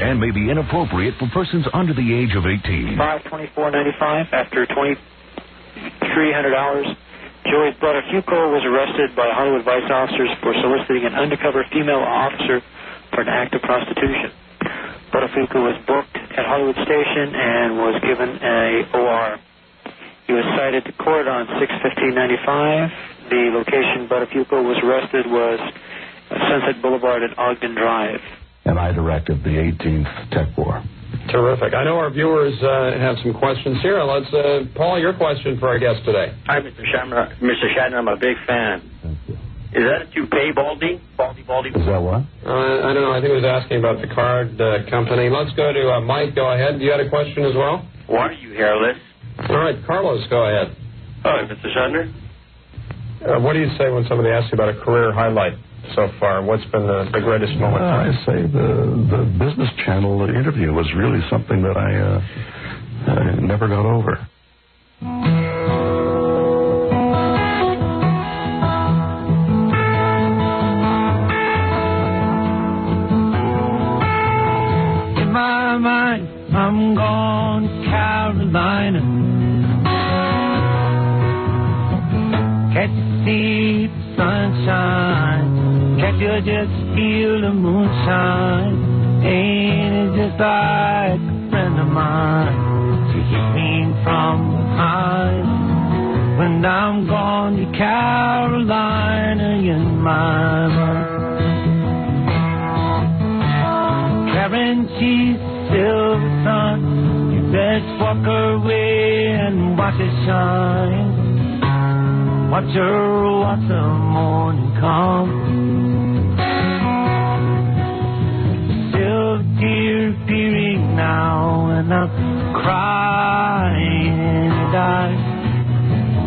and may be inappropriate for persons under the age of 18. $524.95 after $2,300. Joey Butterfugo was arrested by Hollywood Vice officers for soliciting an undercover female officer for an act of prostitution. Butterfugo was booked at Hollywood Station and was given a OR. He was cited to court on 6/15/95. The location Butterfugo was arrested was Sunset Boulevard and Ogden Drive. And I directed the 18th Tech War. Terrific. I know our viewers have some questions here. Let's, Paul, your question for our guest today. Hi, Mr. Shatner. I'm a big fan. Thank you. Is that a toupee, Baldy? Baldy? Is that what? I don't know. I think he was asking about the card company. Let's go to Mike. Go ahead. You had a question as well? Why are you hairless? All right, Carlos, go ahead. Hi, Mr. Shatner. What do you say when somebody asks you about a career highlight so far? What's been the greatest moment? I say the Business Channel interview was really something that I never got over. In my mind, I'm gone to Carolina. Can't you see the sunshine? Can't you just feel the moonshine? Ain't it just like a friend of mine to hit me from behind? When I'm gone to Carolina in my mind. Karen, she's silver sun. You best walk away and watch it shine. Watch her watch the morning come. Still tears appearing now, and I'm crying and I'm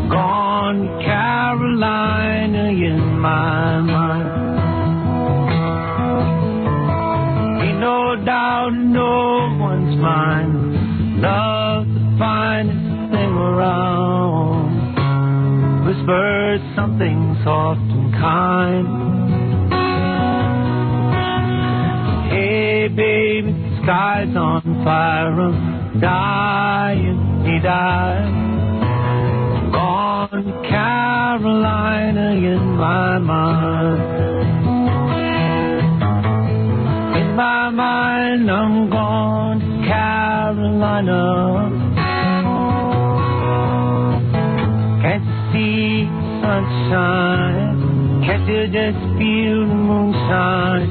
gone to Carolina in my mind. Ain't no doubt in no one's mind. Love's the finest thing around. Whisper something soft and kind. Hey, baby, the sky's on fire. I'm dying, he died. Gone to Carolina in my mind. In my mind, I'm gone to Carolina. See sunshine, can't you just feel the moonshine?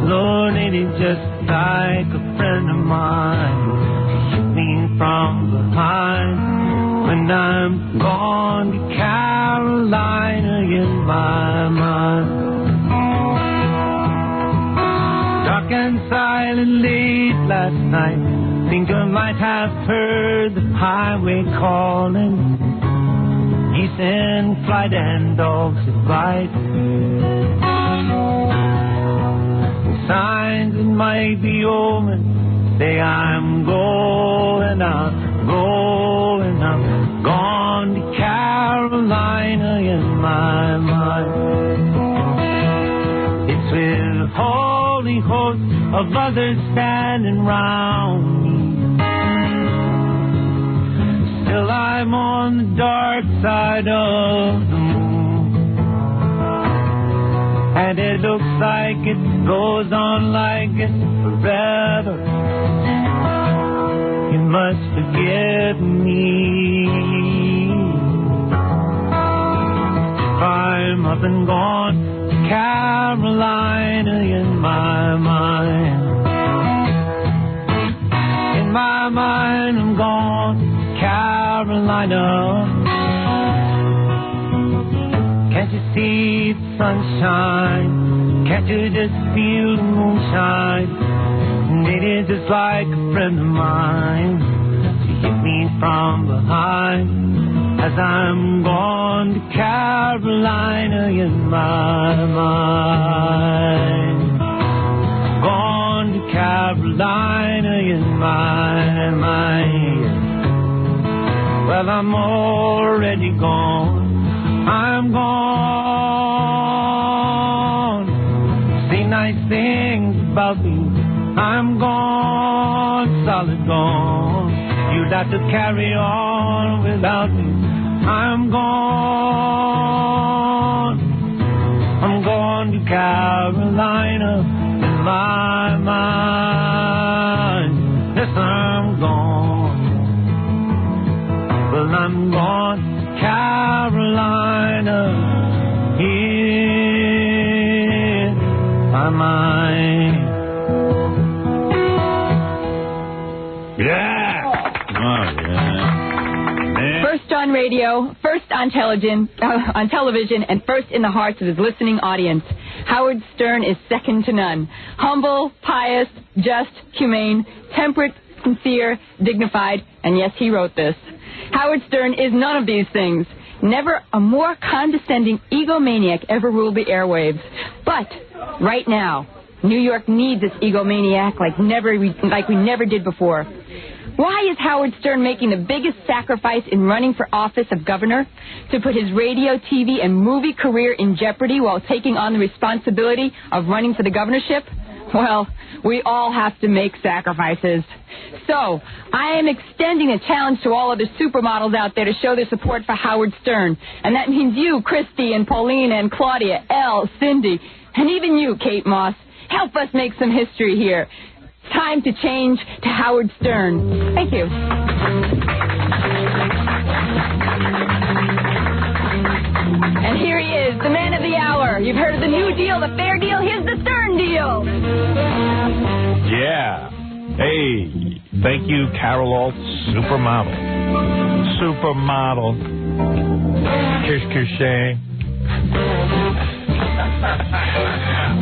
Lord, ain't it just like a friend of mine to hit me from behind? When I'm gone to Carolina in my mind. Dark and silent late last night, think I might have heard the highway calling. Geese in flight and dogs at flight. Signs that might be omen say I'm going, I'm gone to Carolina in my mind. It's with a holy host of others standing round me. Still I'm on the dark side of the moon, and it looks like it goes on like this forever. You must forgive me if I'm up and gone to Carolina in my mind. In my mind I'm gone Carolina. Can't you see the sunshine? Can't you just feel the moonshine? It is just like a friend of mine to hit me from behind as I'm gone to Carolina in my mind. Gone to Carolina in my mind. Well, I'm already gone. I'm gone. Say nice things about me, I'm gone, solid gone. You'd have to carry on without me. I'm gone to Carolina in my mind. Yes, I'm gone. Well, I'm gone to Carolina in my mind. Yeah! Oh, yeah. First on radio, first on television, and first in the hearts of his listening audience. Howard Stern is second to none. Humble, pious, just, humane, temperate, sincere, dignified, and yes, he wrote this. Howard Stern is none of these things. Never a more condescending egomaniac ever ruled the airwaves. But right now, New York needs this egomaniac like we never did before. Why is Howard Stern making the biggest sacrifice in running for office of governor? To put his radio, TV, and movie career in jeopardy while taking on the responsibility of running for the governorship? Well, we all have to make sacrifices. So, I am extending a challenge to all other supermodels out there to show their support for Howard Stern. And that means you, Christy, and Paulina, and Claudia, Elle, Cindy, and even you, Kate Moss. Help us make some history here. Time to change to Howard Stern. Thank you. And here he is, the man of the hour. You've heard of the New Deal, the Fair Deal. Here's the Stern Deal. Yeah. Hey, thank you, Carol Alt, supermodel. Supermodel. Kish.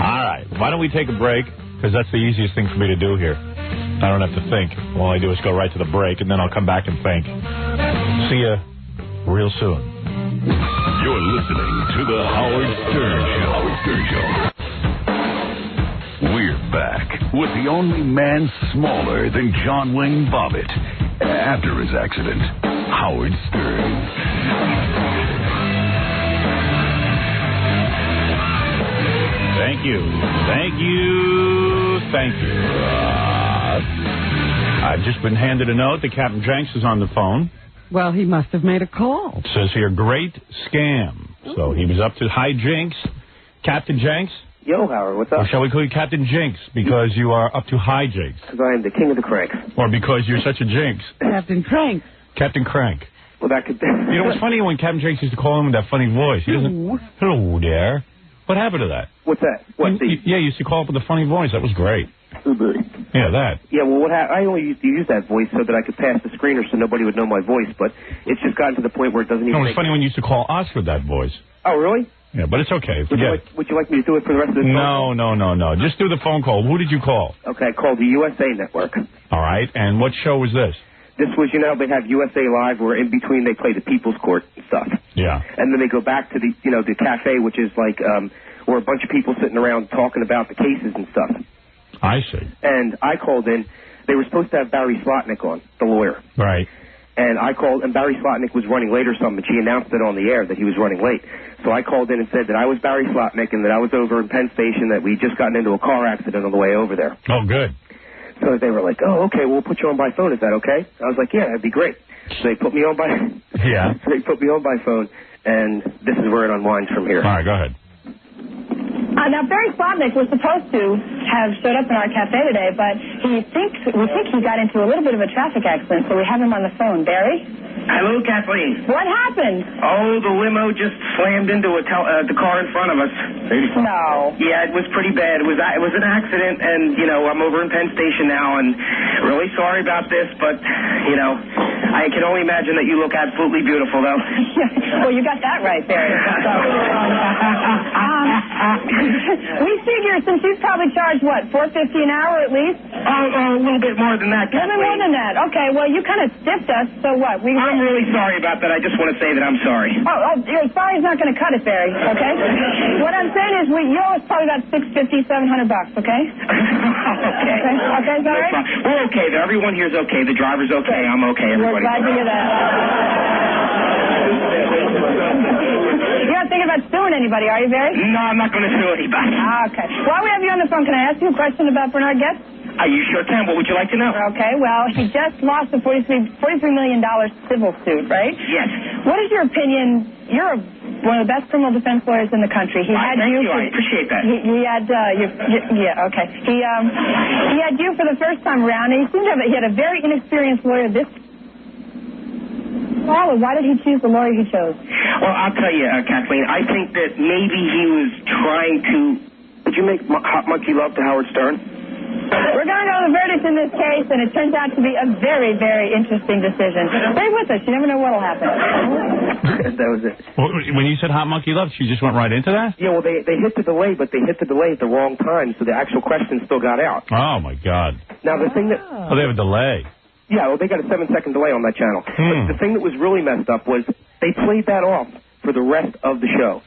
All right, why don't we take a break? Because that's the easiest thing for me to do here. I don't have to think. All I do is go right to the break, and then I'll come back and think. See ya real soon. You're listening to the Howard Stern Show. We're back with the only man smaller than John Wayne Bobbitt after his accident, Howard Stern. Thank you. I've just been handed a note that Captain Jenks is on the phone. Well, he must have made a call. It says here, great scam. So he was up to hijinks. Captain Jenks? Yo, Howard, what's up? Or shall we call you Captain Jinx because you are up to hijinks? Because I am the king of the cranks. Or because you're such a jinx? Captain Crank. Captain Crank. Well, that could be. You know, what's funny when Captain Jenks used to call him with that funny voice. He doesn't. Hello there. What happened to that? What's that? What? Yeah, you used to call up with a funny voice. That was great. Yeah, that. Yeah, well, I only used to use that voice so that I could pass the screener so nobody would know my voice, but it's just gotten to the point where it doesn't even. No, it's funny when you used to call us with that voice. Oh, really? Yeah, but it's okay. Would you like me to do it for the rest of the No. Just do the phone call. Who did you call? Okay, I called the USA Network. All right, and what show was this? This was, they have USA Live where in between they play the People's Court and stuff. Yeah. And then they go back to the, the cafe, which is like, where a bunch of people sitting around talking about the cases and stuff. I see. And I called in. They were supposed to have Barry Slotnick on, the lawyer. Right. And I called, and Barry Slotnick was running late or something. She announced it on the air that he was running late. So I called in and said that I was Barry Slotnick and that I was over in Penn Station, that we just gotten into a car accident on the way over there. Oh, good. So they were like, oh, okay, we'll put you on by phone. Is that okay? I was like, yeah, that'd be great. So they put me on by Yeah. So they put me on by phone, and this is where it unwinds from here. All right, go ahead. Now, Barry Slotnick was supposed to have showed up in our cafe today, but we think he got into a little bit of a traffic accident, so we have him on the phone. Barry? Hello, Kathleen. What happened? Oh, the limo just slammed into the car in front of us. No. Yeah, it was pretty bad. It was an accident, and, I'm over in Penn Station now, and really sorry about this, but, I can only imagine that you look absolutely beautiful, though. Well, you got that right, Barry. We figure since he's probably charged, what, $4.50 an hour at least? Oh, a little bit more than that, Kathleen. A little bit more than that. Okay, well, you kind of stiffed us, so what? I'm really sorry about that. I just want to say that I'm sorry. Oh, sorry's not going to cut it, Barry, okay? What I'm saying is you owe us probably about $650, $700, okay? Okay. Okay, is that right? We're okay, though. Everyone here's okay. The driver's okay. I'm okay. Everybody. We're glad to hear that. You're not thinking about suing anybody, are you, Barry? No, I'm not going to sue anybody. Okay. While we have you on the phone, can I ask you a question about Bernard Goetz? You sure can. What would you like to know? Okay, well, he just lost a $43 million civil suit, right? Yes. What is your opinion? You're one of the best criminal defense lawyers in the country. He had thank you. I appreciate that. He had yeah, okay. He had you for the first time around, and he seemed to have he had a very inexperienced lawyer. Why did he choose the lawyer he chose? Well, I'll tell you, Kathleen, I think that maybe he was trying to... Did you make Hot Monkey Love to Howard Stern? We're going to go to the verdict in this case, and it turns out to be a very, very interesting decision. Stay with us. You never know what will happen. That was it. Well, when you said Hot Monkey Love, she just went right into that? Yeah, well, they hit the delay, but they hit the delay at the wrong time, so the actual question still got out. Oh, my God. Now, the thing that... Oh, they have a delay. Yeah, well, they got a 7-second delay on that channel. But the thing that was really messed up was they played that off for the rest of the show.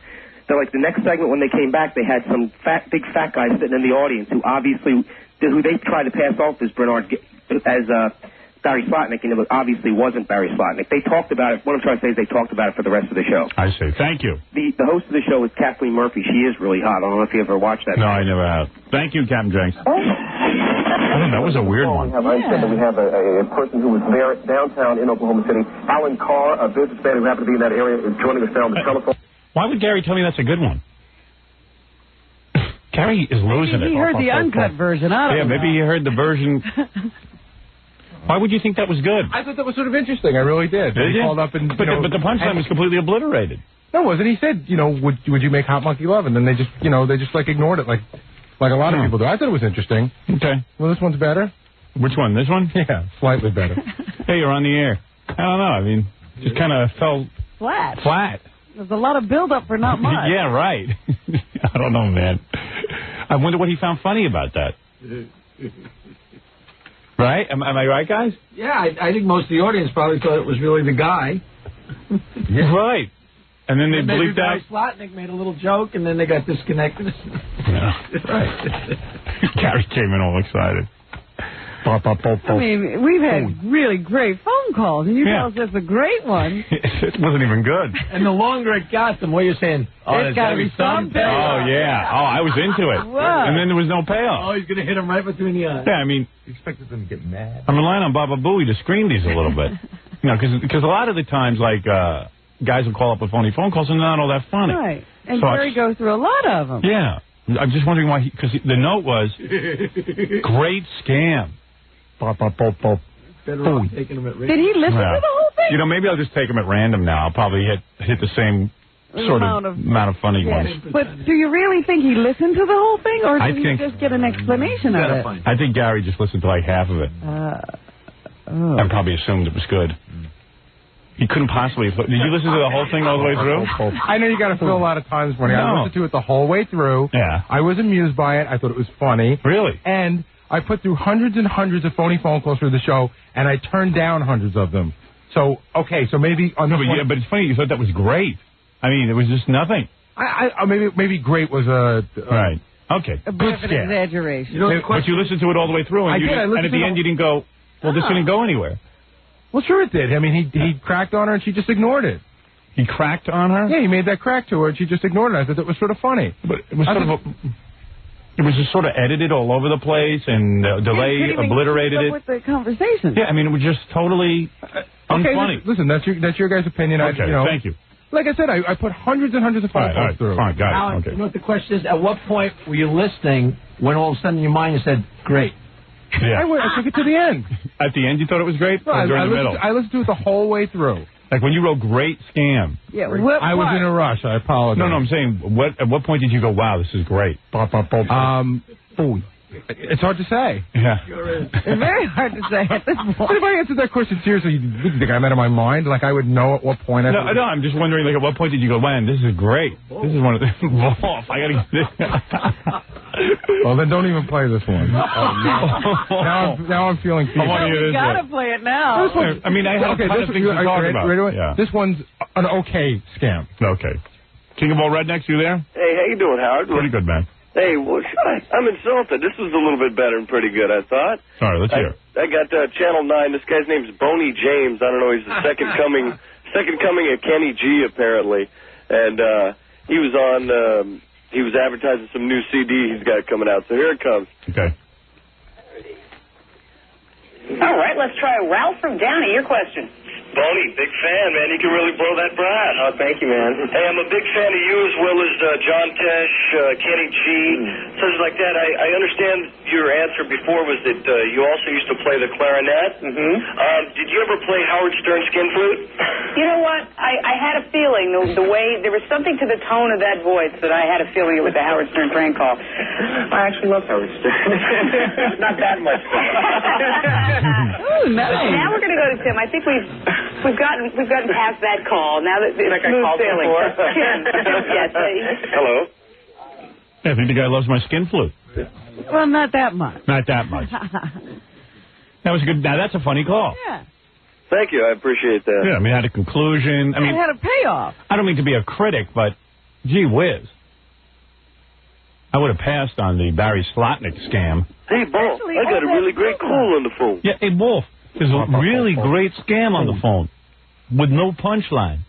So, like, the next segment when they came back, they had some big fat guy sitting in the audience who they tried to pass off as Barry Slotnick, and it obviously wasn't Barry Slotnick. They talked about it. What I'm trying to say is they talked about it for the rest of the show. I see. Thank you. The host of the show is Kathleen Murphy. She is really hot. I don't know if you ever watched that. No, I never have. Thank you, Captain Jenks. That was a weird one. I said that we have a person who was there downtown in Oklahoma City. Alan Carr, a businessman who happened to be in that area, is joining us now on the telephone. Why would Gary tell me that's a good one? Gary is losing it. He heard the uncut version. Maybe he heard the version. Why would you think that was good? I thought that was sort of interesting. I really did. Did you? Called up and, but the punchline was completely obliterated. No, it wasn't. He said, would you make Hot Monkey Love? And then they just ignored it like a lot of people do. I thought it was interesting. Okay. Well, this one's better. Which one? This one? Yeah, slightly better. Hey, you're on the air. I don't know. I mean, just kind of fell flat. There's a lot of build-up for not much. Yeah, right. I don't know, man. I wonder what he found funny about that. Right? Am I right, guys? Yeah, I think most of the audience probably thought it was really the guy. Yeah. Right. And then they bleeped out. Slotnick made a little joke, and then they got disconnected. Yeah. Right. Gary came in all excited. I mean, we've had really great phone calls, and you tell us it's a great one. It wasn't even good. And the longer it got, the more you're saying, there's got to be some payoff. Oh, yeah. Oh, I was into it. Whoa. And then there was no payoff. Oh, he's going to hit him right between the eyes. Yeah, I mean... You expected them to get mad. I'm relying on Baba Booey to screen these a little bit. Because a lot of the times, like, guys will call up with phony phone calls and they're not all that funny. Right. And Gary goes through a lot of them. Yeah. I'm just wondering why because the note was, great scam. Better off taking him at random. Did he listen to the whole thing? Maybe I'll just take him at random now. I'll probably hit the same sort of amount of funny ones. But do you really think he listened to the whole thing, or did he just get an explanation of it? I think Gary just listened to like half of it. And probably assumed it was good. He couldn't possibly... Did you listen to the whole thing all the way through? I know you got to fill a lot of time this morning. I listened to it the whole way through. Yeah. I was amused by it. I thought it was funny. Really? And I put through hundreds and hundreds of phony phone calls for the show, and I turned down hundreds of them. So, okay, so maybe... but it's funny. You thought that was great. I mean, it was just nothing. Maybe great was a... Right. Okay. A bit of an exaggeration. But you listened to it all the way through, and at the end you didn't go, well, this didn't go anywhere. Well, sure it did. I mean, he cracked on her, and she just ignored it. He cracked on her? Yeah, he made that crack to her, and she just ignored it. I thought that was sort of funny. But it was it was just sort of edited all over the place, and delay obliterated it. With the conversation. Yeah, I mean, it was just totally unfunny. Listen, that's your guys' opinion. Okay, thank you. Like I said, I put hundreds and hundreds of phone calls through. Fine, got Alan, it. Okay. you know what the question is? At what point were you listening when all of a sudden in your mind you said, great? Yeah. I took it to the end. At the end, you thought it was great? Or during the middle? I listened to it the whole way through. Like when you wrote great scam. Yeah, I was in a rush. I apologize. No, I'm saying, at what point did you go, wow, this is great? It's hard to say. Yeah. It's very hard to say at this point. If I answered that question seriously, you think I'm out of my mind? Like I would know at what point. No, I'm just wondering, like, at what point did you go, man, this is great. This is one of the... I got to get this. Well, then don't even play this one. Now I'm feeling... I want to hear this You got to play it now. I mean, I have a ton of things to talk about. Yeah. This one's an okay scam. Okay. King of all rednecks, you there? Hey, how you doing, Howard? Pretty good, man. Hey, well, I'm insulted. This was a little bit better and pretty good, I thought. All right, let's hear it. I got Channel 9. This guy's name's Boney James. I don't know. He's the second coming of Kenny G, apparently. And he was on. He was advertising some new CD he's got coming out. So here it comes. Okay. right, let's try Ralph from Downey. Your question. Boney, big fan, man. You can really blow that brass. Oh, thank you, man. Hey, I'm a big fan of you as well as John Tesh, Kenny G, such like that. I understand your answer before was that you also used to play the clarinet. Did you ever play Howard Stern skin flute? You know what? I had a feeling the way there was something to the tone of that voice that I had a feeling it was a Howard Stern prank call. I actually love Howard Stern. Not that much. Ooh, nice. Now we're going to go to Tim. I think we've gotten past that call. Now that it's smooth sailing. Yes. Hello. Yeah, I think the guy loves my skin flute. Well, not that much. Not that much. That was good. Now that's a funny call. Yeah. Thank you. I appreciate that. Yeah, I mean, it had a conclusion. I mean, it had a payoff. I don't mean to be a critic, but gee whiz. I would have passed on the Barry Slotnick scam. Hey, Wolf, I got a really great call on the phone. Yeah, hey, Wolf, there's a really great scam on the phone with no punchline.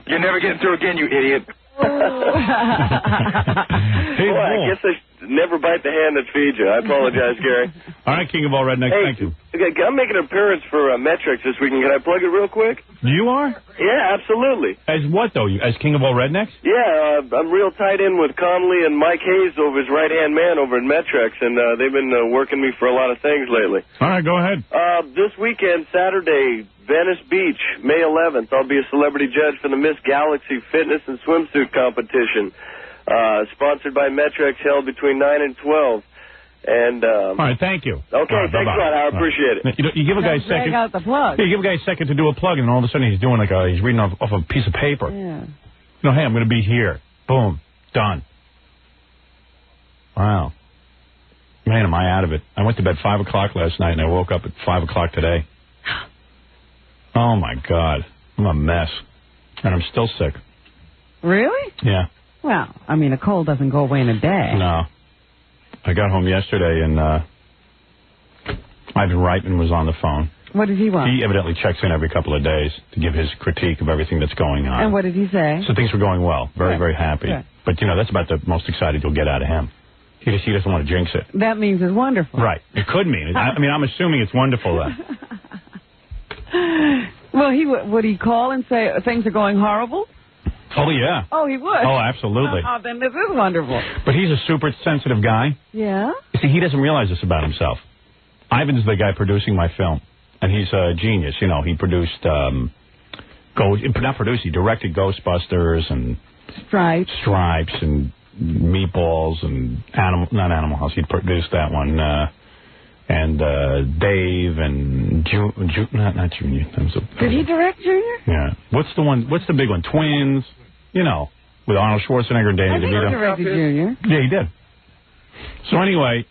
You're never getting through again, you idiot. Hey, Boy, I guess I should never bite the hand that feeds you. I apologize, Gary. All right, King of All Rednecks, thank you. I'm making an appearance for Metrics this weekend. Can I plug it real quick? You are? Yeah, absolutely. As what, though? As King of All Rednecks? Yeah, I'm real tied in with Conley and Mike Hayes over his right-hand man over at Metrics, and they've been working me for a lot of things lately. All right, go ahead. This weekend, Saturday, Venice Beach, May 11th, I'll be a celebrity judge for the Miss Galaxy Fitness and Swimsuit Competition, sponsored by Metrics, held between 9 and 12. And all right, thank you. Okay, right, thanks a lot. I appreciate it. You give a guy a second. Out the plug. Yeah, you give a guy a second to do a plug, and all of a sudden he's doing he's reading off a piece of paper. Yeah. No, hey, I'm going to be here. Boom, done. Wow. Man, am I out of it. I went to bed 5 o'clock last night, and I woke up at 5 o'clock today. Oh, my God. I'm a mess. And I'm still sick. Really? Yeah. Well, I mean, a cold doesn't go away in a day. No. I got home yesterday, and Ivan Reitman was on the phone. What did he want? He evidently checks in every couple of days to give his critique of everything that's going on. And what did he say? So things were going well. Very, very happy. Good. But, that's about the most excited you'll get out of him. He doesn't want to jinx it. That means it's wonderful. Right. It could mean. I'm assuming it's wonderful, then. Well, would he call and say things are going horrible? Oh, yeah. Oh, he would? Oh, absolutely. Oh, then this is wonderful. But he's a super sensitive guy. Yeah? You see, he doesn't realize this about himself. Ivan's the guy producing my film, and he's a genius. He produced, he directed Ghostbusters and Stripes and Meatballs and not Animal House. He produced that one. And Dave and not Junior. Did he direct Junior? Yeah. What's the big one? Twins. With Arnold Schwarzenegger and Danny DeVito. He directed Junior. Yeah, he did. So anyway,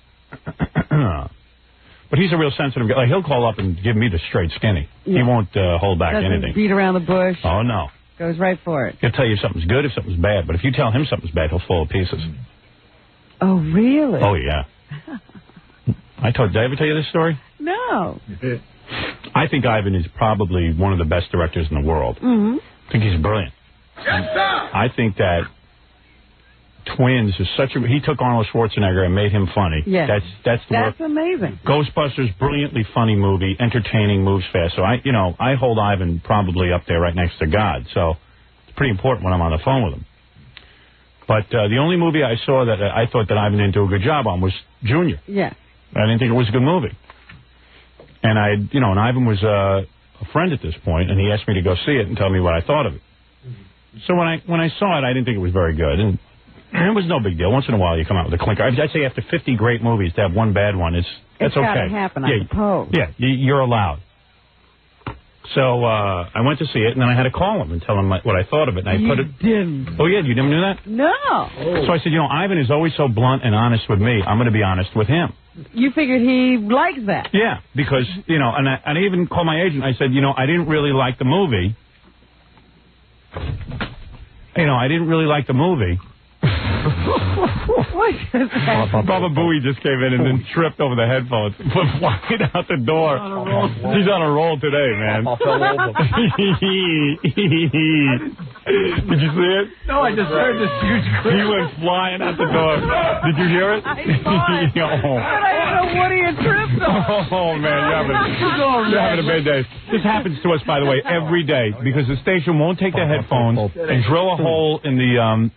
but he's a real sensitive guy. He'll call up and give me the straight skinny. Yeah. He won't hold back anything. Beat around the bush. Oh no. Goes right for it. He'll tell you if something's good, if something's bad. But if you tell him something's bad, he'll fall to pieces. Oh really? Oh yeah. Did I ever tell you this story? No. I think Ivan is probably one of the best directors in the world. Mm-hmm. I think he's brilliant. I think that Twins is he took Arnold Schwarzenegger and made him funny. Yeah. That's amazing. Ghostbusters, brilliantly funny movie, entertaining, moves fast. So I hold Ivan probably up there right next to God. So it's pretty important when I'm on the phone with him. But the only movie I saw that I thought that Ivan didn't do a good job on was Junior. Yeah. I didn't think it was a good movie. And and Ivan was a friend at this point, and he asked me to go see it and tell me what I thought of it. So when I saw it, I didn't think it was very good. And it was no big deal. Once in a while, you come out with a clinker. I'd say after 50 great movies, to have one bad one, that's okay. It's got to happen, I suppose. Yeah, you're allowed. So I went to see it, and then I had to call him and tell him what I thought of it. And I put it. Didn't. Oh yeah, you didn't do that? No. So I said, Ivan is always so blunt and honest with me. I'm going to be honest with him. You figured he likes that. Yeah, because and I even called my agent. I said, I didn't really like the movie. I didn't really like the movie. What is that? Baba Booey just came in and then tripped over the headphones. Went flying out the door. He's on a roll today, man. Did you see it? No, I just heard this huge crash. He went flying out the door. Did you hear it? I saw it. But I don't know what he had tripped Oh, man, you're having a bad day. This happens to us, by the way, every day, because the station won't take their headphones and drill a hole in the...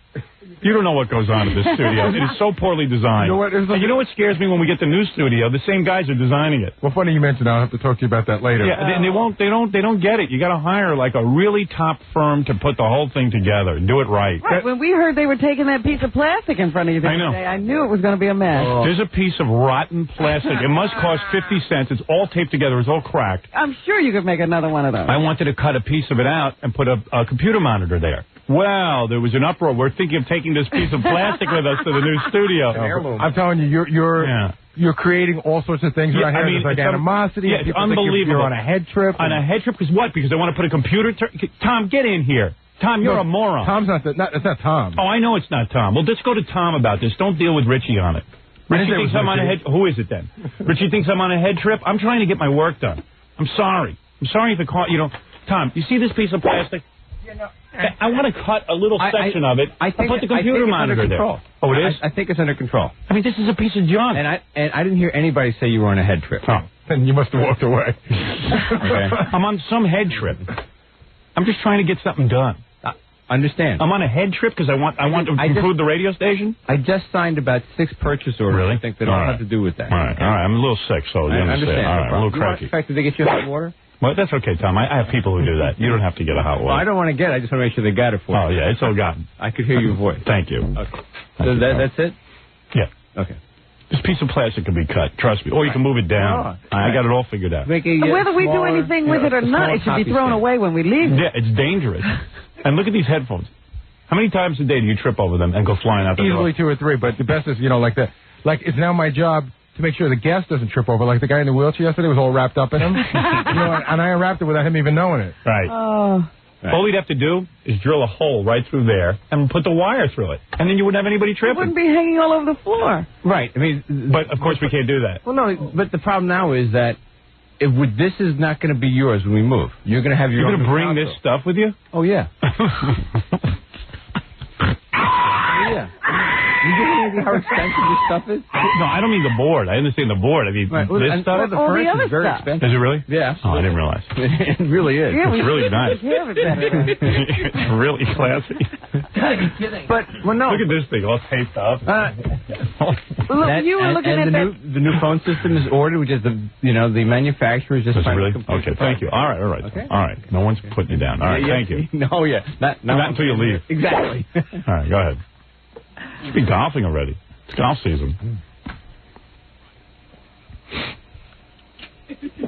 You don't know what goes on in this studio. It is so poorly designed. You know what scares me when we get the new studio? The same guys are designing it. Well, funny you mentioned that. I'll have to talk to you about that later. Yeah, and they don't get it. You got to hire like a really top firm to put the whole thing together and do it right. Right. When we heard they were taking that piece of plastic in front of you the other day, I knew it was going to be a mess. There's a piece of rotten plastic. It must cost 50 cents. It's all taped together. It's all cracked. I'm sure you could make another one of those. I wanted to cut a piece of it out and put a computer monitor there. Well, there was an uproar. We're thinking of taking this piece of plastic with us to the new studio. I'm telling you, you're creating all sorts of things around here. There's like animosity. Yeah, it's unbelievable. You're on a head trip. On a head trip? Because what? Because they want to put a computer... Tom, get in here. Tom, you're a moron. Tom's it's not Tom. Oh, I know it's not Tom. Well, let's go to Tom about this. Don't deal with Richie on it. Richie thinks I'm on a head... Who is it then? Richie thinks I'm on a head trip? I'm trying to get my work done. I'm sorry. I'm sorry if it caught... Tom, you see this piece of plastic? I want to cut a little section of it. I put the computer monitor there. Oh, it is? I think it's under control. I mean, this is a piece of junk. And I didn't hear anybody say you were on a head trip. Oh, then you must have walked away. Okay. I'm on some head trip. I'm just trying to get something done. Understand. I'm on a head trip because I want to improve the radio station? I just signed about 6 purchase orders. Really? I think that all have to do with that. All right. I'm a little sick, so you understand. All right, I'm a little cracky. Did they get you hot water? Well, that's okay, Tom. I have people who do that. You don't have to get a hot water. Well, I don't want to get it. I just want to make sure they got it for you. Oh, yeah, it's all gotten. I could hear your voice. Thank you. Okay. So that's it? Yeah. Okay. This piece of plastic can be cut, trust me. Or you can move it down. I got it all figured out. Whether we do anything with it or not, it should be thrown away when we leave. Yeah, it's dangerous. And look at these headphones. How many times a day do you trip over them and go flying out the door? Easily 2 or 3, but the best is, like that. Like, it's now my job to make sure the guest doesn't trip over. Like the guy in the wheelchair yesterday was all wrapped up in him. And I unwrapped it without him even knowing it. Right. Oh. All we'd have to do is drill a hole right through there and put the wire through it. And then you wouldn't have anybody tripping. It wouldn't be hanging all over the floor. Right. I mean, but of course we can't do that. Well, no, but the problem now is that this is not going to be yours when we move. You're going to have your own. You're going to bring this stuff with you? Oh, yeah. Yeah. You get how expensive this stuff is? No, I don't mean the board. I understand the board. I mean, this stuff. The furniture is very expensive. Is it really? Yeah. Oh, I didn't realize. It really is. Yeah, it's really nice. It's really classy. But, well, no. Look at this thing all taped up. You were looking at the new phone system is ordered, which is the manufacturer is just really? Okay, thank you. All right. Okay. All right. No one's putting you down. All right, thank you. No, yeah. Not until you leave. Exactly. All right, go ahead. You should be golfing already. It's golf season.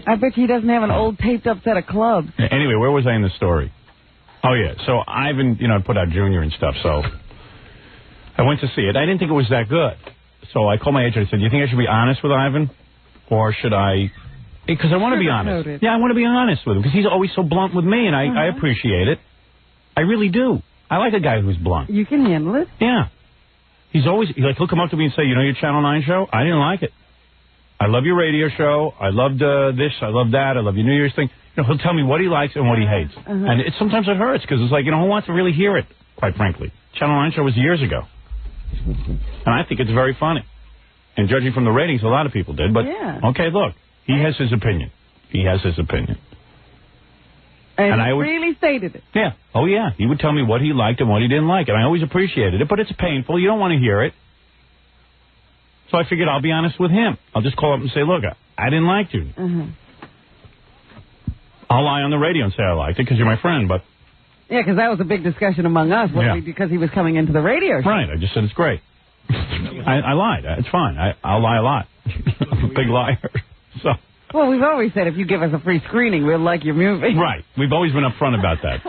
I bet he doesn't have an old taped up set of clubs. Anyway, where was I in the story? Oh, yeah. So Ivan, put out Junior and stuff, so I went to see it. I didn't think it was that good. So I called my agent and said, do you think I should be honest with Ivan? Or should I... Because I want to be honest. Yeah, I want to be honest with him, because he's always so blunt with me, and I appreciate it. I really do. I like a guy who's blunt. You can handle it. Yeah. He's always, he'll come up to me and say, your Channel 9 show? I didn't like it. I love your radio show. I loved this. I love that. I love your New Year's thing. He'll tell me what he likes and what he hates. And sometimes it hurts, because it's like, who wants to really hear it, quite frankly? Channel 9 show was years ago. And I think it's very funny. And judging from the ratings, a lot of people did. But, okay, look, he has his opinion. He has his opinion. And I really stated it. Yeah. Oh, yeah. He would tell me what he liked and what he didn't like. And I always appreciated it, but it's painful. You don't want to hear it. So I figured I'll be honest with him. I'll just call up and say, look, I didn't like you. I'll lie on the radio and say I liked it because you're my friend, but... Yeah, because that was a big discussion among us, because he was coming into the radio show. Right. I just said it's great. I lied. It's fine. I'll lie a lot. I'm a big liar. So... Well, we've always said if you give us a free screening, we'll like your movie. Right. We've always been upfront about that.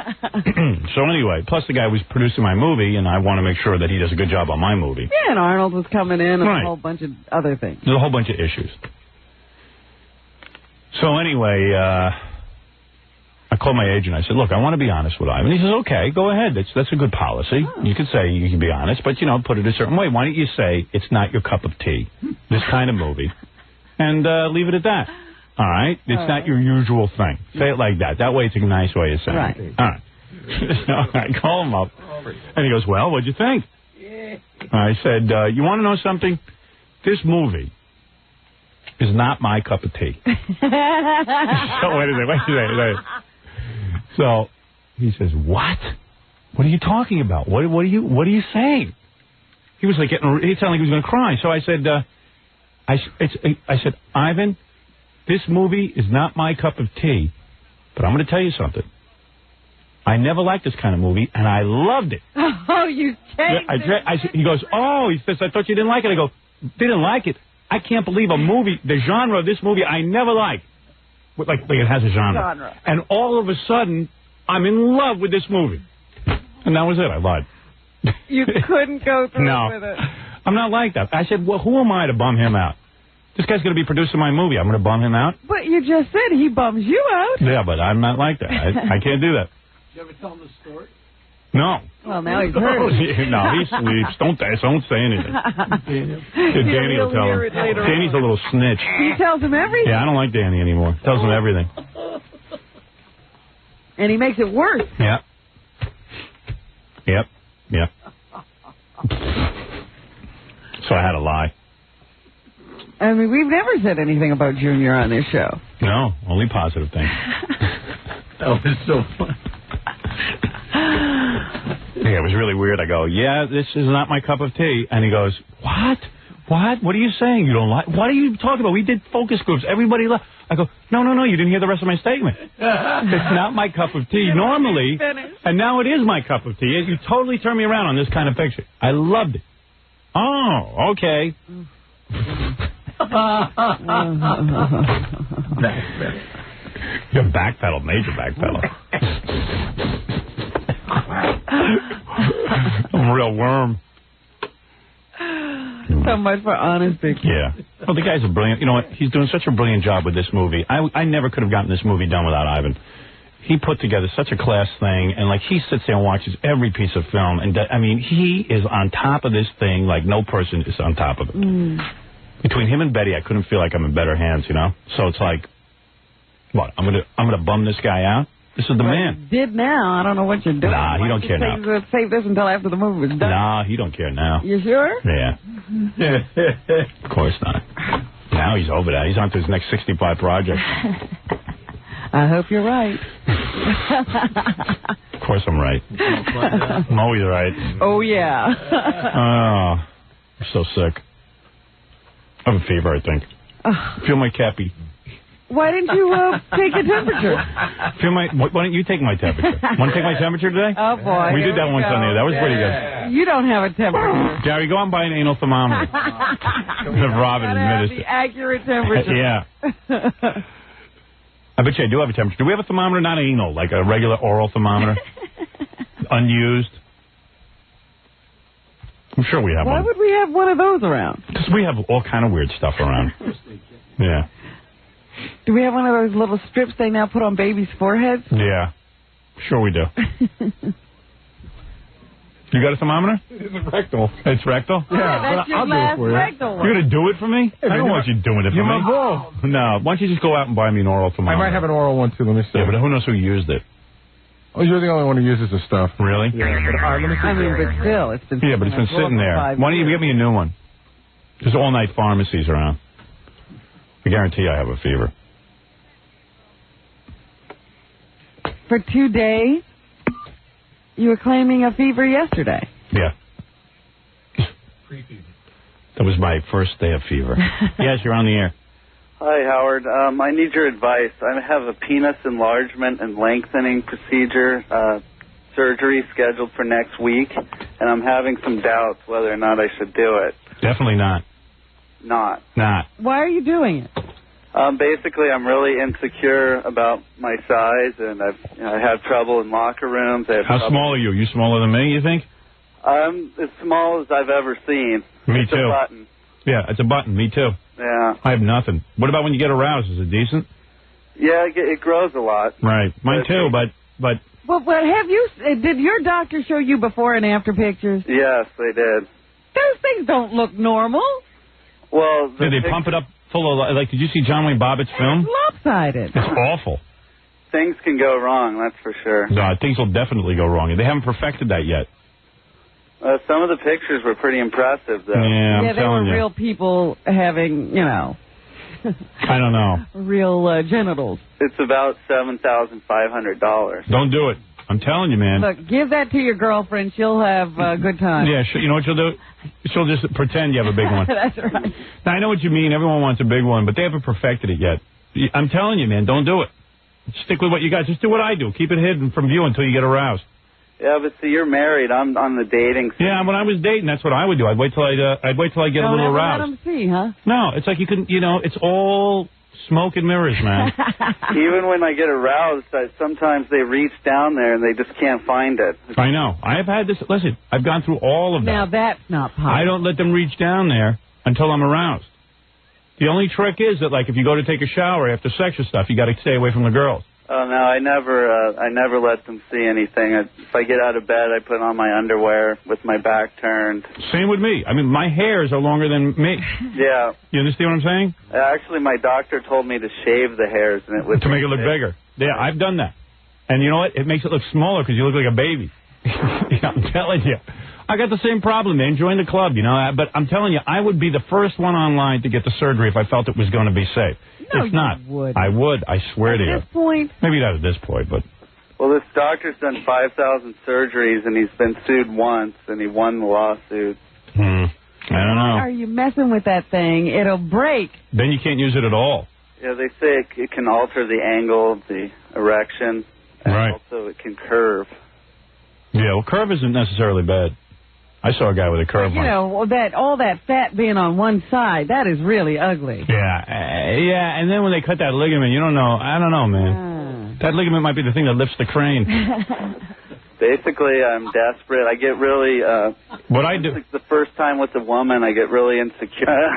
So anyway, plus the guy was producing my movie, and I want to make sure that he does a good job on my movie. Yeah, and Arnold was coming in and a whole bunch of other things. There's a whole bunch of issues. So anyway, I called my agent. I said, look, I want to be honest with Ivan. He says, okay, go ahead. That's a good policy. You could say you can be honest, but, put it a certain way. Why don't you say it's not your cup of tea, this kind of movie, and leave it at that. All right? It's not your usual thing. Say it like that. That way it's a nice way of saying it. All right. So I call him up, and he goes, well, what'd you think? I said, you want to know something? This movie is not my cup of tea. So, wait a minute. So, he says, what? What are you talking about? What are you saying? He was like he sounded like he was going to cry. So I said, I said, Ivan, this movie is not my cup of tea, but I'm going to tell you something. I never liked this kind of movie, and I loved it. Oh, you changed it. He goes, he says, I thought you didn't like it. I go, didn't like it? I can't believe a movie, the genre of this movie I never liked. Like it has a genre. And all of a sudden, I'm in love with this movie. And that was it. I lied. You couldn't go through with it. I'm not like that. I said, well, who am I to bum him out? This guy's going to be producing my movie. I'm going to bum him out? But you just said he bums you out. Yeah, but I'm not like that. I can't do that. Did you ever tell him the story? No. Well, now he's heard it. No, he sleeps. Don't say anything. Danny will tell him. Danny's a little snitch. He tells him everything. Yeah, I don't like Danny anymore. Tells him everything. And he makes it worse. Yeah. Yep. So I had to lie. I mean, we've never said anything about Junior on this show. No, only positive things. That was so fun. Yeah, it was really weird. I go, yeah, this is not my cup of tea. And he goes, what? What are you saying? You don't like? What are you talking about? We did focus groups. Everybody left. I go, no, you didn't hear the rest of my statement. It's not my cup of tea normally, and now it is my cup of tea. You totally turned me around on this kind of picture. I loved it. Oh, okay. You're backpedal, major backpedal. I'm a real worm. So much for honesty. Yeah. Well, the guy's a brilliant. You know what? He's doing such a brilliant job with this movie. I never could have gotten this movie done without Ivan. He put together such a class thing, and like he sits there and watches every piece of film, and I mean, he is on top of this thing like no person is on top of it. Between him and Betty, I couldn't feel like I'm in better hands, you know. So it's like, what? I'm gonna bum this guy out. This is the man. You did now. I don't know what you're doing. Nah, he don't care now. He's going to save this until after the movie was done. Nah, he don't care now. You sure? Yeah. Of course not. Now he's over that. He's on to his next 65 project. I hope you're right. Of course I'm right. I'm always right. Oh, yeah. Oh, I'm so sick. I have a fever, I think. Feel my cappy. Why didn't you take a temperature? Why don't you take my temperature? Want to take my temperature today? Oh, boy. We did that once on there. That was pretty good. You don't have a temperature. Gary, go out and buy an anal thermometer. Have Robin administer. The accurate temperature. Yeah. I bet you I do have a temperature. Do we have a thermometer? Not anal, like a regular oral thermometer? Unused? I'm sure we have one. Why would we have one of those around? Because we have all kind of weird stuff around. Yeah. Do we have one of those little strips they now put on babies' foreheads? Yeah. Sure we do. You got a thermometer? It's rectal. It's rectal? Yeah, that's your last rectal one. You're going to do it for me? I don't want you doing it for me. You're my ball. No. Why don't you just go out and buy me an oral thermometer? I might have an oral one, too. Let me see. Yeah, but who knows who used it? Oh, you're the only one who uses the stuff. Really? Yeah. I mean, but still, it's been Yeah, but it's been sitting there. Why don't you get me a new one? There's all-night pharmacies around. I guarantee I have a fever. For 2 days? You were claiming a fever yesterday. Yeah. That was my first day of fever. Yes, you're on the air. Hi, Howard. I need your advice. I have a penis enlargement and lengthening procedure surgery scheduled for next week, and I'm having some doubts whether or not I should do it. Definitely not. Not. Why are you doing it? Basically, I'm really insecure about my size, and I have trouble in locker rooms. How small are you? You smaller than me, you think? I'm as small as I've ever seen. Me it's too. A button. Yeah, it's a button. Me too. Yeah. I have nothing. What about when you get aroused? Is it decent? Yeah, it grows a lot. Right. Mine too, but... Well, have you... Did your doctor show you before and after pictures? Yes, they did. Those things don't look normal. Well... Did they pump it up full of... Like, did you see John Wayne Bobbitt's film? It's lopsided. It's awful. Things can go wrong, that's for sure. No, things will definitely go wrong. They haven't perfected that yet. Some of the pictures were pretty impressive, though. Yeah, I'm they telling were you. real people having, I don't know. Real genitals. It's about $7,500. Don't do it. I'm telling you, man. Look, give that to your girlfriend. She'll have a good time. Yeah, you know what she'll do? She'll just pretend you have a big one. That's right. Now, I know what you mean. Everyone wants a big one, but they haven't perfected it yet. I'm telling you, man, don't do it. Stick with what you got. Just do what I do. Keep it hidden from view until you get aroused. Yeah, but see, you're married. I'm on the dating scene. Yeah, when I was dating, that's what I would do. I'd wait till I get a little aroused. Let them see, huh? No, it's like you can, it's all smoke and mirrors, man. Even when I get aroused, sometimes they reach down there and they just can't find it. I know. I have had this. Listen, I've gone through all of that. Now that's not possible. I don't let them reach down there until I'm aroused. The only trick is that, like, if you go to take a shower after sex or stuff, you got to stay away from the girls. Oh no, I never let them see anything. If I get out of bed, I put on my underwear with my back turned. Same with me. I mean, my hairs are longer than me. Yeah. You understand what I'm saying? Actually, my doctor told me to shave the hairs, and it would to make it look bigger. Yeah, I've done that. And you know what? It makes it look smaller because you look like a baby. I'm telling you. I got the same problem, man. Join the club, But I'm telling you, I would be the first one online to get the surgery if I felt it was going to be safe. No, it's not. Would. I would. I swear to you. At this point? Maybe not at this point, but... Well, this doctor's done 5,000 surgeries, and he's been sued once, and he won the lawsuit. I don't know. Why are you messing with that thing? It'll break. Then you can't use it at all. Yeah, they say it can alter the angle of the erection, and also it can curve. Yeah, well, curve isn't necessarily bad. I saw a guy with a curve on. All that fat being on one side, that is really ugly. Yeah, and then when they cut that ligament, you don't know. I don't know, man. That ligament might be the thing that lifts the crane. Basically, I'm desperate. I get really... what I do... Like the first time with a woman, I get really insecure.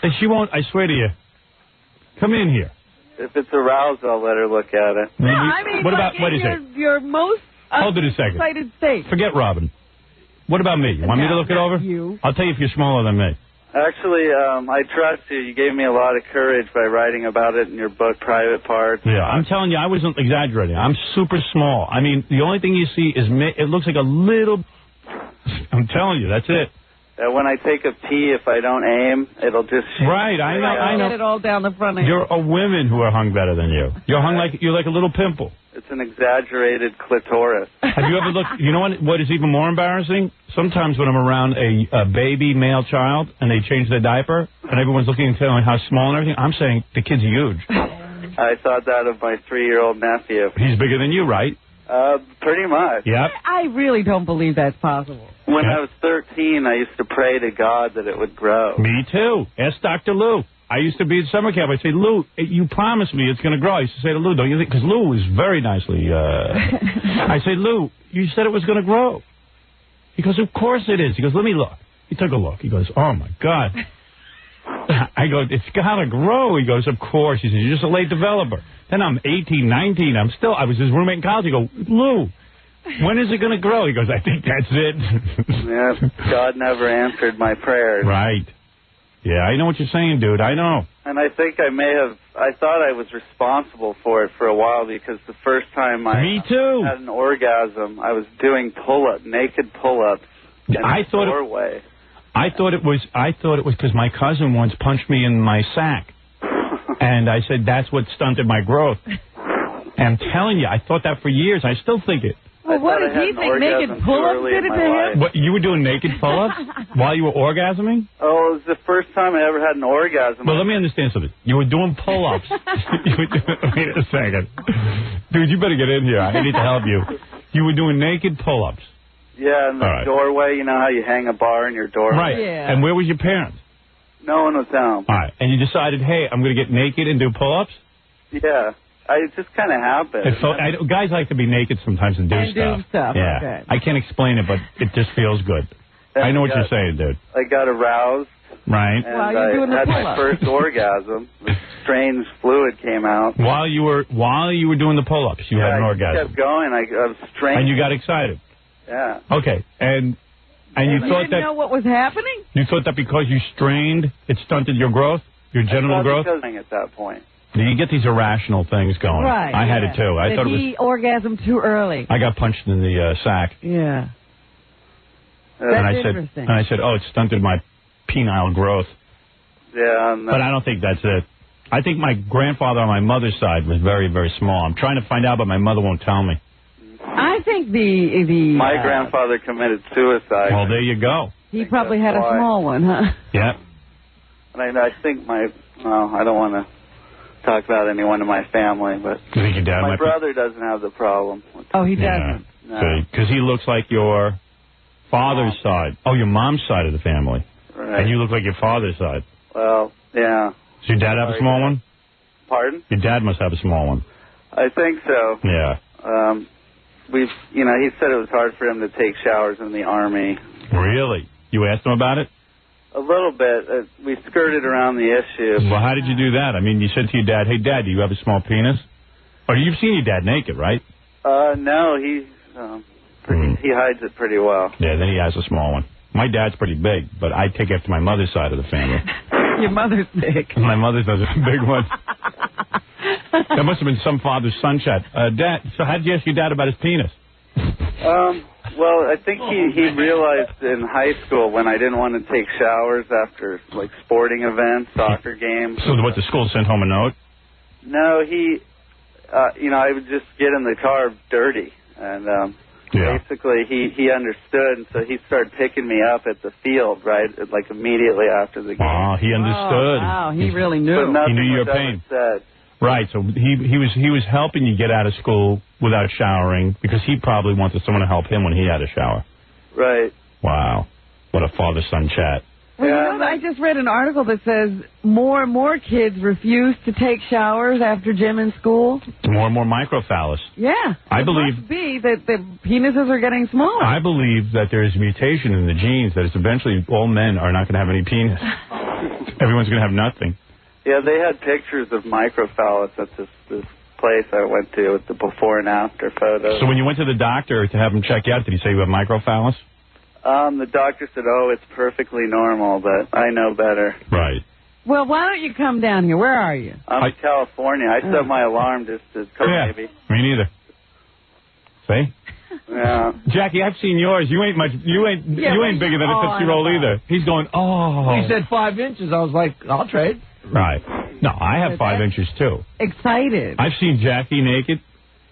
And she won't, I swear to you. Come in here. If it's aroused, I'll let her look at it. No, I mean, what about... Wait a second. Your most Hold it a second. excited state. Forget Robin. What about me? You want me to look it over? You. I'll tell you if you're smaller than me. Actually, I trust you. You gave me a lot of courage by writing about it in your book, Private Parts. Yeah, I'm telling you, I wasn't exaggerating. I'm super small. I mean, the only thing you see is it looks like a little... I'm telling you, that's it. When I take a pee, if I don't aim, it'll just... Right, I know. Get it all down the front end. You're a women who are hung better than you. You're like a little pimple. It's an exaggerated clitoris. Have you ever looked... You know what is even more embarrassing? Sometimes when I'm around a baby male child and they change their diaper and everyone's looking and telling how small and everything, I'm saying the kid's huge. I thought that of my 3-year-old nephew. He's bigger than you, right? Pretty much. Yep. I really don't believe that's possible. When I was 13, I used to pray to God that it would grow. Me too. Ask Dr. Lou. I used to be at summer camp. I'd say, Lou, you promised me it's going to grow. I used to say to Lou, don't you think? Because Lou is very nicely... I say, Lou, you said it was going to grow. He goes, of course it is. He goes, let me look. He took a look. He goes, oh, my God. I go, it's got to grow. He goes, of course. He says, you're just a late developer. Then I'm 18, 19. I was his roommate in college. I go, Lou, when is it going to grow? He goes, I think that's it. Yeah, God never answered my prayers. Right. Yeah, I know what you're saying, dude. I know. And I think I thought I was responsible for it for a while because the first time I had an orgasm, I was doing naked pull-ups in the doorway. I thought it was because my cousin once punched me in my sack. And I said, that's what stunted my growth. And I'm telling you, I thought that for years. I still think it. Well, what did he think? Naked pull-ups did it to him? What, you were doing naked pull-ups while you were orgasming? Oh, it was the first time I ever had an orgasm. Well, let me understand something. You were doing pull-ups. Wait a second. Dude, you better get in here. I need to help you. You were doing naked pull-ups. Yeah, in the doorway. You know how you hang a bar in your doorway? Right. Yeah. And where was your parents? No one was home. All right. And you decided, hey, I'm going to get naked and do pull-ups? Yeah. It just kind of happened. Guys like to be naked sometimes and do stuff. Yeah. Okay. I can't explain it, but it just feels good. I know what you're saying, dude. I got aroused. Right. And I had my first orgasm. The strange fluid came out. While you were doing the pull-ups, you had an orgasm. I kept going. I was strange. And you got excited. Yeah. Okay. And you thought didn't know what was happening? You thought that because you strained, it stunted your growth, your genital growth? At that point. You get these irrational things going. Right. I had it too. I thought he orgasmed too early. I got punched in the sack. Yeah. That's interesting. And I said, oh, it stunted my penile growth. Yeah. But I don't think that's it. I think my grandfather on my mother's side was very, very small. I'm trying to find out, but my mother won't tell me. I think my grandfather committed suicide. Well, there you go. He probably had a small one, huh? Yeah. And I think I don't want to talk about anyone in my family, but you think your dad my might brother doesn't have the problem. Oh, he doesn't? No. Because he looks like your father's side. Oh, your mom's side of the family. Right. And you look like your father's side. Well, yeah. Does your dad have a small one? Pardon? Your dad must have a small one. I think so. Yeah. He said it was hard for him to take showers in the Army. Really? You asked him about it? A little bit. We skirted around the issue. Well, how did you do that? I mean, you said to your dad, hey, Dad, do you have a small penis? Or you've seen your dad naked, right? No, he hides it pretty well. Yeah, then he has a small one. My dad's pretty big, but I take after my mother's side of the family. Your mother's big. My mother's a big one. That must have been some father's son chat. Dad, so how did you ask your dad about his penis? Well, I think he realized in high school when I didn't want to take showers after, like, sporting events, soccer games. So what, the school sent home a note? No, I would just get in the car dirty. And basically he understood, and so he started picking me up at the field, right, like immediately after the game. Oh, he understood. Oh, wow, he really knew. But he knew your pain. Right, so he was helping you get out of school without showering because he probably wanted someone to help him when he had a shower. Right. Wow. What a father-son chat. Well, you know, I just read an article that says more and more kids refuse to take showers after gym in school. More and more microphallus. Yeah. I believe must be that the penises are getting smaller. I believe that there is a mutation in the genes that it's eventually all men are not going to have any penis. Everyone's going to have nothing. Yeah, they had pictures of microphallus at this place I went to with the before and after photos. So when you went to the doctor to have him check you out, did he say you have microphallus? The doctor said, it's perfectly normal, but I know better. Right. Well, why don't you come down here? Where are you? I'm in California. I set my alarm just to come, maybe. Me neither. See? Yeah. Jackie, I've seen yours. You ain't bigger than a 6-year-old either. He's going, He said 5 inches. I was like, I'll trade. Right. No, I have 5 inches, too. Excited. I've seen Jackie naked.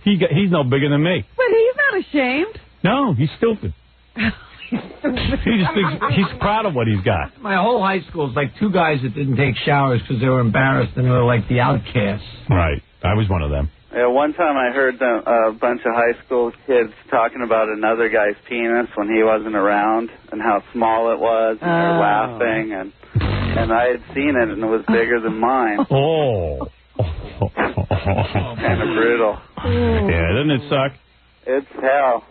He's no bigger than me. But he's not ashamed. No, he's stupid. He just thinks he's proud of what he's got. My whole high school is like 2 guys that didn't take showers because they were embarrassed and they were like the outcasts. Right. I was one of them. Yeah, one time I heard a bunch of high school kids talking about another guy's penis when he wasn't around and how small it was, and they're laughing, and I had seen it and it was bigger than mine. Oh. Kind of brutal. Yeah, doesn't it suck? It's hell.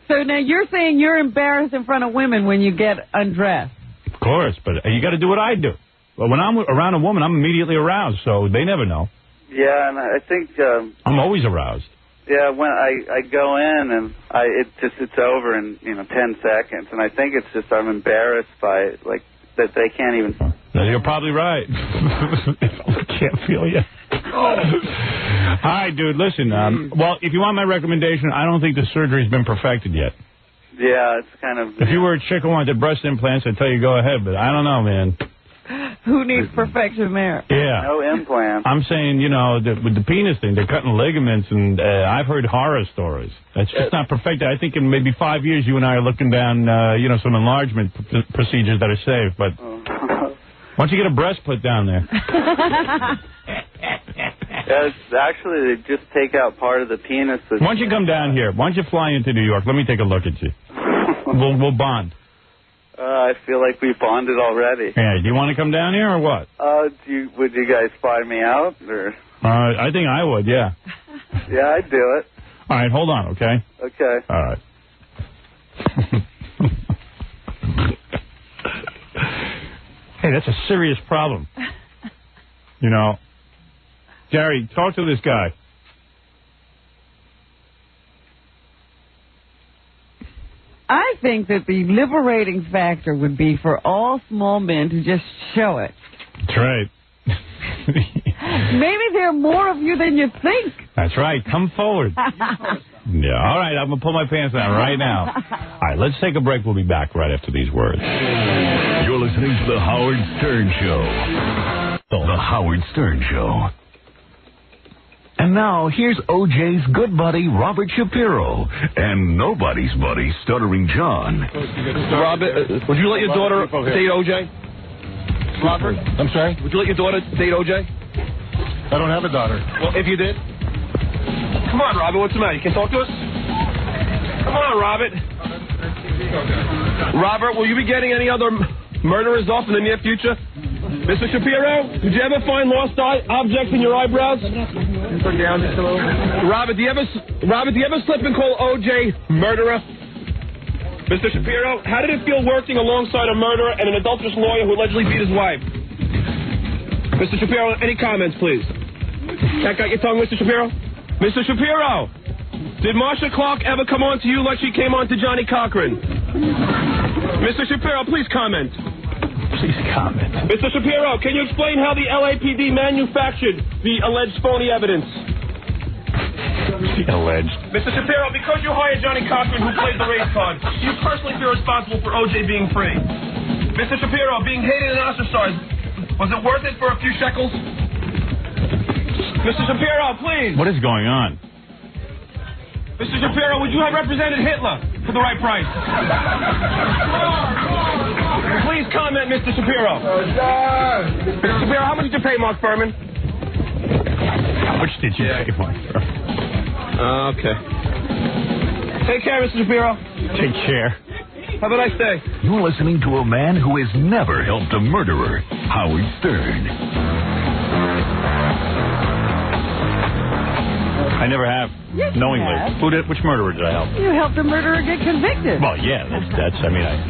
So now you're saying you're embarrassed in front of women when you get undressed. Of course, but you got to do what I do. Well, when I'm around a woman, I'm immediately aroused, so they never know. Yeah, and I think... I'm always aroused. Yeah, when I go in and it's over in 10 seconds, and I think it's just I'm embarrassed by it, like that they can't even. No, you're probably right. I can't feel you. All right, dude. Listen. Well, if you want my recommendation, I don't think the surgery's been perfected yet. Yeah, it's kind of. If you were a chick who wanted breast implants, I'd tell you go ahead, but I don't know, man. Who needs perfection there? Yeah. No implant. I'm saying, with the penis thing, they're cutting ligaments, and I've heard horror stories. That's just not perfected. I think in maybe 5 years, you and I are looking down, some enlargement procedures that are safe. But why don't you get a breast put down there? Actually, they just take out part of the penis. Why don't you come down here? Why don't you fly into New York? Let me take a look at you. We'll bond. I feel like we bonded already. Yeah, do you want to come down here or what? Would you guys fly me out? Or? I think I would, yeah. Yeah, I'd do it. All right, hold on, okay? Okay. All right. Hey, that's a serious problem. Jerry, talk to this guy. I think that the liberating factor would be for all small men to just show it. That's right. Maybe there are more of you than you think. That's right. Come forward. Yeah. All right. I'm going to pull my pants down right now. All right. Let's take a break. We'll be back right after these words. You're listening to The Howard Stern Show. The Howard Stern Show. And now, here's O.J.'s good buddy, Robert Shapiro, and nobody's buddy, Stuttering John. Robert, would you let your daughter date O.J.? Robert? I'm sorry? Would you let your daughter date O.J.? I don't have a daughter. Well, if you did? Come on, Robert, what's the matter? You can talk to us? Come on, Robert. Robert, will you be getting any other murderers off in the near future? Mr. Shapiro, did you ever find lost objects in your eyebrows? Robert, do you ever slip and call O.J. murderer? Mr. Shapiro, how did it feel working alongside a murderer and an adulterous lawyer who allegedly beat his wife? Mr. Shapiro, any comments, please? Check out your tongue, Mr. Shapiro. Mr. Shapiro, did Marsha Clark ever come on to you like she came on to Johnny Cochran? Mr. Shapiro, please comment. Please comment. Mr. Shapiro, can you explain how the LAPD manufactured the alleged phony evidence? Alleged. Mr. Shapiro, because you hired Johnny Cochran, who played the race card, you personally feel responsible for O.J. being free. Mr. Shapiro, being hated and ostracized, was it worth it for a few shekels? Mr. Shapiro, please. What is going on? Mr. Shapiro, would you have represented Hitler for the right price? Please comment, Mr. Shapiro. Mr. Shapiro, how much did you pay Mark Furman? How much did you pay Mark Furman? Okay. Take care, Mr. Shapiro. Take care. Have a nice day. You're listening to a man who has never helped a murderer, Howard Stern. I never have. Yes, you knowingly. have. Which murderer did I help? You helped a murderer get convicted. Well, yeah,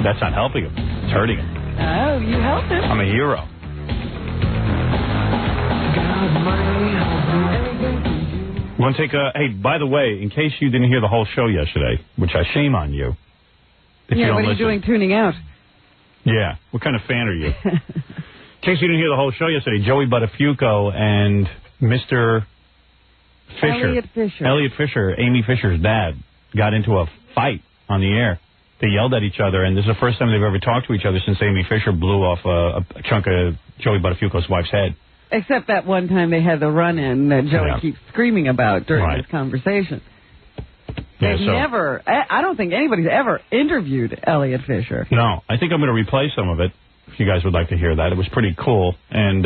that's not helping him. It's hurting him. Oh, you helped him. I'm a hero. You want to take a... Hey, by the way, in case you didn't hear the whole show yesterday, which I shame on you, if you don't what are you doing tuning out? Yeah. What kind of fan are you? In case you didn't hear the whole show yesterday, Joey Butterfugo and Mr. Fischer. Elliot Fischer, Amy Fisher's dad, got into a fight on the air. They yelled at each other, and this is the first time they've ever talked to each other since Amy Fisher blew off a chunk of Joey Butterfugo's wife's head. Except that one time they had the run-in that Joey keeps screaming about during this conversation. Yeah, They've never... I don't think anybody's ever interviewed Elliot Fisher. No. I think I'm going to replay some of it, if you guys would like to hear that. It was pretty cool. And,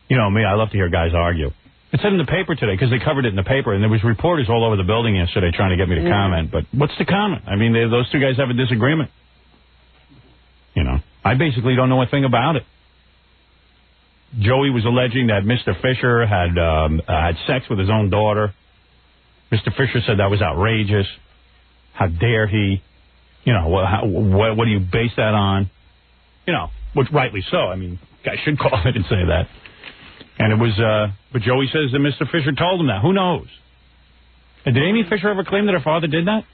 you know me, I love to hear guys argue. It said in the paper today, because they covered it in the paper, and there was reporters all over the building yesterday trying to get me to comment. But what's the comment? I mean, those two guys have a disagreement. You know, I basically don't know a thing about it. Joey was alleging that Mr. Fisher had sex with his own daughter. Mr. Fisher said that was outrageous. How dare he? You know, what do you base that on? You know, which rightly so. I mean, guys should call it and say that. And it was, but Joey says that Mr. Fisher told him that. Who knows? And did Amy Fisher ever claim that her father did that?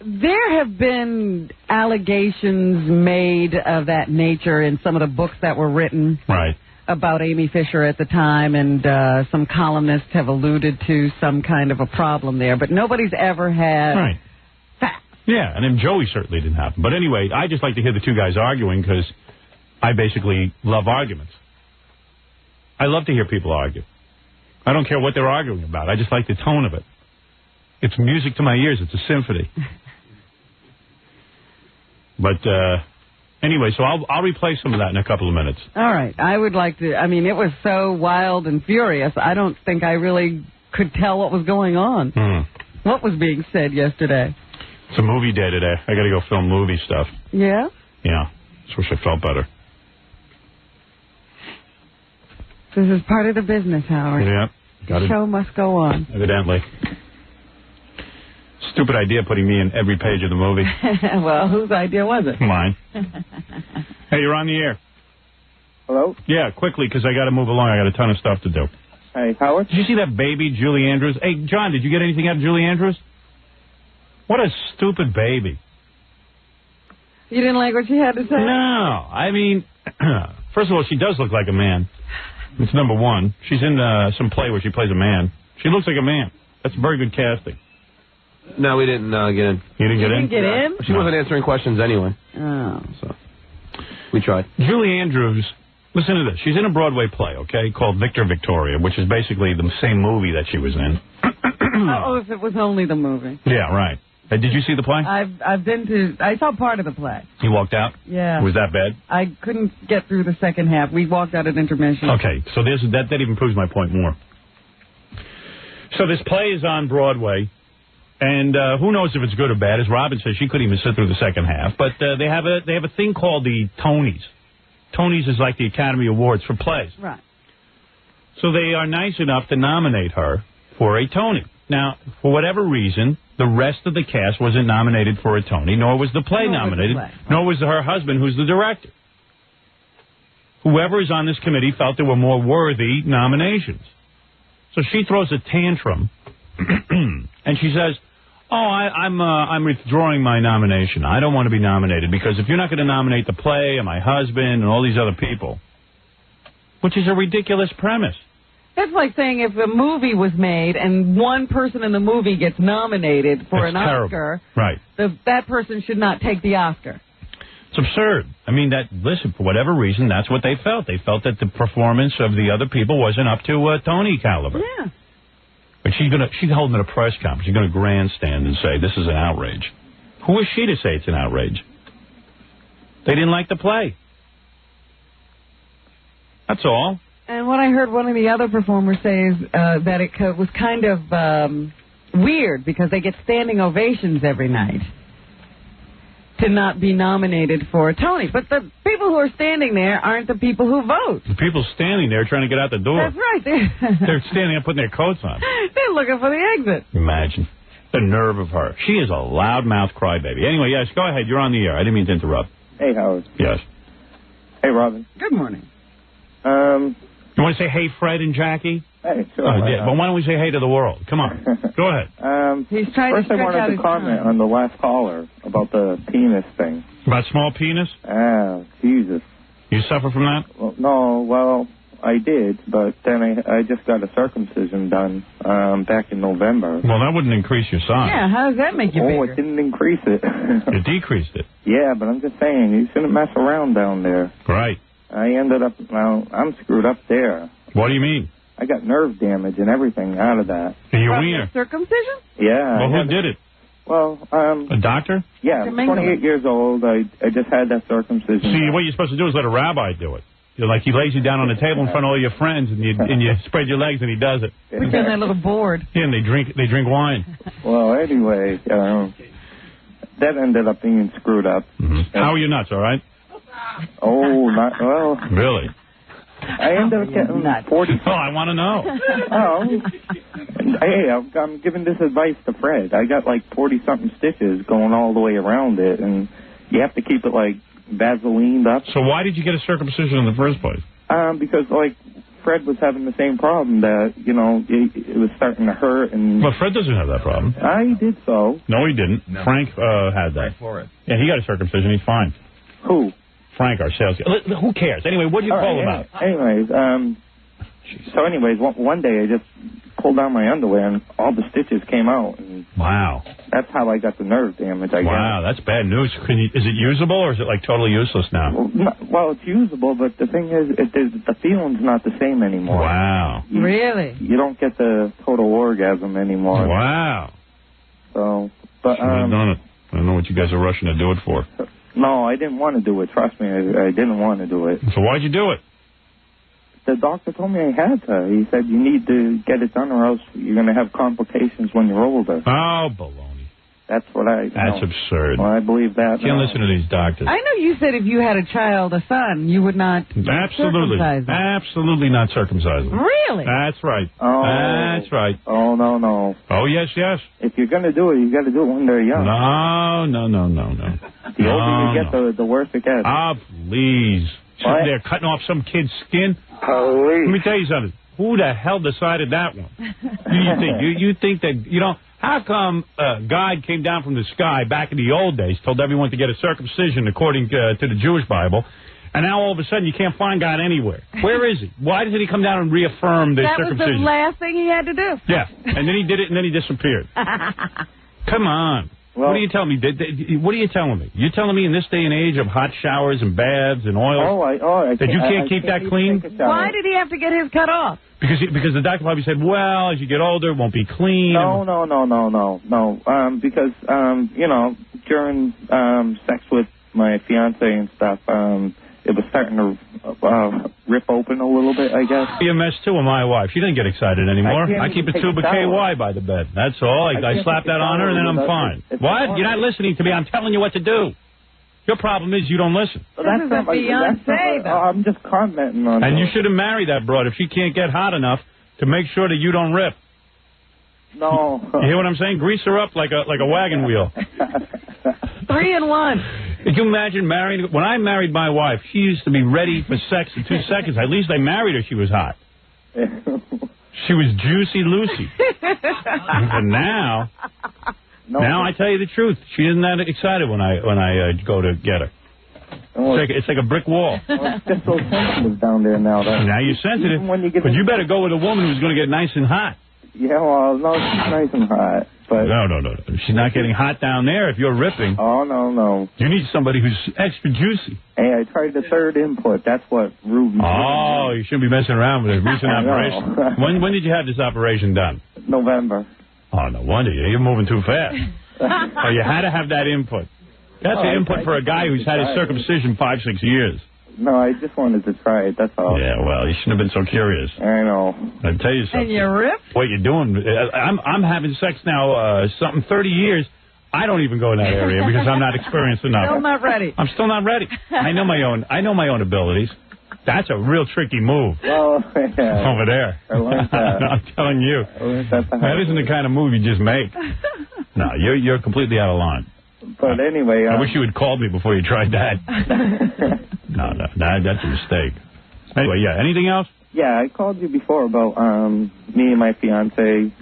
There have been allegations made of that nature in some of the books that were written about Amy Fisher at the time, and some columnists have alluded to some kind of a problem there, but nobody's ever had facts. Yeah, and then Joey certainly didn't happen. But anyway, I just like to hear the two guys arguing because I basically love arguments. I love to hear people argue. I don't care what they're arguing about. I just like the tone of it. It's music to my ears. It's a symphony. But anyway, so I'll replay some of that in a couple of minutes. All right. I would like to. I mean, it was so wild and furious. I don't think I really could tell what was going on. What was being said yesterday? It's a movie day today. I got to go film movie stuff. Yeah? Yeah. Just wish I felt better. This is part of the business, Howard. Yeah. The show must go on. Evidently. Stupid idea putting me in every page of the movie. Well, whose idea was it? Mine. Hey, you're on the air. Hello? Yeah, quickly, because I got to move along. I got a ton of stuff to do. Hey, Howard? Did you see that baby, Julie Andrews? Hey, John, did you get anything out of Julie Andrews? What a stupid baby. You didn't like what she had to say? No. I mean, first of all, she does look like a man. It's number one. She's in some play where she plays a man. She looks like a man. That's very good casting. No, we didn't get in. You didn't get in? You didn't get in? She wasn't answering questions anyway. Oh. So we tried. Julie Andrews Listen to this. She's in a Broadway play, okay, called Victor Victoria, which is basically the same movie that she was in. Oh, if it was only the movie. Yeah, right. Did you see the play? I saw part of the play. You walked out? Yeah. Was that bad? I couldn't get through the second half. We walked out at intermission. Okay, so that even proves my point more. So this play is on Broadway, and who knows if it's good or bad. As Robin says, she couldn't even sit through the second half. But they have a thing called the Tonys. Tonys is like the Academy Awards for plays. Right. So they are nice enough to nominate her for a Tony. Now, for whatever reason, the rest of the cast wasn't nominated for a Tony, nor was the play nominated, nor was her husband, who's the director. Whoever is on this committee felt there were more worthy nominations. So she throws a tantrum, and she says, I'm withdrawing my nomination. I don't want to be nominated, because if you're not going to nominate the play and my husband and all these other people, which is a ridiculous premise. That's like saying if a movie was made and one person in the movie gets nominated for an Oscar, right? That person should not take the Oscar. It's absurd. I mean, listen, for whatever reason, that's what they felt. They felt that the performance of the other people wasn't up to Tony caliber. Yeah. But she's holding a press conference. She's going to grandstand and say, this is an outrage. Who is she to say it's an outrage? They didn't like the play. That's all. And what I heard one of the other performers say is that it was kind of weird because they get standing ovations every night to not be nominated for a Tony. But the people who are standing there aren't the people who vote. The people standing there trying to get out the door. That's right. They're standing up putting their coats on. They're looking for the exit. Imagine. The nerve of her. She is a loudmouth crybaby. Anyway, yes, go ahead. You're on the air. I didn't mean to interrupt. Hey, Howard. Yes. Hey, Robin. Good morning. You want to say hey, Fred and Jackie? Hey, sure. Well, why don't we say hey to the world? Come on. Go ahead. He's trying first, to I wanted to comment on the last caller about the penis thing. About small penis? Jesus. You suffer from that? Well, I did, but then I just got a circumcision done back in November. Well, that wouldn't increase your size. Yeah, how does that make you bigger? It didn't increase it. It decreased it. Yeah, but I'm just saying, you shouldn't mess around down there. Right. I ended up, I'm screwed up there. What do you mean? I got nerve damage and everything out of that. And your wiener? Circumcision? Yeah. Well, who did it? Well, a doctor? Yeah, I'm 28 years old. I just had that circumcision. See, what you're supposed to do is let a rabbi do it. You're like, he lays you down on the table in front of all your friends, and you spread your legs, and he does it. We're getting that little board. Yeah, and they drink wine. Well, anyway, that ended up being screwed up. Mm-hmm. How are your nuts, all right? Oh, not well. Really? I ended up getting 40. Oh, I want to know. Hey, I'm giving this advice to Fred. I got like 40-something stitches going all the way around it, and you have to keep it like Vaselined up. So why did you get a circumcision in the first place? Because like Fred was having the same problem that it was starting to hurt, and well, Fred doesn't have that problem. I did so. No, he didn't. No. Frank had that. For it. Yeah, he got a circumcision. He's fine. Who? Frank, our sales guy. Who cares? Anyway, what did you call about? Anyways, one day I just pulled down my underwear and all the stitches came out. And wow. That's how I got the nerve damage, I guess. Wow, that's bad news. Is it usable or is it like totally useless now? Well, it's usable, but the thing is, the feeling's not the same anymore. Wow. Really? You don't get the total orgasm anymore. Wow. So, but should have done it. I don't know what you guys are rushing to do it for. No, I didn't want to do it. Trust me, I didn't want to do it. So why'd you do it? The doctor told me I had to. He said you need to get it done or else you're going to have complications when you're older. Oh, baloney. That's what I... That's absurd. Well, I believe that. You can't listen to these doctors. I know you said if you had a child, a son, you would not circumcise him. Absolutely not circumcise him. Really? That's right. Oh. That's right. Oh, no. Oh, yes. If you're going to do it, you got to do it when they're young. No. The older you get, the worse it gets. Ah, please. Sitting there cutting off some kid's skin. Please. Let me tell you something. Who the hell decided that one? You think that, how come God came down from the sky back in the old days, told everyone to get a circumcision according to the Jewish Bible, and now all of a sudden you can't find God anywhere? Where is he? Why doesn't he come down and reaffirm the circumcision? That was the last thing he had to do. Yeah, and then he did it, and then he disappeared. Come on. What are you telling me? What are you telling me? You're telling me in this day and age of hot showers and baths and oils that you can't keep that clean? Why did he have to get his cut off? Because the doctor probably said, well, as you get older, it won't be clean. No. Because, during sex with my fiance and stuff, it was starting to rip open a little bit, I guess. Be a mess, too, with my wife. She doesn't get excited anymore. I keep a tube of KY by the bed. That's all. I slap that on her, and then I'm fine. What? You're not listening to me. I'm telling you what to do. Your problem is you don't listen. That's not my fiancé, though. I'm just commenting on And you shouldn't marry that broad if she can't get hot enough to make sure that you don't rip. No. You hear what I'm saying? Grease her up like a wagon wheel. 3 in 1. Could you imagine marrying? When I married my wife, she used to be ready for sex in 2 seconds. At least I married her. She was hot. She was juicy Lucy. And now I tell you the truth. She isn't that excited when I go to get her. It's like a brick wall. It's just so sensitive down there now. Now you're sensitive, but you better go with a woman who's going to get nice and hot. Yeah, well, no, she's nice and hot. But No. She's not getting hot down there if you're ripping. Oh, no. You need somebody who's extra juicy. Hey, I tried the third input. That's what Ruben you shouldn't be messing around with a recent operation. When did you have this operation done? November. Oh, no wonder. You're moving too fast. Oh, you had to have that input. That's the input for a guy who's had his circumcision 5-6 years. No, I just wanted to try it, that's all. Yeah, well, you shouldn't have been so curious. I know. I'll tell you something. And you rip? What you're doing, I'm having sex now, 30 years. I don't even go in that area because I'm not experienced enough. Still not ready. I'm still not ready. I know my own abilities. That's a real tricky move. Oh, yeah. Over there. I like that. I'm telling you. That isn't the kind of move you just make. No, you're completely out of line. But anyway... I wish you had called me before you tried that. No, that's a mistake. Anyway, yeah, anything else? Yeah, I called you before about me and my fiance,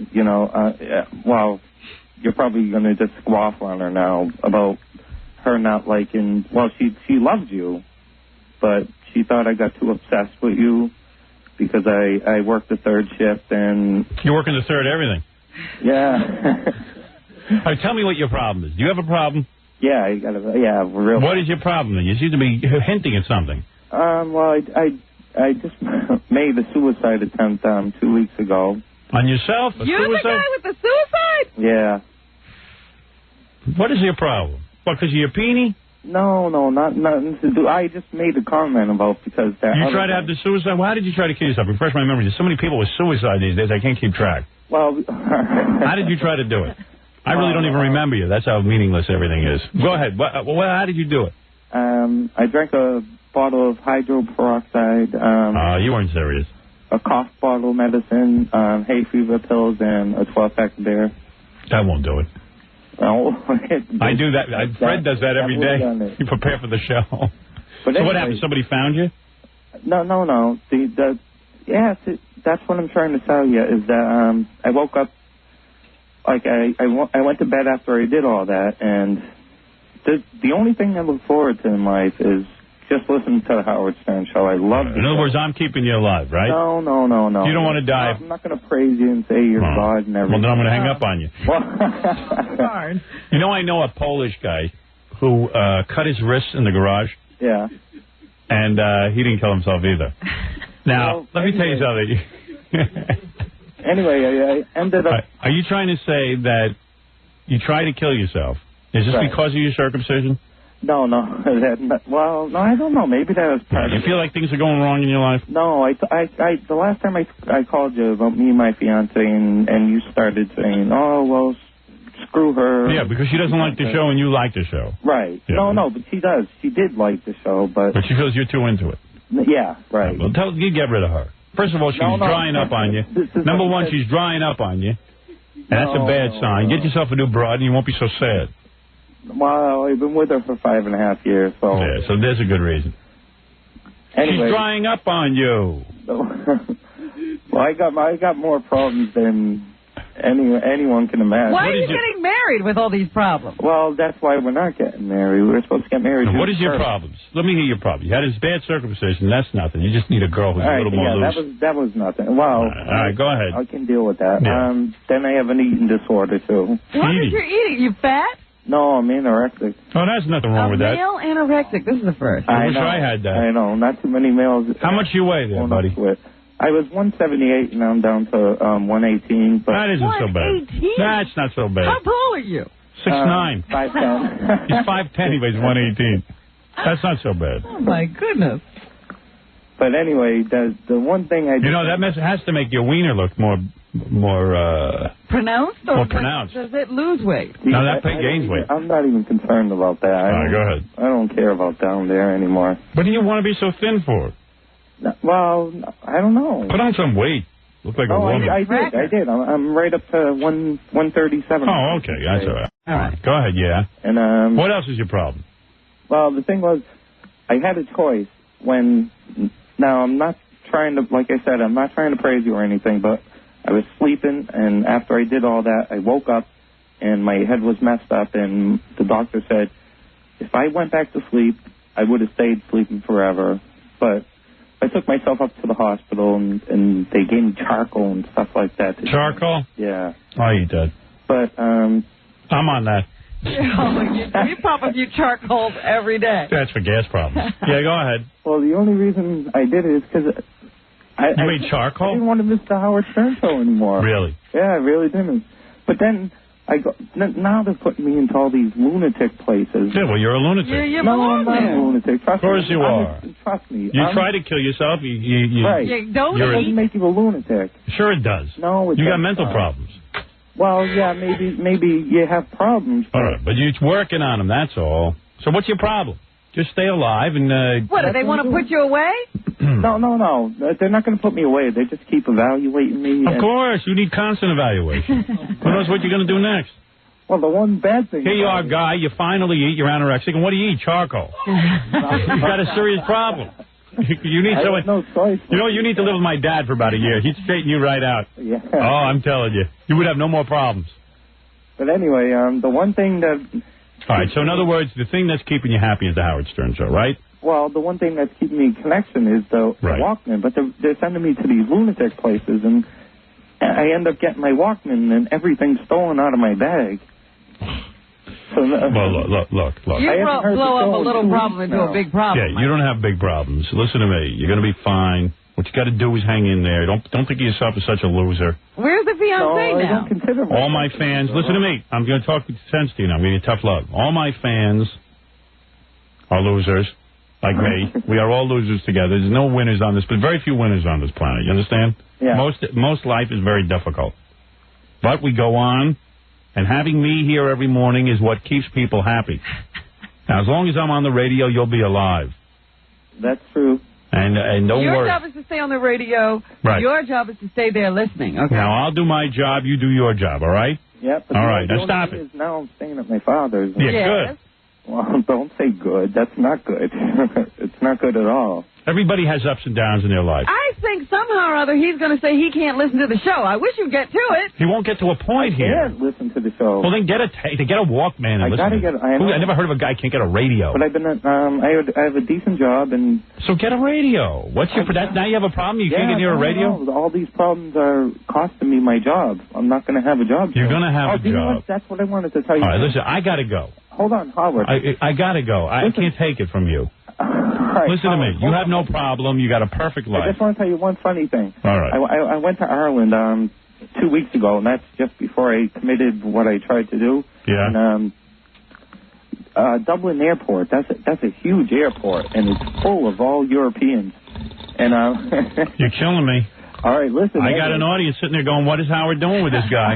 well, you're probably going to just squash on her now about her not liking... Well, she loved you, but she thought I got too obsessed with you because I worked the third shift and... You're working the third everything. Yeah. All right, tell me what your problem is. Do you have a problem? Yeah, real. What is your problem? You seem to be hinting at something. Well, I just made a suicide attempt 2 weeks ago. On yourself? You're the guy with the suicide? Yeah. What is your problem? What, because of your peenie? No, nothing to do. I just made a comment about because that. You tried to have the suicide? Well, how did you try to kill yourself? Refresh my memory. There's so many people with suicide these days, I can't keep track. Well, how did you try to do it? I really don't even remember you. That's how meaningless everything is. Go ahead. How did you do it? I drank a bottle of hydroperoxide. You weren't serious. A cough bottle of medicine, hay fever pills, and a 12-pack of beer. That won't do it. No. I do that. Fred does that every day. You prepare for the show. So what happened? Somebody found you? No. That's what I'm trying to tell you is that I woke up. Like, I went to bed after I did all that, and the only thing I look forward to in life is just listening to the Howard Stern show. I love it. In other words, I'm keeping you alive, right? No. You don't want to die. I'm not going to praise you and say you're God and everything. Well, then I'm going to hang up on you. I know a Polish guy who cut his wrists in the garage. Yeah. And he didn't kill himself either. Now, let me tell you something. Anyway, I ended up... Are you trying to say that you tried to kill yourself? Is this because of your circumcision? No. Well, no, I don't know. Maybe that was part of it. You feel like things are going wrong in your life? No, the last time I called you about me and my fiance, and you started saying, oh, well, screw her. Yeah, because she doesn't like the show and you like the show. Right. Yeah. No, but she does. She did like the show, but... But she feels you're too into it. Yeah, right. Well, you get rid of her. First of all, she's drying up on you. Number one, she's drying up on you. And that's a bad sign. Get yourself a new broad and you won't be so sad. Well, I've been with her for 5.5 years, so... Yeah, so there's a good reason. Anyway. She's drying up on you. Well, I got more problems than anyone can imagine. Why are you getting married with all these problems? Well, that's why we're not getting married. We were supposed to get married. What is your problems? Let me hear your problems. You had this bad circumcision. That's nothing. You just need a girl who's a little more loose. That was nothing. Well, all right, go ahead. I can deal with that. Yeah. Then I have an eating disorder, too. What is your eating? You fat? No, I'm anorexic. Oh, there's nothing wrong with that. Male anorexic. This is the first. I wish I had that. I know. Not too many males. How much you weigh there, buddy? I was 178, and I'm down to 118. But that isn't so bad. 118? That's not so bad. How tall are you? 6'9". 5'10". He's 5'10". He weighs 118. That's not so bad. Oh, my goodness. But anyway, the one thing I... You know, that has to make your wiener look more pronounced? Or more pronounced. Does it lose weight? No, that pig gains weight. I'm not even concerned about that. All right, go ahead. I don't care about down there anymore. What do you want to be so thin for? Well, I don't know. Put on some weight. Look like a woman. I did. I'm right up to 137. Oh, okay. That's all right. All right. Go ahead, yeah. And what else is your problem? Well, the thing was, I had a choice when... Now, I'm not trying to, like I said, I'm not trying to praise you or anything, but I was sleeping, and after I did all that, I woke up, and my head was messed up, and the doctor said, if I went back to sleep, I would have stayed sleeping forever, but I took myself up to the hospital, and they gave me charcoal and stuff like that. Charcoal? Yeah. I'll eat that. But, I'm on that. You pop a few charcoals every day. That's for gas problems. Yeah, go ahead. Well, the only reason I did it is because I made charcoal? I didn't want to miss the Howard Stern show anymore. Really? Yeah, I really didn't. But then now they're putting me into all these lunatic places. Yeah, well, you're a lunatic. No, I'm not a lunatic. Trust me. Of course you are. Trust me. You try to kill yourself. Right. It doesn't make you a lunatic. Sure it does. No, it You got doesn't. mental problems. Well, yeah, maybe you have problems. All right, but you're working on them, that's all. So what's your problem? Just stay alive and... What, do they want to put you away? No. They're not going to put me away. They just keep evaluating me. Of course. You need constant evaluation. Who knows what you're going to do next? Well, the one bad thing... Here you are, guy. You finally eat. You're anorexic. And what do you eat? Charcoal. You've got a serious problem. You need someone... No choice. You know, you need to live with my dad for about a year. He'd straighten you right out. Yeah. Oh, I'm telling you. You would have no more problems. But anyway, the one thing that... All right, so in other words, the thing that's keeping you happy is the Howard Stern show, right? Well, the one thing that's keeping me in connection is the Walkman, but they're sending me to these lunatic places, and I end up getting my Walkman, and everything's stolen out of my bag. So, well, look. You blow up a little problem into a big problem. Yeah, you don't have big problems. Listen to me. You're going to be fine. What you got to do is hang in there. Don't think of yourself as such a loser. Where's the fiancé now? I don't consider myself. All my fans, listen to me. I'm going to talk with sense to you now. I'm giving you tough love. All my fans are losers, like me. We are all losers together. There's no winners on this, but very few winners on this planet. You understand? Yeah. Most life is very difficult. But we go on, and having me here every morning is what keeps people happy. Now, as long as I'm on the radio, you'll be alive. That's true. And don't Your worry. job is to stay on the radio. Right. Your job is to stay there listening. Okay. Now, I'll do my job. You do your job, all right? Yep. All right. Now, stop it. Now I'm staying at my father's. Yeah, good. Well, don't say good. That's not good. It's not good at all. Everybody has ups and downs in their life. I think somehow or other he's going to say he can't listen to the show. I wish you'd get to it. He won't get to a point here. I can't listen to the show. Well, then get a Walkman and listen. I never heard of a guy can't get a radio. But I've been I have a decent job and. So get a radio. What's your now you have a problem? You can't get near a radio? No, all these problems are costing me my job. I'm not going to have a job. You're going to have a job. That's what I wanted to tell you. All right, listen. I got to go. Hold on, Howard. I got to go. I can't take it from you. Right, listen to me. You have no problem. You got a perfect life. I just want to tell you one funny thing. All right. I went to Ireland 2 weeks ago, and that's just before I committed what I tried to do. Yeah. And Dublin Airport. That's a huge airport, and it's full of all Europeans. And you're killing me. All right, listen. I got an audience sitting there going, "What is Howard doing with this guy?"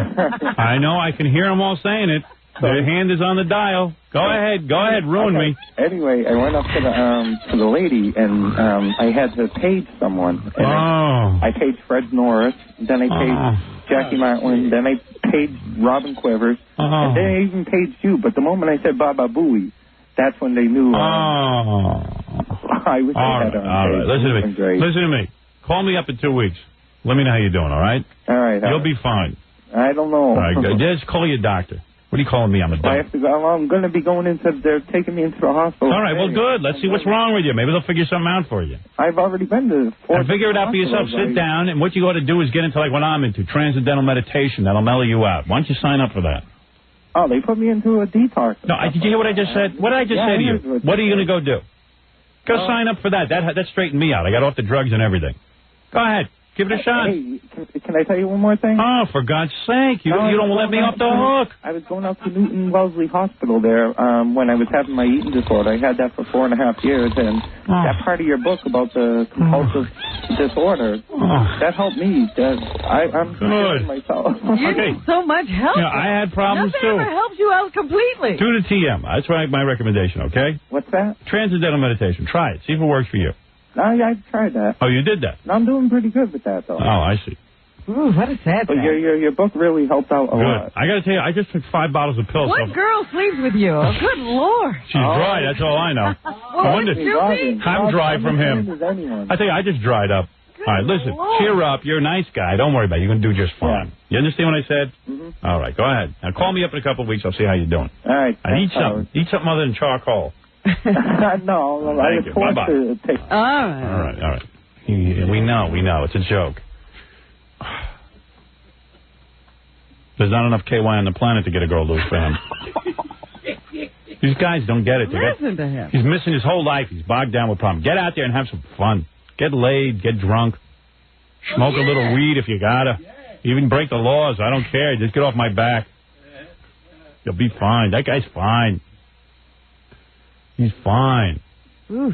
I know. I can hear them all saying it. Their hand is on the dial. Go ahead, ruin me. Anyway, I went up to the lady, and I had to page someone. And I paged Fred Norris, then I paged Jackie Martlin, then I paged Robin Quivers, and then I even paged you. But the moment I said Baba Booey, that's when they knew. I wish I had on. All right, listen to me. Call me up in 2 weeks. Let me know how you're doing. All right. All right. You'll be fine. I don't know. All right, just call your doctor. What are you calling me? I'm a doctor. I have to go. I'm going to be going they're taking me into the hospital. All right, well, good. Let's see what's wrong with you. Maybe they'll figure something out for you. I've already been to figure it out for yourself. Sit down, and what you got to do is get into like what I'm into, transcendental meditation. That'll mellow you out. Why don't you sign up for that? Oh, they put me into a detox. No, did you hear what I just said? What did I just say to you? What are you going to go do? Go sign up for that. That straightened me out. I got off the drugs and everything. Go ahead. Give it a shot. Hey, can I tell you one more thing? Oh, for God's sake. You don't let me off the hook. I was going out to Newton Wellesley Hospital there when I was having my eating disorder. I had that for 4.5 years, and that part of your book about the compulsive disorder, that helped me. I'm good myself. You need so much help. Yeah, I had problems, Nothing too. ever helps you out completely. Do the TM. That's my recommendation, okay? What's that? Transcendental meditation. Try it. See if it works for you. I've tried that. Oh, you did that? I'm doing pretty good with that, though. Oh, I see. Ooh, what a sad thing. Your book really helped out a lot. I got to tell you, I just took 5 bottles of pills. What girl sleeps with you? Good Lord. She's dry, that's all I know. I'm dry from him. I tell you, I just dried up. All right, listen, cheer up. You're a nice guy. Don't worry about it. You're going to do just fine. You understand what I said? Mm-hmm. All right, go ahead. Now, call me up in a couple of weeks. I'll see how you're doing. All right. Eat something. Eat something other than charcoal. No, Thank you. Bye-bye. All right. We know. It's a joke. There's not enough KY on the planet to get a girl loose for him. These guys don't get it. Listen to him. He's missing his whole life. He's bogged down with problems. Get out there and have some fun. Get laid. Get drunk. Smoke a little weed if you gotta. Even break the laws. I don't care. Just get off my back. You'll be fine. That guy's fine. He's fine. Oof.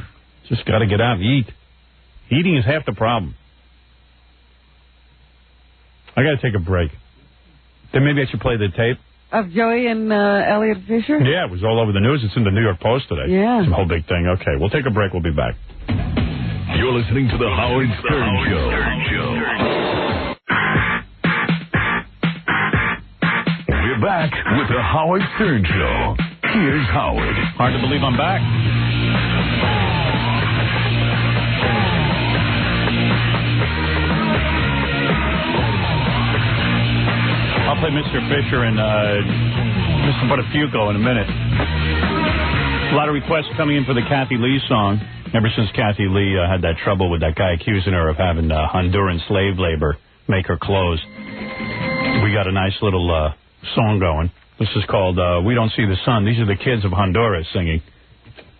Just got to get out and eat. Eating is half the problem. I got to take a break. Then maybe I should play the tape. Of Joey and Elliot Fischer? Yeah, it was all over the news. It's in the New York Post today. Yeah. It's a whole big thing. Okay, we'll take a break. We'll be back. You're listening to the Howard Stern Show. We're back with the Howard Stern Show. Here's Howard. Hard to believe I'm back. I'll play Mr. Fischer and Mr. Butterfugo in a minute. A lot of requests coming in for the Kathy Lee song. Ever since Kathy Lee had that trouble with that guy accusing her of having Honduran slave labor make her clothes, we got a nice little song going. This is called We Don't See the Sun. These are the kids of Honduras singing.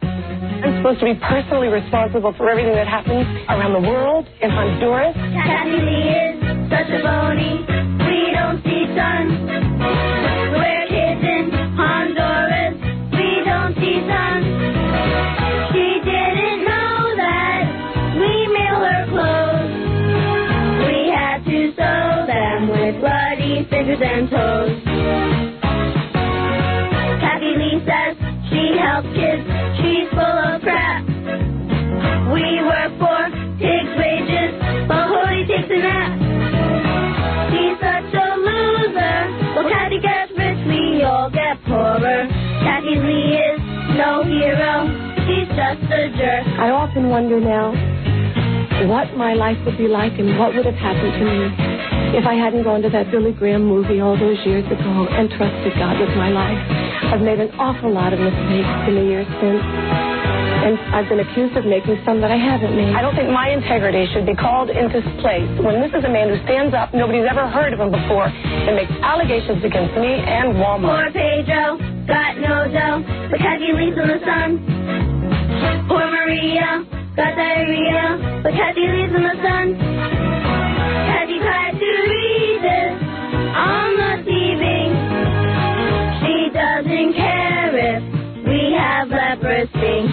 I'm supposed to be personally responsible for everything that happens around the world in Honduras. Kathy Lee is such a phony. We don't see sun. We're kids in Honduras. We don't see sun. She didn't know that we mail her clothes. We had to sew them with bloody fingers and toes. Kathy Lee says she helps kids. She's full of crap. We work for pigs' wages while Holy takes a nap. She's such a loser. Well, Kathy gets rich, we all get poorer. Kathy Lee is no hero. She's just a jerk. I often wonder now what my life would be like and what would have happened to me if I hadn't gone to that Billy Graham movie all those years ago and trusted God with my life. I've made an awful lot of mistakes in the years since, and I've been accused of making some that I haven't made. I don't think my integrity should be called into place when this is a man who stands up, nobody's ever heard of him before, and makes allegations against me and Walmart. Poor Pedro got no dough, but Kathy Lee's in the sun. Poor Maria got diarrhea, but Kathy Lee's in the sun. Kathy tried to read this on the TV. She doesn't care if we have leprosy.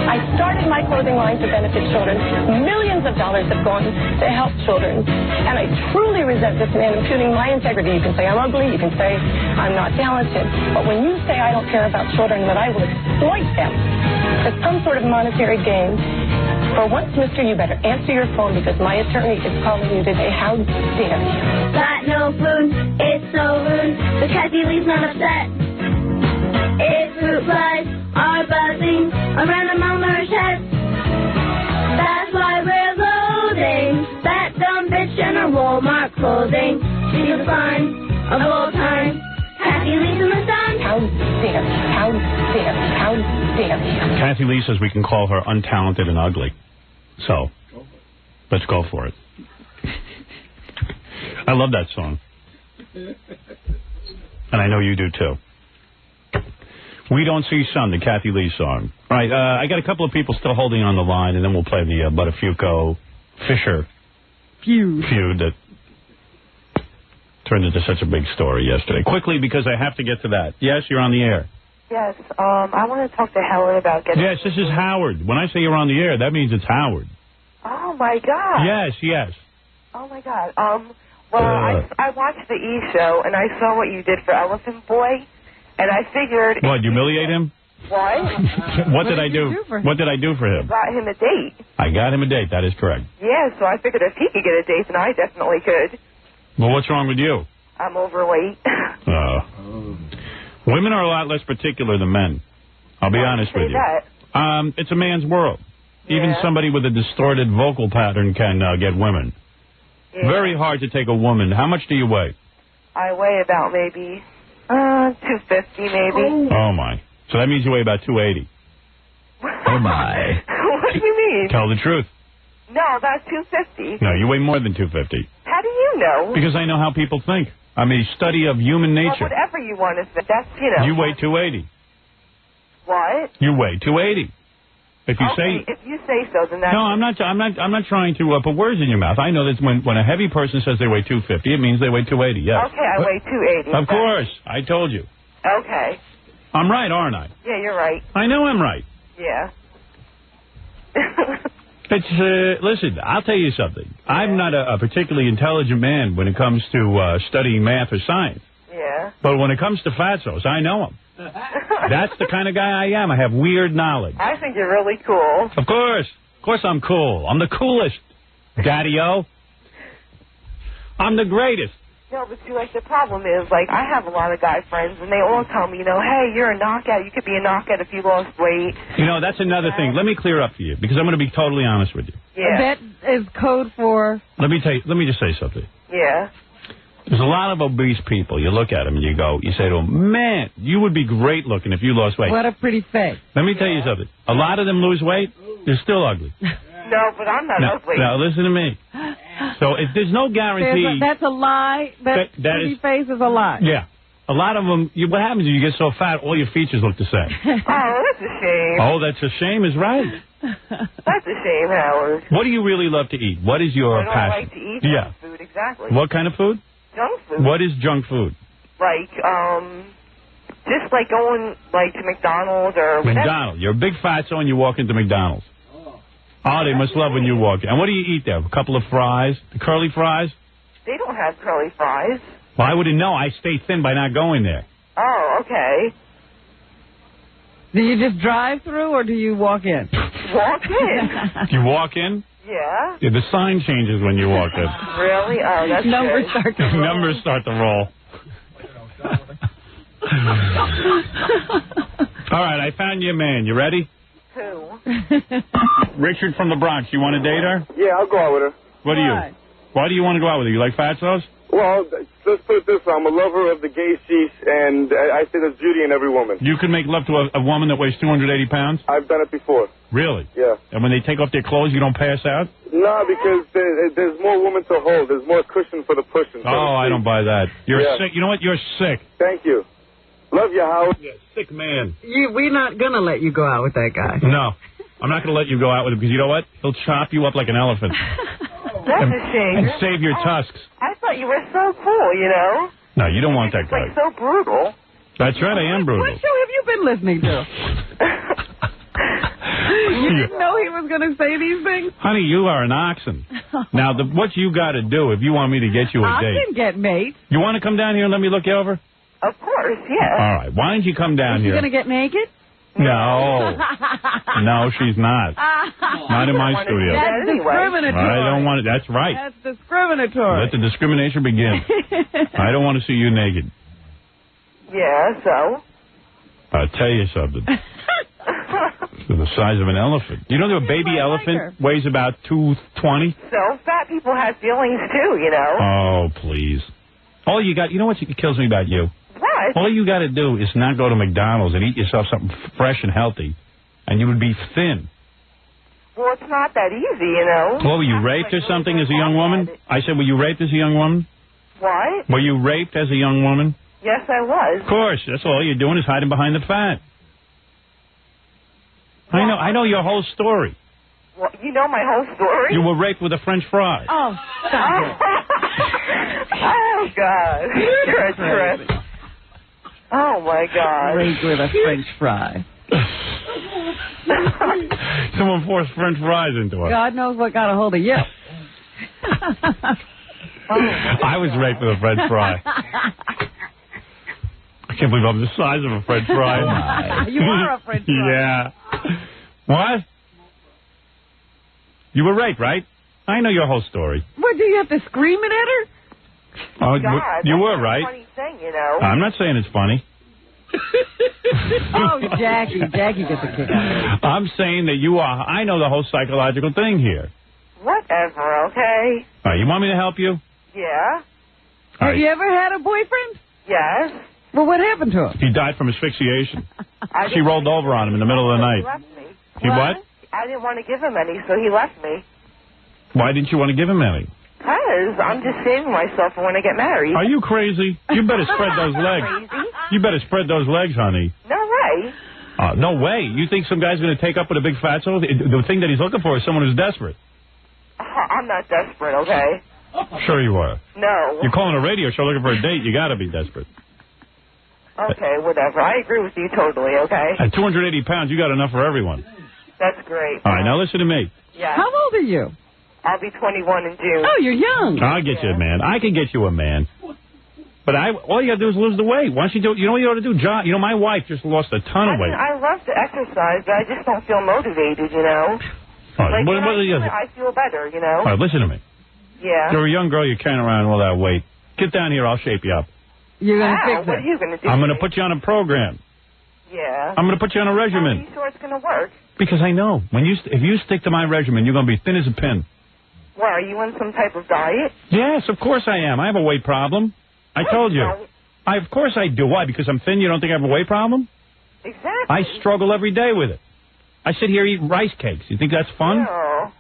I started my clothing line to benefit children. Millions of dollars have gone to help children. And I truly resent this man imputing my integrity. You can say I'm ugly, you can say I'm not talented. But when you say I don't care about children, that I will exploit them for some sort of monetary gain, for once, mister, you better answer your phone because my attorney is calling you today. How dare you? Got no food, it's so rude, but Kathy Lee's not upset. If fruit flies are buzzing around the Mulmer's head, that's why we're loading that dumb bitch in her Walmart clothing. She's the fun of all time. Kathy Lee's in the sun. How dare you? How dare you? How dare you? Kathy Lee says we can call her untalented and ugly. So, let's go for it. I love that song. And I know you do, too. We Don't See Sun, the Kathy Lee song. All right, I got a couple of people still holding on the line, and then we'll play the Butterfugo Fischer feud that turned into such a big story yesterday. Quickly, because I have to get to that. Yes, you're on the air. Yes, I want to talk to Howard about getting... Yes, this is Howard. When I say you're on the air, that means it's Howard. Oh, my God. Yes. Oh, my God. I watched the E! show, and I saw what you did for Elephant Boy, and I figured... What, humiliate him? What? What did I do? What did I do for him? You got him a date. I got him a date, that is correct. Yeah, so I figured if he could get a date, then I definitely could. Well, what's wrong with you? I'm overweight. Women are a lot less particular than men. I'll be honest with you. It's a man's world. Even somebody with a distorted vocal pattern can get women. Yeah. Very hard to take a woman. How much do you weigh? I weigh about maybe 250, maybe. Oh, my. So that means you weigh about 280. Oh, my. What do you mean? Tell the truth. No, about 250. No, you weigh more than 250. How do you know? Because I know how people think. I'm a study of human nature. Well, whatever you want to say. That's, you know. You weigh 280. What? You weigh 280. If you say... if you say so, then that's... No, I'm not trying to put words in your mouth. I know that when a heavy person says they weigh 250, it means they weigh 280, yes. Okay, I weigh 280. Of course. I told you. Okay. I'm right, aren't I? Yeah, you're right. I know I'm right. Yeah. Listen, I'll tell you something. I'm not a particularly intelligent man when it comes to studying math or science. Yeah. But when it comes to fatzos, I know them. That's the kind of guy I am. I have weird knowledge. I think you're really cool. Of course I'm cool. I'm the coolest, Daddy-O. I'm the greatest. No, but see, like, the problem is, like, I have a lot of guy friends, and they all tell me, you know, hey, you're a knockout. You could be a knockout if you lost weight. You know, that's another thing. Let me clear up for you, because I'm going to be totally honest with you. Yeah. That is code for... Let me just say something. Yeah. There's a lot of obese people. You look at them and you say to them, man, you would be great looking if you lost weight. What a pretty face. Let me tell you something. A lot of them lose weight. They're still ugly. No, but I'm not ugly. Now, listen to me. So if there's no guarantee... That's a lie. That pretty face is a lie. Yeah. A lot of them, what happens is you get so fat, all your features look the same. Oh, that's a shame. Oh, that's a shame is right. That's a shame, Howard. What do you really love to eat? What is your passion? I like to eat junk food, exactly. What kind of food? Junk food. What is junk food? Like, just like going, like, to McDonald's or whatever. McDonald's. You're a big fatso and you walk into McDonald's. Oh, they must love when you walk in. And what do you eat there? A couple of fries? The curly fries? They don't have curly fries. Well, I wouldn't know. I stay thin by not going there. Oh, okay. Do you just drive through or do you walk in? Walk in. You walk in? Yeah. The sign changes when you walk in. Really? Oh, that's Numbers start to roll. Numbers start to roll. All right, I found you a man. You ready? Who? Richard from the Bronx. You want to date her? Yeah, I'll go out with her. What do you? Why do you want to go out with her? You like fatsos? Well, let's put it this way. I'm a lover of the gay sheesh, and I say there's beauty in every woman. You can make love to a woman that weighs 280 pounds? I've done it before. Really? Yeah. And when they take off their clothes, you don't pass out? No, because there's more women to hold. There's more cushion for the pushing. Oh, I don't buy that. You're sick. You know what? You're sick. Thank you. Love you, Howard. Yeah, sick man. We're not going to let you go out with that guy. No. I'm not going to let you go out with him because you know what? He'll chop you up like an elephant. That's a shame. And save your tusks. I thought you were so cool, you know? No, you don't want that guy. Like so brutal. That's right, I am brutal. What show have you been listening to? You didn't know he was going to say these things? Honey, you are an oxen. Now, what you got to do if you want me to get you a date. Oxen get mates. You want to come down here and let me look you over? Of course, yeah. All right, why don't you come down here? You going to get naked? No. No, she's not. Not in my studio. That's discriminatory. I don't want it. That's right. That's discriminatory. Let the discrimination begin. I don't want to see you naked. Yeah, so? I'll tell you something. They're the size of an elephant. You know that a baby elephant weighs about 220? So, fat people have feelings too, you know? Oh, please. All you got, you know what kills me about you? What? All you got to do is not go to McDonald's and eat yourself something fresh and healthy, and you would be thin. Well, it's not that easy, you know? Well, were you raped or something as a young woman? I said, were you raped as a young woman? What? Were you raped as a young woman? Yes, I was. Of course. That's all you're doing is hiding behind the fat. I know your whole story. Well, you know my whole story? You were raped with a French fry. Oh, stop it. Oh, God. You're a trip. Oh, my God. Raped with a French fry. Someone forced French fries into her. God knows what got a hold of you. I was raped with a French fry. I can't believe I'm the size of a French fry. You are a French fry. Yeah. What? You were raped, right? I know your whole story. What, do you have to scream it at her? Oh, God, you were, that's right? a funny thing, you know. I'm not saying it's funny. Oh, Jackie gets a kick out of it. I'm saying that you are. I know the whole psychological thing here. Whatever, okay? All right, you want me to help you? Yeah? Have you ever had a boyfriend? Yes. Well, what happened to him? He died from asphyxiation. She rolled over on him in the middle of the He night. left me. He what? I didn't want to give him any, so he left me. Why didn't you want to give him any? Because I'm just saving myself for when I get married. Are you crazy? You better spread those legs. Crazy? You better spread those legs, honey. No way. No way. You think some guy's going to take up with a big fatso? The thing that he's looking for is someone who's desperate. I'm not desperate, okay? Sure you are. No. You're calling a radio show looking for a date. You got to be desperate. Okay, whatever. I agree with you totally, okay? At 280 pounds, you got enough for everyone. That's great. All right, now listen to me. Yeah. How old are you? I'll be 21 in June. Oh, you're young. I'll get you a man. I can get you a man. But all you got to do is lose the weight. Why don't you do? You know what you ought to do, John? You know, my wife just lost a ton of weight. I love to exercise, but I just don't feel motivated, you know? All right, Like, what when is it? I feel better, you know? All right, listen to me. Yeah. You're a young girl. You're carrying around all that weight. Get down here. I'll shape you up. You're going to fix it. What are you going to do? I'm going to put you on a program. Yeah. I'm going to put you on a How are regimen. you sure it's going to work? Because I know. If you stick to my regimen, you're going to be thin as a pin. What, are you on some type of diet? Yes, of course I am. I have a weight problem. I told you. Of course I do. Why? Because I'm thin, you don't think I have a weight problem? Exactly. I struggle every day with it. I sit here eating rice cakes. You think that's fun? No.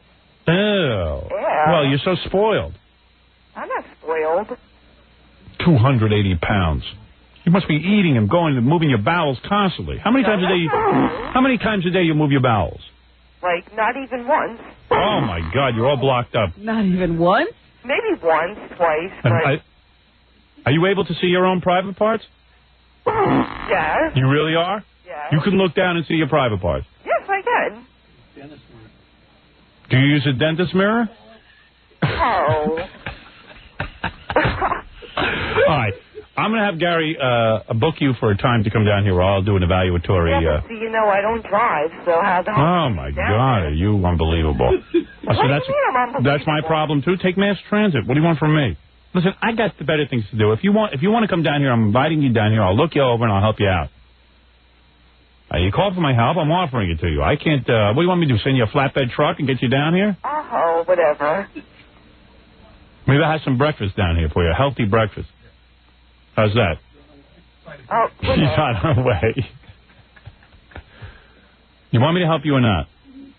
Oh. Yeah. Well, you're so spoiled. I'm not spoiled. 280 pounds. You must be eating and going and moving your bowels constantly. How many times a day? How many times a day you move your bowels? Like, not even once. Oh my God, you're all blocked up. Not even once? Maybe once, twice, but... Are you able to see your own private parts? Yes. You really are? Yes. You can look down and see your private parts. Yes, I can. Do you use a dentist mirror? Oh. All right. I'm going to have Gary book you for a time to come down here where I'll do an evaluatory... Yeah, but see, you know, I don't drive, so how the hell... Oh, my God, are you unbelievable. That's my problem, too. Take mass transit. What do you want from me? Listen, I got the better things to do. If you want to come down here, I'm inviting you down here. I'll look you over and I'll help you out. You call for my help, I'm offering it to you. I can't... what do you want me to do, send you a flatbed truck and get you down here? Oh, whatever. Maybe I'll have some breakfast down here for you, a healthy breakfast. How's that? Oh, she's on her way. You want me to help you or not?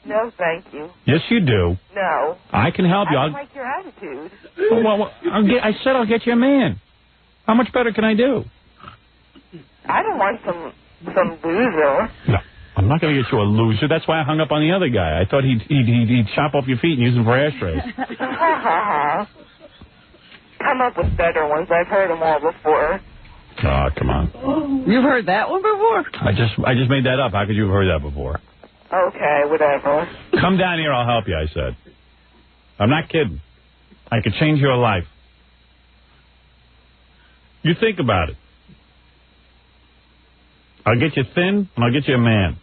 No, thank you. Yes, you do. No. I can help you. I don't like your attitude. Well, I said I'll get you a man. How much better can I do? I don't want some loser. No, I'm not going to get you a loser. That's why I hung up on the other guy. I thought he'd chop off your feet and use them for ashtrays. Come up with better ones. I've heard them all before. Oh, come on. You've heard that one before? I just made that up. How could you have heard that before? Okay, whatever. Come down here, I'll help you, I said. I'm not kidding. I could change your life. You think about it. I'll get you thin, and I'll get you a man.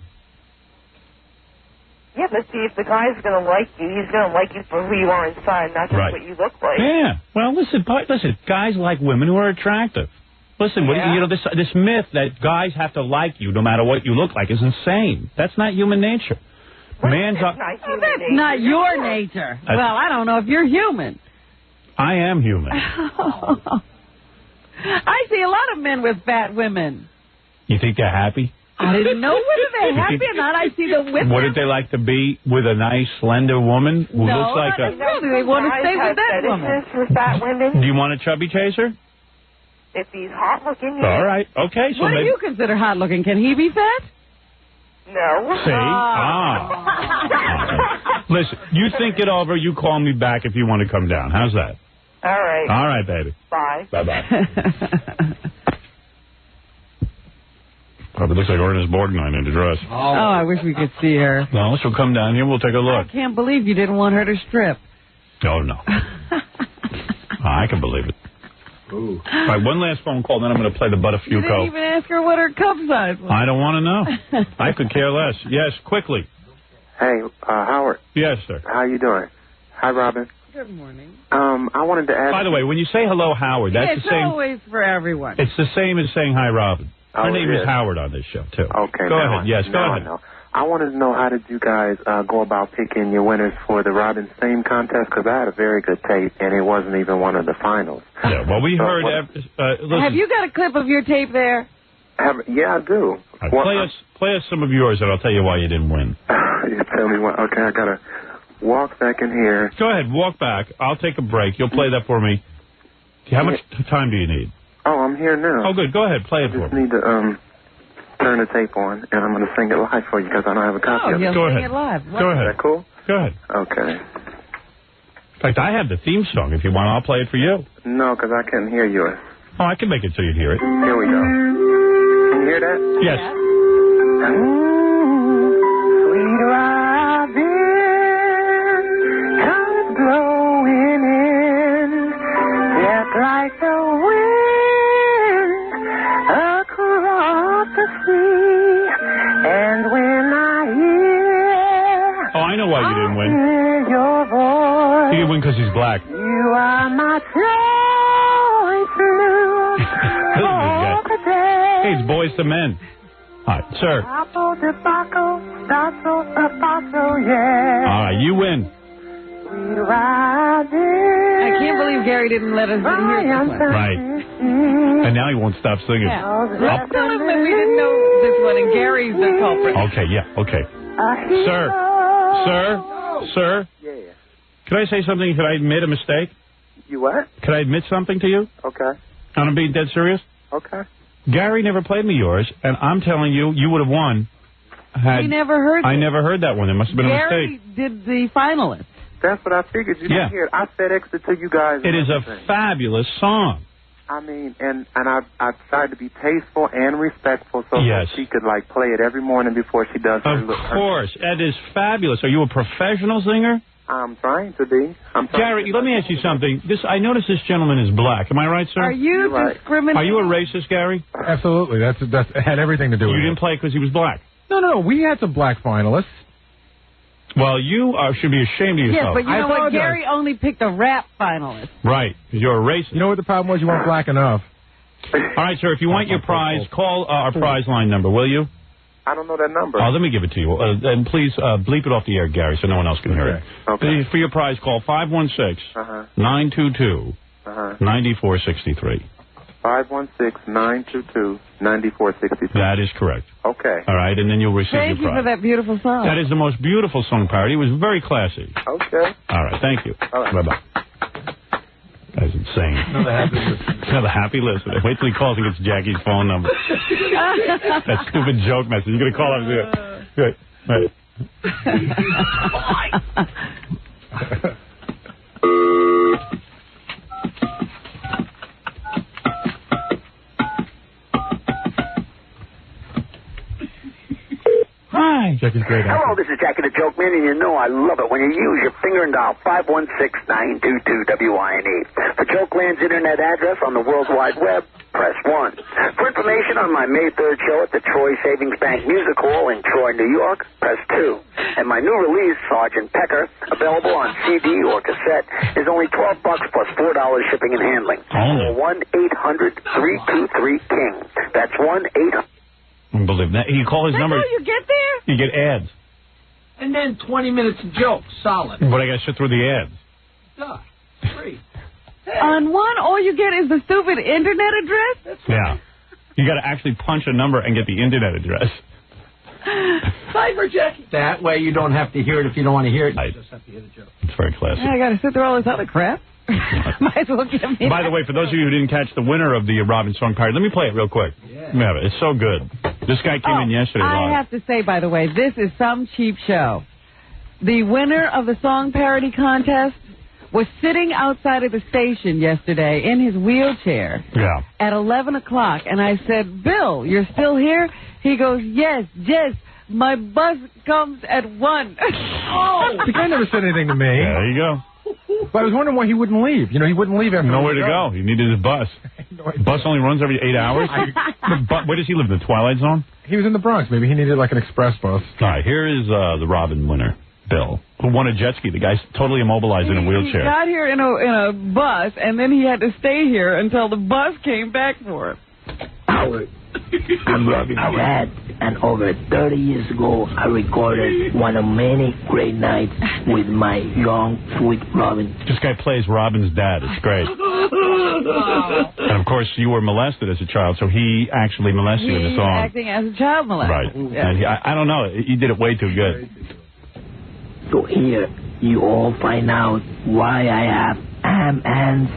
Yeah, but see, if the guy's going to like you, he's going to like you for who you are inside, not just what you look like. Yeah. Well, listen, guys like women who are attractive. Listen, this myth that guys have to like you no matter what you look like is insane. That's not human nature. Man's that's not your nature. Well, I don't know if you're human. I am human. I see a lot of men with fat women. You think they're happy? I didn't know whether they're happy or not. I see them with Wouldn't they like to be with a nice, slender woman who looks like a... No, they want to stay with that woman. With fat women. Do you want a chubby chaser? If he's hot looking, yes. All right. Okay. So what do you consider hot looking? Can he be fat? No. See? Listen, you think it over. You call me back if you want to come down. How's that? All right. All right, baby. Bye. Bye-bye. Probably looks like Ernest Borgnine in a dress. Oh, I wish we could see her. Well, she'll come down here. We'll take a look. I can't believe you didn't want her to strip. Oh, no. I can believe it. Ooh. All right, one last phone call, then I'm going to play the Butterfugo. You didn't even ask her what her cup size was. I don't want to know. I could care less. Yes, quickly. Hey, Howard. Yes, sir. How you doing? Hi, Robin. Good morning. I wanted to ask... By the way, when you say hello, Howard, that's the same... It's always for everyone. It's the same as saying hi, Robin. Her name is is Howard on this show, too. Okay. Go ahead. Yes, go ahead. I wanted to know, how did you guys go about picking your winners for the Robin Fame contest? Because I had a very good tape, and it wasn't even one of the finals. Yeah, well, we heard... Have you got a clip of your tape there? Yeah, I do. Right, play us some of yours, and I'll tell you why you didn't win. You tell me what... Okay, I got to walk back in here. Go ahead, walk back. I'll take a break. You'll play that for me. How much time do you need? Oh, I'm here now. Oh, good. Go ahead. Play it for me. I just need to turn the tape on, and I'm going to sing it live for you because I don't have a copy of it. Go ahead. Sing it live. Go ahead. Is that cool? Go ahead. Okay. In fact, I have the theme song. If you want, I'll play it for you. No, because I couldn't hear yours. Oh, I can make it so you'd hear it. Here we go. Can you hear that? Yes. Sweet Robin comes blowing in, just like the wind across the sea. And when I hear, Oh, I know why you didn't win. your voice, He didn't win because he's black. you are my choice for the day. Hey, it's Boys to Men. All right, sir. All right, you win. I can't believe Gary didn't let us hear this one. Right. And now he won't stop singing. Yeah. Let's tell him that we didn't know this one, and Gary's the culprit. Okay, yeah, okay. Sir. Yeah. Could I say something? Could I admit a mistake? You what? Could I admit something to you? Okay. I'm being dead serious? Okay. Gary never played me yours, and I'm telling you, you would have won. We never heard I never heard that one. There must have been a Gary mistake. did the finalist. That's what I figured. You didn't hear it. I FedExed it to you guys. It is a fabulous song. I mean, and I tried to be tasteful and respectful so that she could, like, play it every morning before she does her Of course. That is fabulous. Are you a professional singer? I'm trying to be. Gary, let me ask you something. I noticed this gentleman is black. Am I right, sir? Are you discriminating? Are you a racist, Gary? Absolutely. That had everything to do with it. You didn't play because he was black? No. We had some black finalists. Well, you should be ashamed of Yes, yourself. but you know what? Gary only picked a rap finalist. Right, because you're a racist. You know what the problem was? You weren't black enough. All right, sir, if you want your prize, call our prize line number, will you? I don't know that number. Let me give it to you. And please bleep it off the air, Gary, so no one else can hear it. Okay. For your prize, call 516-922-9463. 516-922-9463. That is correct. Okay. All right, and then you'll receive Thank your you prize. for that beautiful song. That is the most beautiful song parody. It was very classy. Okay. All right, thank you. All right. Bye-bye. That's insane. Another happy listener. Wait till he calls and gets Jackie's phone number. That stupid joke message. You're going to call him. Good. Right. Hi. Jackie's great. Hello, this is Jackie the Joke Man, and you know I love it when you use your finger and dial 516-922-WINE. For Jokeland's internet address on the World Wide Web, press 1. For information on my May 3rd show at the Troy Savings Bank Music Hall in Troy, New York, press 2. And my new release, Sergeant Pecker, available on CD or cassette, is only $12 plus $4 shipping and handling. Call 1-800-323-KING. That's 1-800. Unbelievable. You call his number. That's how you get there? You get ads. And then 20 minutes of jokes. Solid. But I got to sit through the ads. Duh. Free. On one, all you get is the stupid internet address? Yeah. You got to actually punch a number and get the internet address. Cyber check. That way you don't have to hear it if you don't want to hear it. You just have to hear the joke. It's very classic. I got to sit through all this other crap. Might as well give me By the way, for those of you who didn't catch the winner of the Robin song parody, let me play it real quick. Yeah. Let me have it. It's so good. This guy came in yesterday. I have to say, by the way, this is some cheap show. The winner of the song parody contest was sitting outside of the station yesterday in his wheelchair at 11 o'clock. And I said, Bill, you're still here? He goes, yes, my bus comes at 1. The guy never said anything to me. Yeah, there you go. But I was wondering why he wouldn't leave. You know, he wouldn't leave after nowhere to go. He needed his bus. Bus only runs every 8 hours. Where does he live? The Twilight Zone? He was in the Bronx. Maybe he needed like an express bus. All right, here is the Robin winner, Bill, who won a jet ski. The guy's totally immobilized in a wheelchair. He got here in a bus, and then he had to stay here until the bus came back for him. Howard, I'm Robin Rat, and over 30 years ago, I recorded one of many great nights with my young, sweet Robin. This guy plays Robin's dad. It's great. And, of course, you were molested as a child, so he actually molested you in the song. Acting as a child molester. Right. Yeah. And I don't know. He did it way too good. So here, you all find out why I have hands,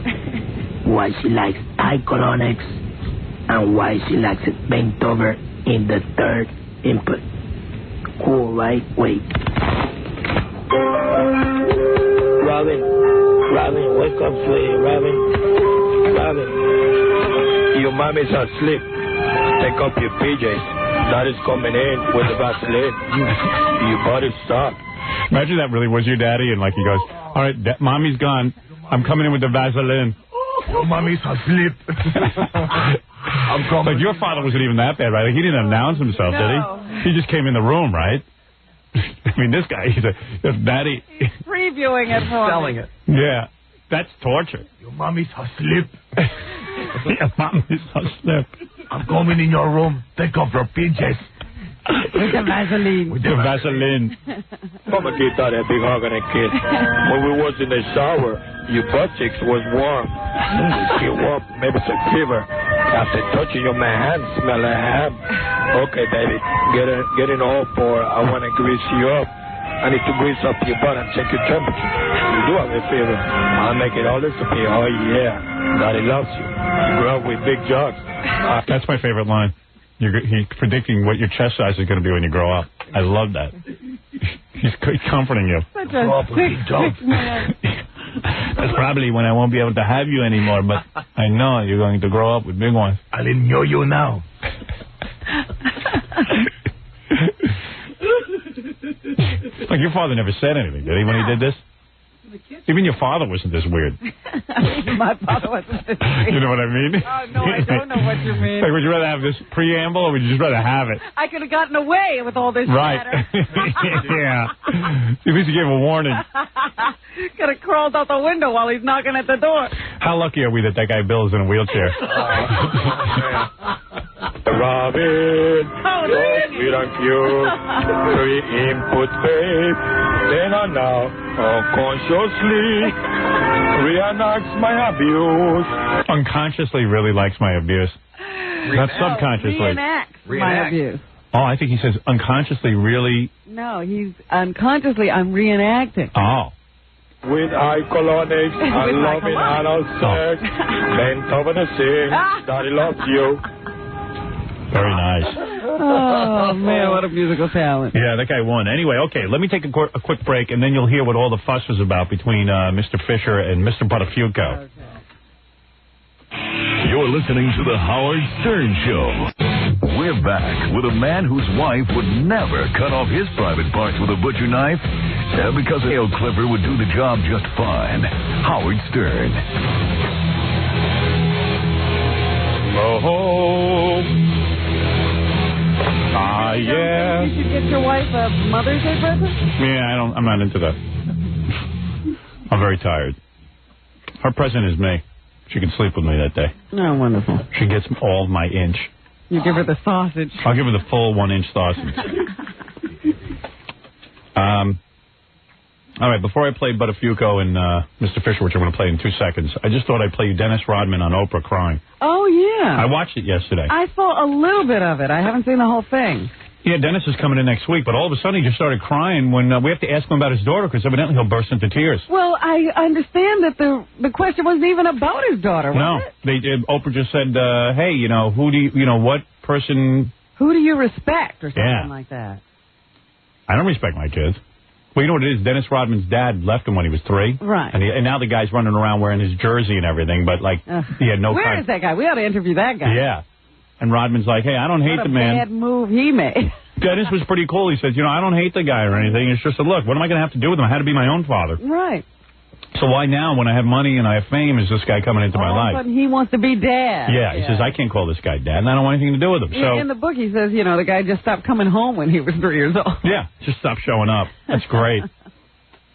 why she likes iconics, and why she likes it bent over in the third input. Cool, right? Wait. Robin, wake up, sweetie. Robin, your mommy's asleep. Take up your PJs. Daddy's coming in with the Vaseline. You better stop. Imagine that really was your daddy, and like he goes, all right, mommy's gone. I'm coming in with the Vaseline. Your mommy's asleep. Like your father wasn't even that bad, right? Like he didn't announce himself, did he? He just came in the room, right? I mean, this guy, he's daddy. He's previewing it for selling it. Yeah, that's torture. Your mommy's asleep. Your mommy's asleep. I'm coming in your room. Take off your pinches. With the Vaseline. With the Vaseline. Mama gave that a big hug and a kiss. When we was in the shower, your butt cheeks was warm. You warm, maybe some fever. After touching you, my hands smell like ham. Okay, baby, get in all four. I want to grease you up. I need to grease up your butt and check your temperature. You do have a fever. I'll make it all disappear. Oh, yeah. Daddy loves you. You grew up with big jugs. That's my favorite line. He's predicting what your chest size is going to be when you grow up. I love that. He's comforting you. Such a sick man. That's probably when I won't be able to have you anymore, but I know you're going to grow up with big ones. I'll know you now. Like your father never said anything, did he, when he did this? Even your father wasn't this weird. My father wasn't this weird. You know what I mean? Oh, no, I don't know what you mean. Like, would you rather have this preamble or would you just rather have it? I could have gotten away with all this chatter. Yeah. At least you gave a warning. Could have crawled out the window while he's knocking at the door. How lucky are we that guy Bill is in a wheelchair? Robin, sweet and cute, 3 input babe. Then and now, unconsciously, reenacts my abuse. Unconsciously really likes my abuse. Not subconsciously. Reenacts my abuse. Oh, I think he says unconsciously really... No, he's unconsciously, I'm reenacting. Oh. With eye colonics and loving anal sex, bent over the sink, Daddy loves you. Very nice. Oh, man, what a musical talent. Yeah, that guy won. Anyway, okay, let me take a quick break, and then you'll hear what all the fuss was about between Mr. Fisher and Mr. Butterfugo. Okay. You're listening to The Howard Stern Show. We're back with a man whose wife would never cut off his private parts with a butcher knife because a nail clipper would do the job just fine. Howard Stern. Oh, yeah. You should get your wife a Mother's Day present? Yeah, I'm not into that. I'm very tired. Her present is me. She can sleep with me that day. Oh, wonderful. She gets all my inch. You give her the sausage. I'll give her the full 1-inch sausage. All right, before I play Butterfugo and Mr. Fischer, which I'm going to play in 2 seconds, I just thought I'd play you Dennis Rodman on Oprah crying. Oh, yeah. I watched it yesterday. I saw a little bit of it. I haven't seen the whole thing. Yeah, Dennis is coming in next week, but all of a sudden he just started crying when we have to ask him about his daughter because evidently he'll burst into tears. Well, I understand that the question wasn't even about his daughter, was it? Oprah just said, hey, who do you, what person... Who do you respect or something like that? I don't respect my kids. Well, you know what it is? Dennis Rodman's dad left him when he was 3. Right. And now the guy's running around wearing his jersey and everything, but, he had no Where is that guy? We ought to interview that guy. Yeah. And Rodman's like, hey, I don't hate the man. What a bad move he made. Dennis was pretty cool. He says, I don't hate the guy or anything. It's just a look. What am I going to have to do with him? I had to be my own father. Right. So why now, when I have money and I have fame, is this guy coming into my life? But he wants to be dad. Yeah, he says, I can't call this guy dad, and I don't want anything to do with him. So in the book, he says, the guy just stopped coming home when he was 3 years old. Yeah, just stopped showing up. That's great.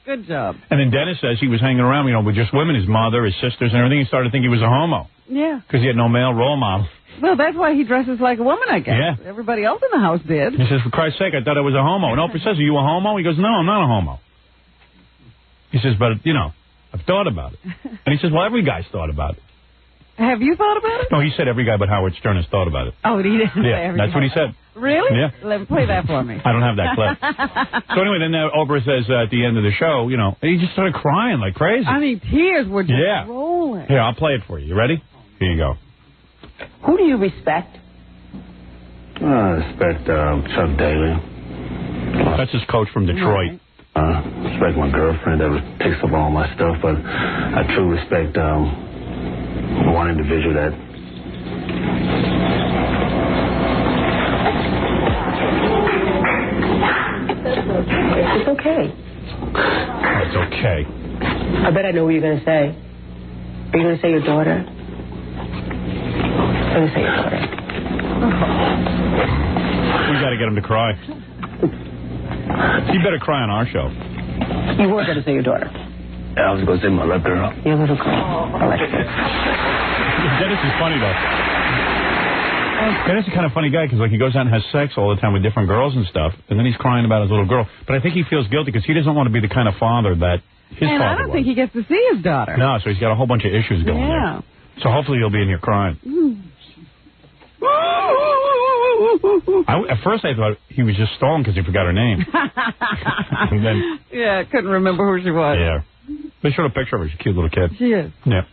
Good job. And then Dennis says he was hanging around, with just women, his mother, his sisters, and everything. He started to think he was a homo. Yeah. Because he had no male role model. Well, that's why he dresses like a woman, I guess. Yeah. Everybody else in the house did. He says, for Christ's sake, I thought I was a homo. And Oprah says, are you a homo? He goes, no, I'm not a homo. He says, but, I've thought about it. And he says, well, every guy's thought about it. Have you thought about it? No, he said every guy but Howard Stern has thought about it. Oh, he didn't say every that's guy. what he said. Really? Yeah. Let me play that for me. I don't have that clip. So anyway, then Oprah says at the end of the show, he just started crying like crazy. I mean, tears were just rolling. Here, I'll play it for you. You ready? Here you go. Who do you respect? I respect Chuck Daly. That's his coach from Detroit. Respect my girlfriend that picks up all my stuff, but I truly respect one individual that... It's okay. It's okay. I bet I know what you're going to say. Are you going to say your daughter? I'm going to say your daughter. We got to get him to cry. He better cry on our show. You were going to say your daughter. Yeah, I was going to say my little girl. Your little girl. I like it. Dennis is funny, though. Dennis is a kind of funny guy because, he goes out and has sex all the time with different girls and stuff, and then he's crying about his little girl. But I think he feels guilty because he doesn't want to be the kind of father that his father was. And I don't think he gets to see his daughter. No, so he's got a whole bunch of issues going there. So hopefully he'll be in here crying. At first I thought he was just stalling because he forgot her name. And then, couldn't remember who she was. Yeah. They showed a picture of her. She's a cute little kid. She is. Yeah.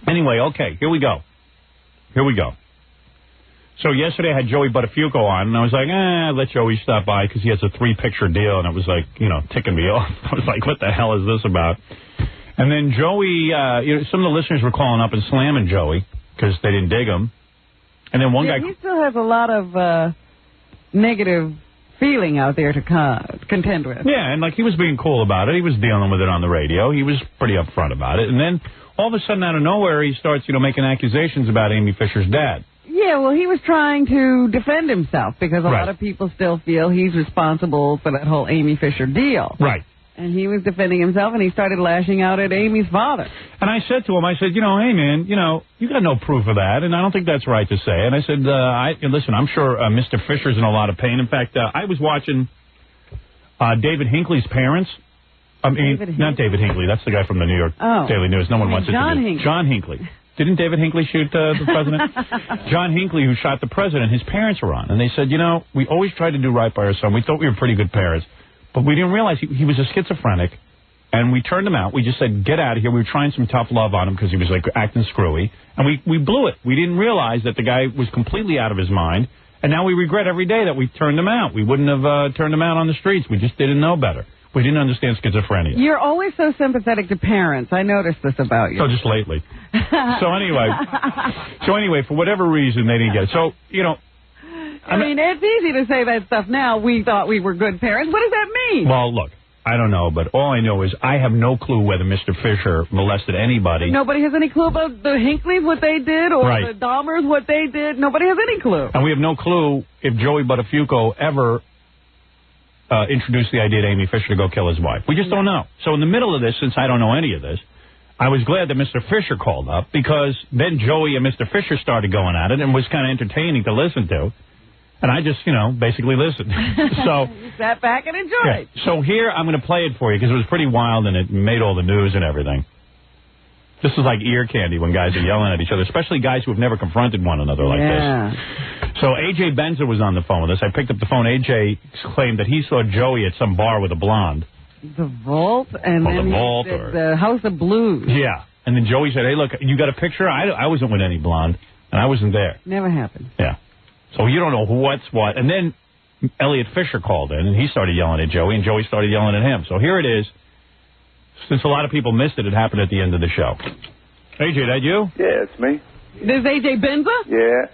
Anyway, okay, here we go. So yesterday I had Joey Butterfugo on, and I was like, let Joey stop by because he has a 3-picture deal, and it was like, ticking me off. I was like, what the hell is this about? And then Joey, some of the listeners were calling up and slamming Joey because they didn't dig him. And then one guy... He still has a lot of negative feeling out there to contend with. Yeah, and he was being cool about it. He was dealing with it on the radio. He was pretty upfront about it. And then all of a sudden, out of nowhere, he starts, making accusations about Amy Fisher's dad. Yeah, well, he was trying to defend himself because a lot of people still feel he's responsible for that whole Amy Fisher deal. Right. And he was defending himself, and he started lashing out at Amy's father. And I said to him, hey, man, you got no proof of that, and I don't think that's right to say. And I said, listen, I'm sure Mr. Fisher's in a lot of pain. In fact, I was watching David Hinckley's parents. Not David Hinckley. That's the guy from the New York Daily News. No one wants it to do. John Hinckley. Didn't David Hinckley shoot the president? John Hinckley, who shot the president, his parents were on. And they said, we always tried to do right by our son. We thought we were pretty good parents. But we didn't realize he was a schizophrenic. And we turned him out. We just said, get out of here. We were trying some tough love on him because he was acting screwy. And we blew it. We didn't realize that the guy was completely out of his mind. And now we regret every day that we turned him out. We wouldn't have turned him out on the streets. We just didn't know better. We didn't understand schizophrenia. You're always so sympathetic to parents. I noticed this about you. Oh, just lately. So anyway, for whatever reason, they didn't get it. So, I mean, it's easy to say that stuff now. We thought we were good parents. What does that mean? Well, look, I don't know, but all I know is I have no clue whether Mr. Fisher molested anybody. Nobody has any clue about the Hinkleys, what they did, or the Dahmers, what they did. Nobody has any clue. And we have no clue if Joey Butterfugo ever introduced the idea to Amy Fisher to go kill his wife. We just don't know. So in the middle of this, since I don't know any of this, I was glad that Mr. Fisher called up because then Joey and Mr. Fisher started going at it and was kind of entertaining to listen to. And I just, basically listened. So you sat back and enjoyed. Yeah. So here, I'm going to play it for you because it was pretty wild and it made all the news and everything. This is like ear candy when guys are yelling at each other, especially guys who have never confronted one another like this. So A.J. Benza was on the phone with us. I picked up the phone. A.J. claimed that he saw Joey at some bar with a blonde. The Vault and then the House of Blues. Yeah. And then Joey said, hey, look, you got a picture? I wasn't with any blonde, and I wasn't there. Never happened. Yeah. So you don't know what's what. And then Elliot Fischer called in, and he started yelling at Joey, and Joey started yelling at him. So here it is. Since a lot of people missed it, it happened at the end of the show. AJ, that you? Yeah, it's me. This AJ Benza? Yeah.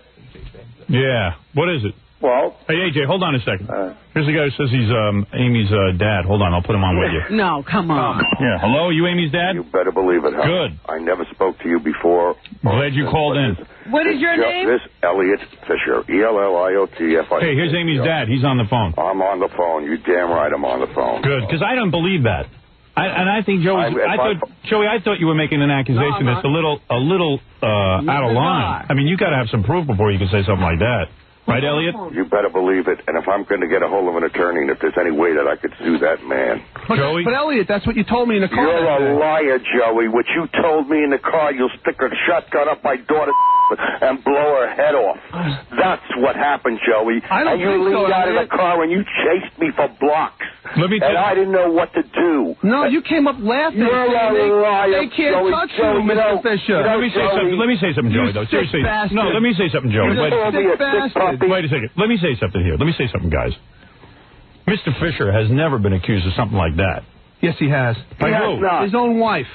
Yeah. What is it? Well. Hey, AJ, hold on a second. Here's the guy who says he's Amy's dad. Hold on, I'll put him on with you. No, come on. Yeah. Hello, you Amy's dad? You better believe it. Good. I never spoke to you before. Glad you called in. What is your name? This Elliot Fischer. ELLIOTFI. Hey, here's Amy's dad. He's on the phone. I'm on the phone. You damn right I'm on the phone. Good, because I don't believe that. I think Joey. I thought you were making an accusation that's a little out of line. I mean, you got to have some proof before you can say something like that, right, Elliot? You better believe it. And if I'm going to get a hold of an attorney, and if there's any way that I could sue that man, Joey. But Elliot, that's what you told me in the car. You're a liar, Joey. What you told me in the car, you'll stick a shotgun up my daughter's and blow her head off. That's what happened, Joey. And you leaned out of the car and you chased me for blocks. And I didn't know what to do. No, you came up laughing. You're a liar, They can't touch you, Mr. Fisher. Let me say something, Joey, though. Seriously. No, let me say something, Joey. Wait a second. Let me say something here. Let me say something, guys. Mr. Fisher has never been accused of something like that. Yes, he has. By who? His own wife.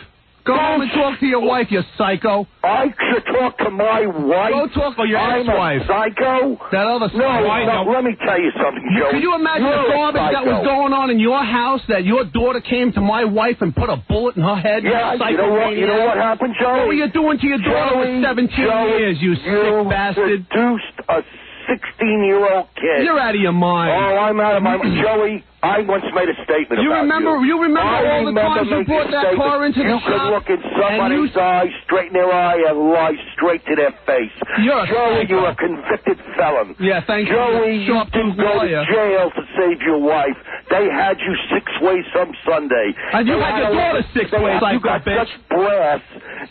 Go home and talk to your wife, you psycho. I should talk to my wife? Go talk to your ex-wife. Psycho? That other psycho. No, let me tell you something, Joey. Can you imagine the garbage that was going on in your house, that your daughter came to my wife and put a bullet in her head? Yeah, you know what happened, Joey? What were you doing to your daughter for 17 years, you sick bastard? You seduced a 16-year-old kid. You're out of your mind. Oh, I'm out of my mind. Joey, I once made a statement you about remember, you. You remember all the times you brought that car into the shop? You could look in somebody's eye, straight in their eye, and lie straight to their face. Joey, you're a convicted felon. Yeah, thank you. Joey, you didn't go to jail to save your wife. They had you 6 ways some Sunday. And you had your daughter 6 ways, You got such brass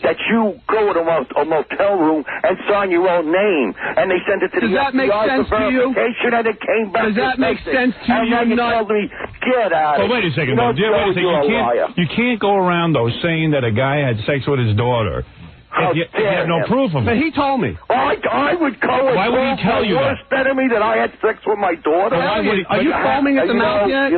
that you go to a motel room and sign your own name. And they sent it to the FBI for verification, and it came back. Does that make sense to you? And then you told me, get out of it. Wait a second, though. Wait a second. You can't go around, though, saying that a guy had sex with his daughter. If you have no proof of it. But he told me. I would go and why would he tell you that? Worst enemy that I had sex with my daughter. Are you foaming at the mouth yet?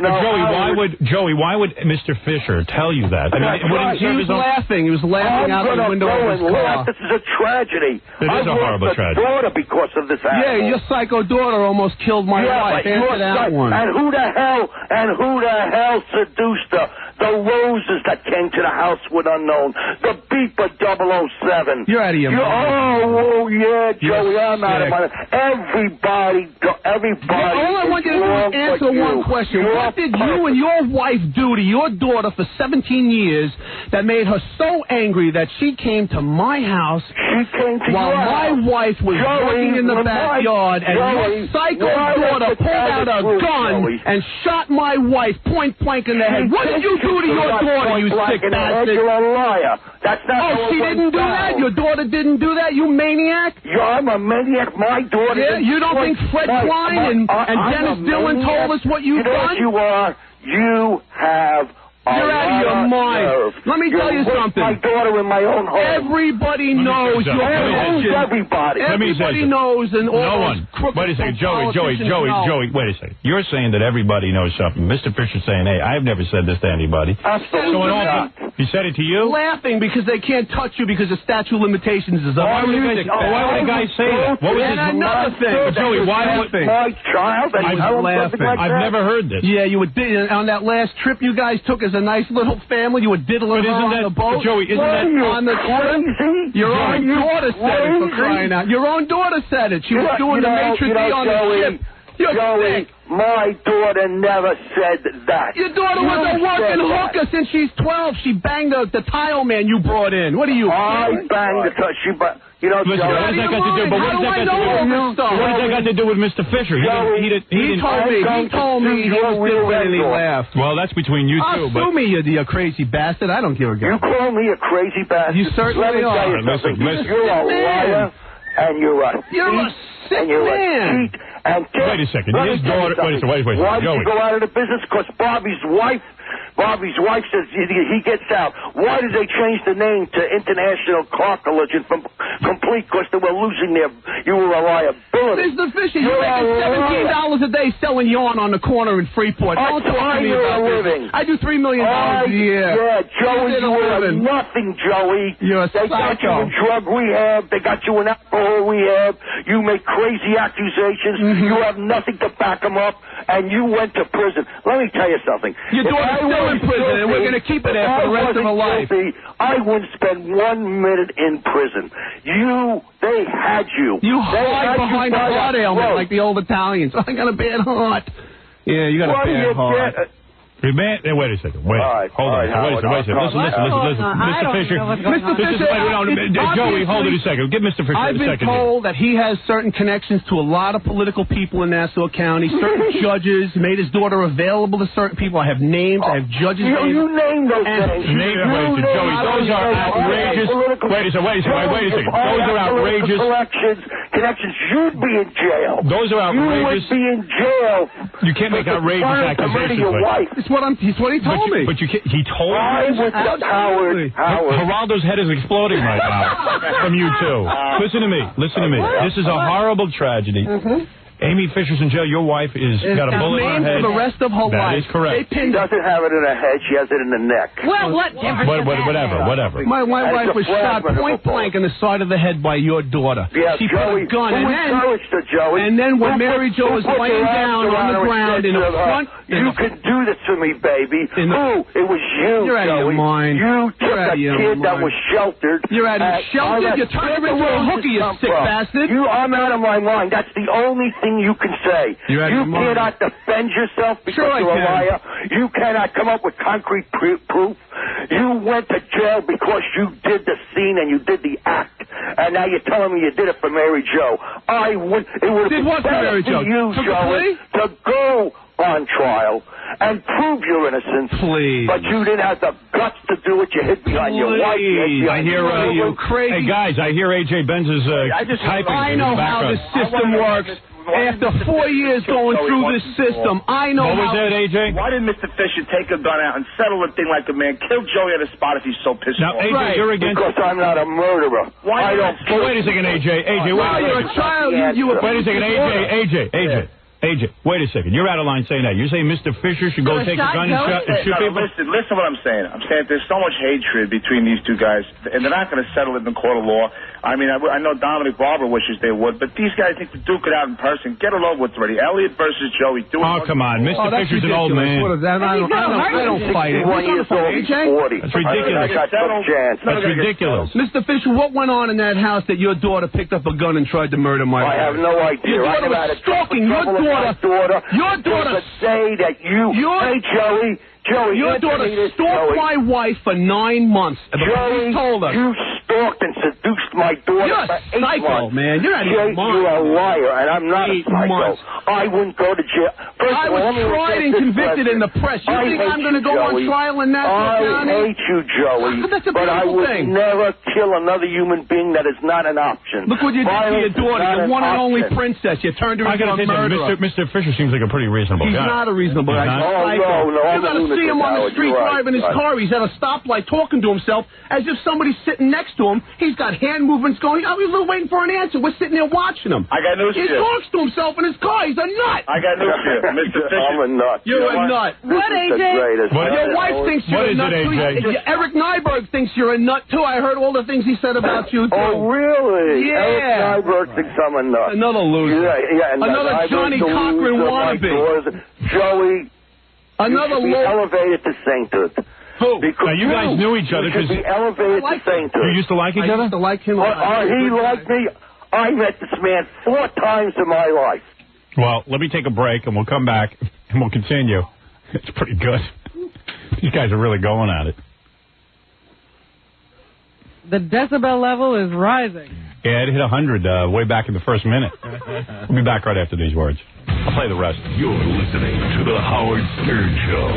Joey, why would Mr. Fisher tell you that? I mean, he was laughing. He was laughing out the window of his car. This is a tragedy. It is a horrible tragedy. Daughter because of this animal. Yeah, your psycho daughter almost killed my wife. Answer that one. And who the hell seduced her? The roses that came to the house with unknown. The beeper 007. You're out of your mind. Oh, yeah, Joey, I'm out of my mind. Everybody. All I want you to do is answer one question. What did you and your wife do to your daughter for 17 years that made her so angry that she came to my house while my wife was working in the backyard and your psycho daughter pulled out a gun and shot my wife point blank in the head? What did you do to your daughter, you sick bastard? You're a liar. That's not she didn't do that? Your daughter didn't do that, you maniac? I'm a maniac. My daughter... Yeah, you don't think Fred Klein and Dennis Dillon told us what you've done? You are. You have... You're out of your mind. Let me tell you something. My daughter in my own home. Everybody knows your position. Everybody. Everybody knows, and all no one. Wait a second, Joey. Wait a second. You're saying that everybody knows something. Mr. Fisher's saying, "Hey, I've never said this to anybody." Absolutely not. He said it to you? Laughing because they can't touch you because the statute of limitations is up. Why would a guy say that? What was another thing? Joey, why would my child? I've never heard this. Yeah, you were on that last trip you guys took as a nice little family. You were diddling on the boat. Joey, isn't that on the trip? Your own daughter said it, for crying out. Your own daughter said it. She was doing the maitre d' on the ship. Joey, my daughter never said that. Your daughter was a working hooker since she's 12. She banged the tile man you brought in. What are you? I banged the tile. You know, listen, what does that got to do? But what does that got to do with Mr. Fisher? He told me he was different and he laughed. Well, that's between you two. Sue me, you crazy bastard. I don't give a You damn. call me a crazy bastard? You certainly are. Listen. You're a liar, and you're a sick man. Cheat. And wait a second. His daughter. Wait. Why did you go out of the business? Because Bobby's wife says he gets out. Why did they change the name to International Car Collision from Complete? Because they were losing you were a liability. Mr. Fisher, you're making $17 a day selling yarn on the corner in Freeport. Don't talk to me about this. I do $3 million a year. Yeah, Joey, you were nothing, Joey. You're a They got you in drug rehab. They got you in alcohol rehab. You make crazy accusations. You have nothing to back them up, and you went to prison. Let me tell you something. Your daughter's still in prison, and we're going to keep her there for the rest of her life. I wouldn't spend 1 minute in prison. They had you. You hide behind a heart ailment like the old Italians. I got a bad heart. Yeah, you got a bad heart. Wait a second. Hold on. Wait a second. Listen. Mr. Fisher. Joey, hold it a second. Give Mr. Fisher a second. I've been told that he has certain connections to a lot of political people in Nassau County, certain judges, made his daughter available to certain people. I have names. I have judges' names. You name those names. Joey, those are outrageous. Wait a second. Those are outrageous. Connections. You'd be in jail. Those are outrageous. You would be in jail. You can't make outrageous accusations. It's what he told me. But he told me. Howard. Geraldo's head is exploding right now from you two. Listen to me. This is a horrible tragedy. Amy Fisher's in jail. Your wife got a bullet in her head. For the rest of her life. That is correct. She doesn't have it in her head. She has it in the neck. Well, what difference does that Whatever. My wife was shot point blank in the side of the head by your daughter. Yeah, she Joey, put a gun. And then when Mary Jo was laying down on the ground in the front... You could do this to me, baby. It was you, You're out of your mind. You took a kid that was sheltered. You're out of sheltered? You turned her into a hooker, you sick bastard. I'm out of my mind. That's the only thing you can say. You cannot defend yourself because you're a liar. You cannot come up with concrete proof. You went to jail because you did the scene and you did the act. And now you're telling me you did it for Mary Jo. It would have been better for you, Joey, to go on trial and prove your innocence. Please. But you didn't have the guts to do it. You hid behind your wife. I hear you crazy. Hey, guys, I hear A.J. Benz is typing. I know how the system works. After 4 years going through this system, I know What was that, A.J.? Why did Mr. Fisher take a gun out and settle the thing like a man? Kill Joey at a spot if he's so pissed off. Now, A.J., you're against... Because I'm not a murderer. Why don't... Wait a second, A.J. A.J., wait a second. You're a child. Wait a second, A.J., wait a second. You're out of line saying that. You're saying Mr. Fisher should go take a gun and shoot people? Listen what I'm saying. I'm saying there's so much hatred between these two guys, and they're not going to settle it in the court of law. I mean, I know Dominic Barber wishes they would, but these guys need to duke it out in person. Get it over with already. Elliot versus Joey. Come on. Mr. Fisher's an old man. I don't fight it. That's ridiculous. That's ridiculous. Mr. Fisher, what went on in that house that your daughter picked up a gun and tried to murder my wife? I have no idea. Your daughter was stalking your daughter. Say that hey, Joey, your daughter stalked my wife for 9 months. Joey, told her. You stalked and seduced my daughter You're for 8 psycho, months. Man. You're out of your mind. You're a liar, and I'm not a psycho. I wouldn't go to jail. I was tried and convicted in the press. You think I'm going to go on trial in Nassau County? I hate you, Joey. That's a but I would thing. never kill another human being that is not an option. Look what you did to your daughter, your one and only princess. You turned her into a murderer. Mr. Fisher seems like a pretty reasonable guy. He's not a reasonable guy. No, you got to see him on the street driving his car. He's at a stoplight talking to himself as if somebody's sitting next to him. He's got hand movements going. He's waiting for an answer. We're sitting there watching him. I got news for you. He talks to himself in his car. He's a nut. I got news for you, Mr. Fisher. I'm a nut. You're a nut. What, AJ? Your wife thinks you're a nut too. Eric Nyberg thinks you're a nut too. I heard all the things he said about you too. Oh, really? Yeah. Eric Nyberg thinks I'm a nut. Another loser. Another Johnny Cochran wannabe. Joey. Another you should be elevated to sainthood. Who? Now, you guys knew each other. You should be elevated to sainthood. You used to like each other? I used to like him. He liked me. I met this man 4 times in my life. Well, let me take a break, and we'll come back, and we'll continue. It's pretty good. These guys are really going at it. The decibel level is rising. Yeah, it hit 100 way back in the first minute. We'll be back right after these words. I'll play the rest. You're listening to The Howard Stern Show.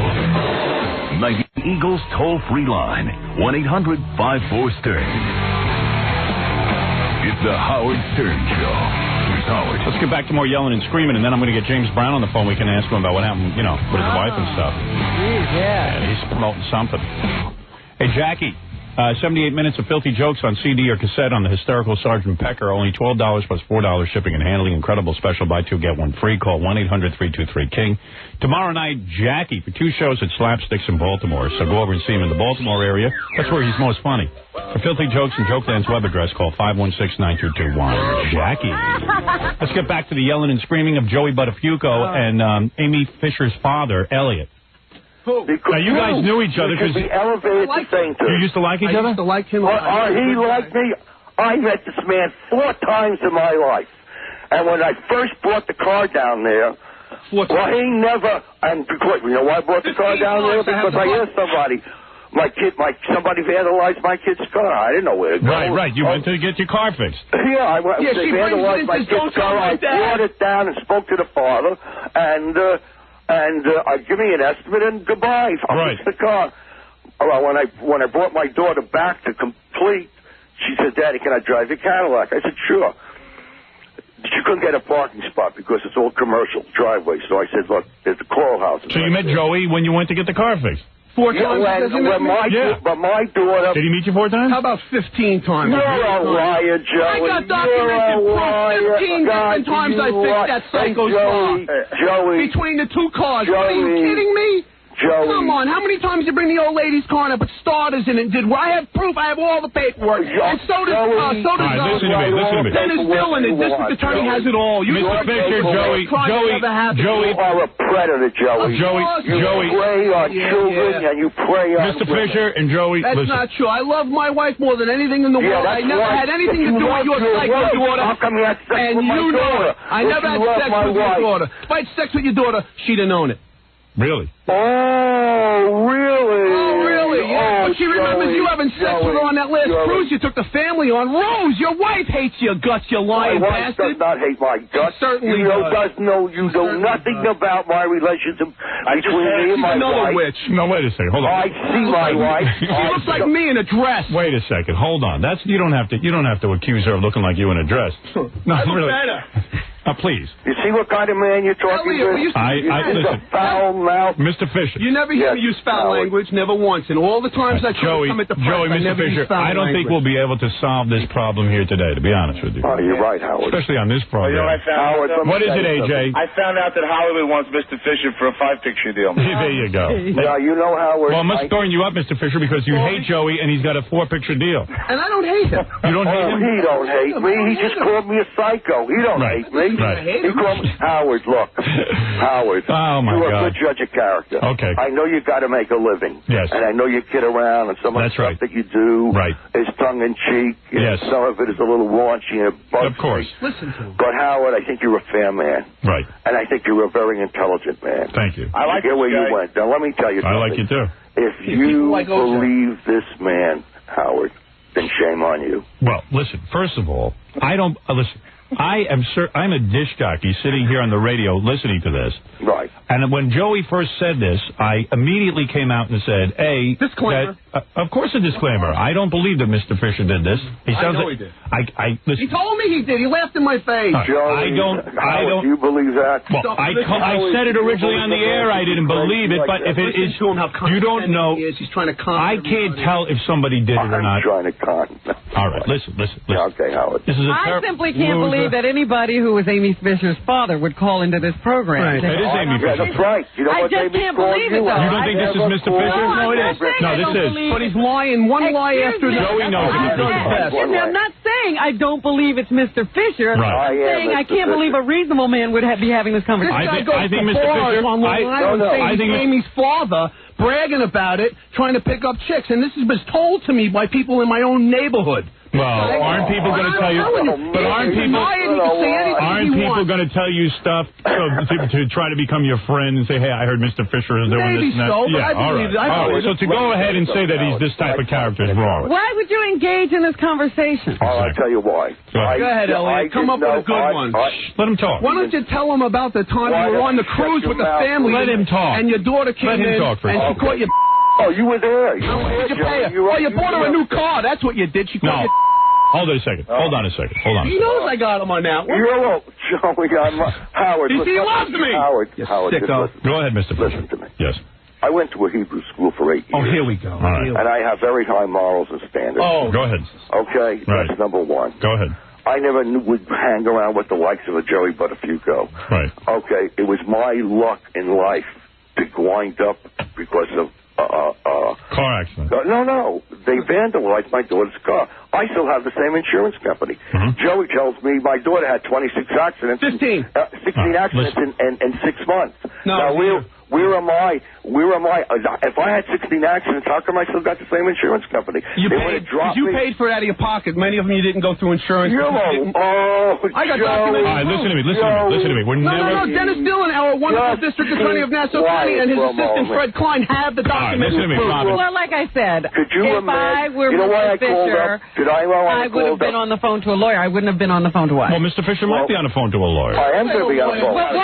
90 Eagles toll-free line, 1-800-54-STERN. It's The Howard Stern Show. Here's Howard. Let's get back to more yelling and screaming, and then I'm going to get James Brown on the phone. We can ask him about what happened, with his wife and stuff. Yeah. He's promoting something. Hey, Jackie. 78 minutes of filthy jokes on CD or cassette on the hysterical Sergeant Pecker. Only $12 plus $4 shipping and handling. Incredible special. Buy two, get one free. Call 1-800-323-KING. Tomorrow night, Jackie for 2 shows at Slapsticks in Baltimore. So go over and see him in the Baltimore area. That's where he's most funny. For filthy jokes and Jokeland's web address, call 516-9221. Jackie. Let's get back to the yelling and screaming of Joey Butterfugo and Amy Fisher's father, Elliot. Now, you guys knew each other because be elevated to sainthood. You used to like each other? I used to like him. He liked me. I met this man 4 times in my life. And when I first brought the car down there, well, he never, and because, you know why I brought the car down there? Because I asked somebody. Somebody vandalized my kid's car. I didn't know where to go. Right. You went to get your car fixed. Yeah, I went. They vandalized my kid's car. I brought it down and spoke to the father, and give me an estimate and goodbye. I'll fix the car. Well, when I brought my daughter back to complete, she said, "Daddy, can I drive your Cadillac?" I said, "Sure." She couldn't get a parking spot because it's all commercial driveway. So I said, "Look, there's the Coral House." So you met Joey when you went to get the car fixed? 4 times. But my daughter. Did he meet you 4 times? How about 15 times? You're a liar, Joey. I got documented proof. 15 different times I fixed that psycho's car. Joey. Between the 2 cars. Joey. Are you kidding me? Joey. Come on, how many times did you bring the old lady's car and I put starters in it? I have proof. I have all the paperwork. And so does listen to me. Dennis Dillon. The district attorney has it all. Mr. Fisher, Joey. You are a predator, Joey. Joey. You prey on children and you prey on Mr. Fisher and Joey. That's not true. I love my wife more than anything in the world. I never had anything to do with your psycho daughter. How come you had sex and with my you know daughter? it. I never had sex with your daughter. If I had sex with your daughter, she'd have known it. Really? Oh, really? Yeah. But she remembers you having sex with her on that last cruise you took the family on. Rose, your wife hates your guts, you lying bastard. My wife does not hate my guts. She certainly you know nothing about my relationship between me and my another wife. Witch. No, wait a second. Hold on. I see my wife. She looks like me in a dress. Wait a second. Hold on. You don't have to accuse her of looking like you in a dress. No, really. Better. Please. You see what kind of man you're talking to? Listen. A foul mouth. Mr. Fisher. You never hear me use foul language, never once. And all the times I try to come at the press, Joey, I Mr. never use Fisher, foul I don't think we'll be able to solve this problem here today, to be honest with you. Oh, you're right, Howard. Especially on this program. What is it, AJ? I found out that Hollywood wants Mr. Fisher for a 5-picture deal. There you go. Yeah, you know, Howard. Well, I must throwing you up, Mr. Fisher, because you hate Joey and he's got a 4-picture deal. And I don't hate him. You don't hate him? He don't hate me. He just called me a psycho. He don't hate me. He called me Howard. Look, Howard. Oh my you're God. a good judge of character. Okay. I know you got to make a living. Yes. And I know you kid around, and some of the stuff that you do is tongue in cheek. Yes. And some of it is a little raunchy and it bugs Of course. me. Listen to him. But Howard, I think you're a fair man. Right. And I think you're a very intelligent man. Thank you. I like where you went. Now let me tell you something. I like you too. If you believe this man, Howard, then shame on you. Well, listen. First of all, I don't listen. I'm a disc jockey sitting here on the radio listening to this. Right. And when Joey first said this, I immediately came out and said, disclaimer. Of course a disclaimer. I don't believe that Mr. Fisher did this. I know he did. Listen. He told me he did. He laughed in my face. Joey, I don't. You believe that? Well, I said it originally on the air. I didn't believe it, but if it is, you don't know. He's trying to I can't tell if somebody did it or not. I'm trying to con. All right, listen. Yeah, okay, Howard. I simply can't believe that anybody who was Amy Fisher's father would call into this program. Right. It is Amy Fisher. That's right. You know I just can't believe it, though. You don't think this is Mr. Fisher? No, it is. No, this is. But he's lying one lie after another. Joey knows it. I'm not saying I don't believe it's Mr. Fisher. Right. I'm saying I can't believe a reasonable man would be having this conversation. I think Mr. Fisher. I think Amy's father bragging about it, trying to pick up chicks, and this was told to me by people in my own neighborhood. Well, aren't people going to tell you? But aren't people people going to tell you stuff to try to become your friend and say, hey, I heard Mr. Fisher is doing Maybe this and that? so, but Yeah, I believe it. all right. So to go ahead and say that he's this type of character is wrong. Why would you engage in this conversation? I'll tell you why. Go ahead, Elliot. Come up with a good one. Let him talk. Why don't you tell him about the time you were on the cruise with the family? Let him talk. And your daughter came in and she caught you. Oh, you were there. You bought her a new car. That's what you did. She caught you. Hold on a second. Hold on a second. Hold on. He knows I got him on that one. Joey, Howard. You see, he loves me. Howard, Sicko. Go ahead, Mr. Fisher. Listen to me. Yes. I went to a Hebrew school for 8 years. Oh, here we go. All right. And I have very high morals and standards. Oh, go ahead. Okay, right. That's number one. Go ahead. I never would hang around with the likes of a Joey Butterfugo. Right. Okay, it was my luck in life to wind up because of car accident. No. They vandalized my daughter's car. I still have the same insurance company. Joey tells me my daughter had 26 accidents. 16 accidents in 6 months. No, now, where am I? If I had 16 accidents, how come I still got the same insurance company? You paid for it out of your pocket. Many of them you didn't go through insurance. I got documents. All right, listen to me. We're No, Dennis Dillon, our wonderful district attorney of Nassau County, and his assistant Fred Klein have the documents. Listen to me, Robin. Well, like I said, if I were Mr. Fisher, I would have been on the phone to a lawyer. I wouldn't have been on the phone to what? Well, Mr. Fisher might be on the phone to a lawyer. I am going to be on the phone. But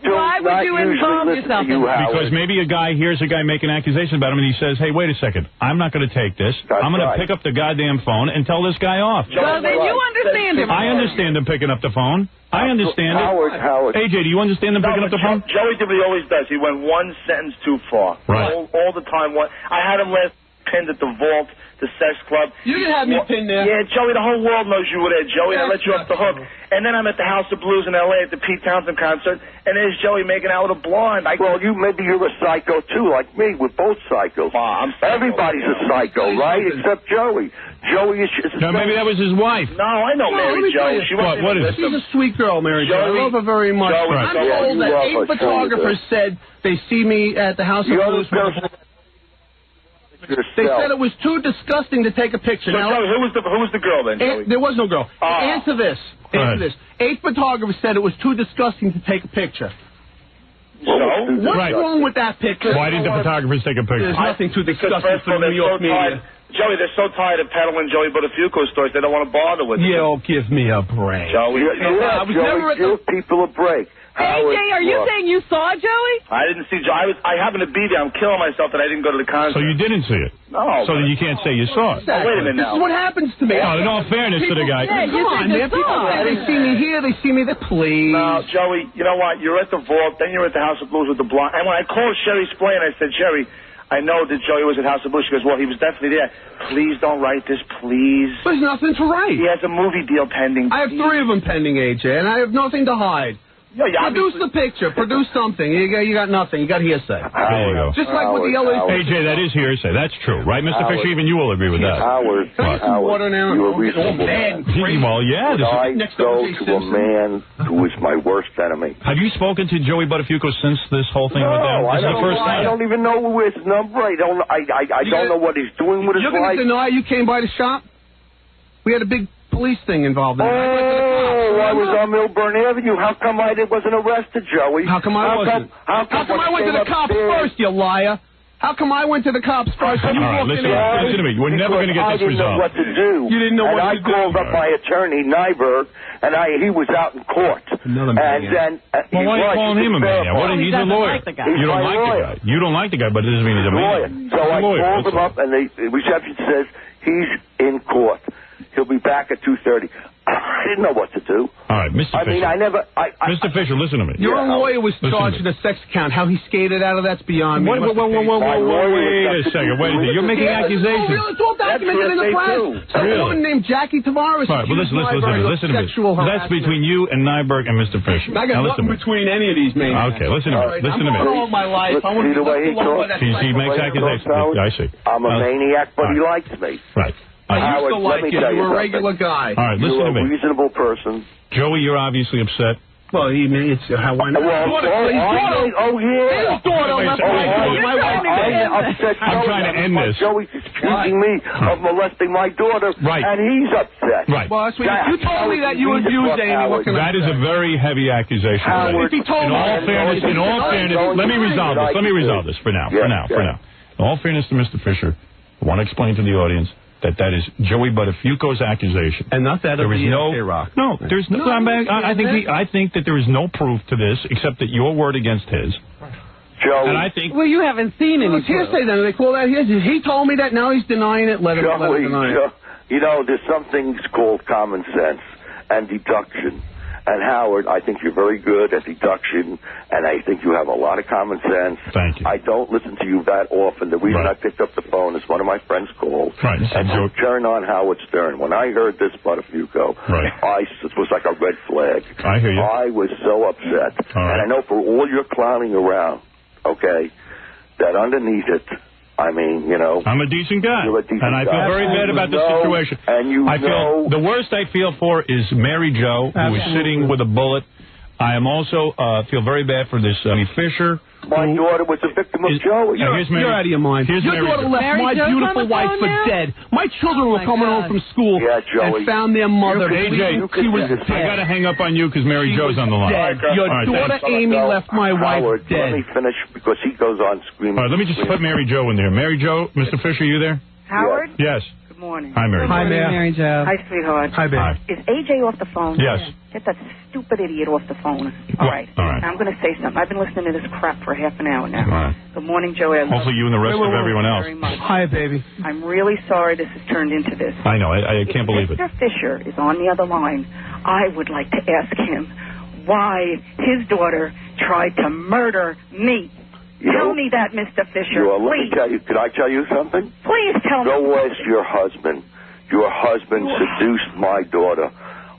why would you involve yourself in this? Because maybe a guy hears a guy make an accusation about him and he says, hey, wait a second, I'm not going to take this. I'm going to pick up the goddamn phone and tell this guy off. Well, then you understand him. I understand him picking up the phone. I understand it. Howard. AJ, do you understand him picking up the phone? Joey did what he always does. He went one sentence too far. Right. All the time. I had him last pinned at the vault, the sex club. You didn't have me pinned there. Yeah, Joey, the whole world knows you were there, Joey. I let you off the hook. And then I'm at the House of Blues in L.A. at the Pete Townsend concert, and there's Joey making out with a blonde. Maybe you're a psycho, too, like me. We're both psychos. Everybody's a psycho, right? Except Joey. Joey is... No, maybe that was his wife. No, I know Mary Jo. What is it? She's a sweet girl, Mary Jo. I love her very much. I'm told that 8 photographers said they see me at the House of Blues. They said it was too disgusting to take a picture. So, Joey, who was the girl then, Joey? There was no girl. Answer this. 8 photographers said it was too disgusting to take a picture. What's wrong with that picture? Why didn't the photographers take a picture? There's nothing too disgusting for the New York media. Joey, they're so tired of peddling Joey Butterfugo stories, they don't want to bother with it. Give me a break. Joey, I was never at give people a break. AJ, are you saying you saw Joey? I didn't see Joey. I happened to be there. I'm killing myself that I didn't go to the concert. So you didn't see it? No. So then you can't say you saw it? Oh, wait a minute now. This is what happens to me. Oh, in all fairness to the guy. Come on, man. People say they see me here, they see me there. Please. No, Joey, you know what? You're at the vault, then you're at the House of Blues with the blonde. And when I called Sherry Splain, I said, Sherry, I know that Joey was at House of Blues. She goes, well, he was definitely there. Please don't write this, please. There's nothing to write. He has a movie deal pending. I have 3 of them pending, AJ, and I have nothing to hide. Produce the picture. Produce something. You got nothing. You got hearsay. There you go. Just like with the LA. AJ, that is hearsay. That's true, right, Mr. Fisher? Even you will agree with that. Howard, water now. You're a reasonable man. Well, yeah. I go to a man who is my worst enemy. Have you spoken to Joey Butterfugo since this whole thing went down? I don't even know his number. I don't know what he's doing with his life. You're going to deny you came by the shop? We had a big police thing involved in it. I was on Milburn Avenue. How come I wasn't arrested, Joey? How come I wasn't? How come I went to the cops first, you liar? How come I went to the cops first and you walked in? Listen to me. We're never going to get this resolved. I didn't know what to do. You didn't know what to do. And I called up my attorney, Nyberg, and he was out in court. Another maniac. Well, why are you calling him a maniac? He's a lawyer. You don't like the guy. You don't like the guy, but it doesn't mean he's a maniac. So I called him up, and the reception says he's in court. He'll be back at 2:30. I didn't know what to do. All right, Mr. Fisher. Mr. Fisher, listen to me. Your lawyer was charged with a sex account. How he skated out of that's beyond me. Wait a second. You're making accusations. It's all documented in the press. Some woman named Jackie Tavares. All right, but listen to me. That's between you and Nyberg and Mr. Fisher. I got nothing between any of these men. Okay, listen to me. Listen to me. All my life. I want to the way he talks. He makes accusations. I see. I'm a maniac, but he likes me. Right. I used to like you. You're a regular guy. All right, listen to me. You're a reasonable person. Joey, you're obviously upset. Well, it's how why not? His daughter left my wife. I'm trying to end this. Joey's accusing me of molesting my daughter, and he's upset. Right. Well, you told me that you abused Amy. What can I say? That is a very heavy accusation. In all fairness, let me resolve this for now. In all fairness to Mr. Fisher, I want to explain to the audience that is Joey Butterfugo's accusation, and not that of the K-Rock. No, there's no. I think that there is no proof to this except that your word against his. Joey. And I think. Well, you haven't seen any. It's hearsay. Then they call that hearsay. He told me that. Now he's denying it. Let him deny it. You know, there's some things called common sense and deduction. And Howard, I think you're very good at deduction, and I think you have a lot of common sense. Thank you. I don't listen to you that often. The reason I picked up the phone is one of my friends called, and you turned on Howard Stern. When I heard this, Butterfugo, it was like a red flag. I hear you. I was so upset. And I know for all your clowning around, okay, that underneath it, I mean, you know. I'm a decent guy. You're a decent and I feel very bad about this situation. And feel the worst I feel for is Mary Jo, who is sitting with a bullet. I am also feel very bad for this Fisher. My daughter was a victim of Joey. You're out of your mind. Your daughter left my beautiful wife for dead. My children were coming home from school and found their mother. AJ, she was dead. I got to hang up on you because Mary Jo's on the line. Dead. Your daughter Amy left my wife dead. Let me finish because he goes on screaming. All right, let me just put Mary Jo in there. Mary Jo, Mr. Fisher, you there? Howard? Yes. Good morning. Hi, Mary Jo. Hi, Mary Jo. Hi, sweetheart. Hi, babe. Is AJ off the phone? Yes. Get that stupid idiot off the phone. All right. Now, I'm going to say something. I've been listening to this crap for half an hour now. All right. Good morning, Joey. Hopefully you and the rest of everyone else. Very much. Hi, baby. I'm really sorry this has turned into this. I know. I can't believe it. Mr. Fisher is on the other line. I would like to ask him why his daughter tried to murder me. Tell me that, Mr. Fisher, let me please. tell you. Can I tell you something? Please tell me. Go ask your husband. Your husband seduced my daughter.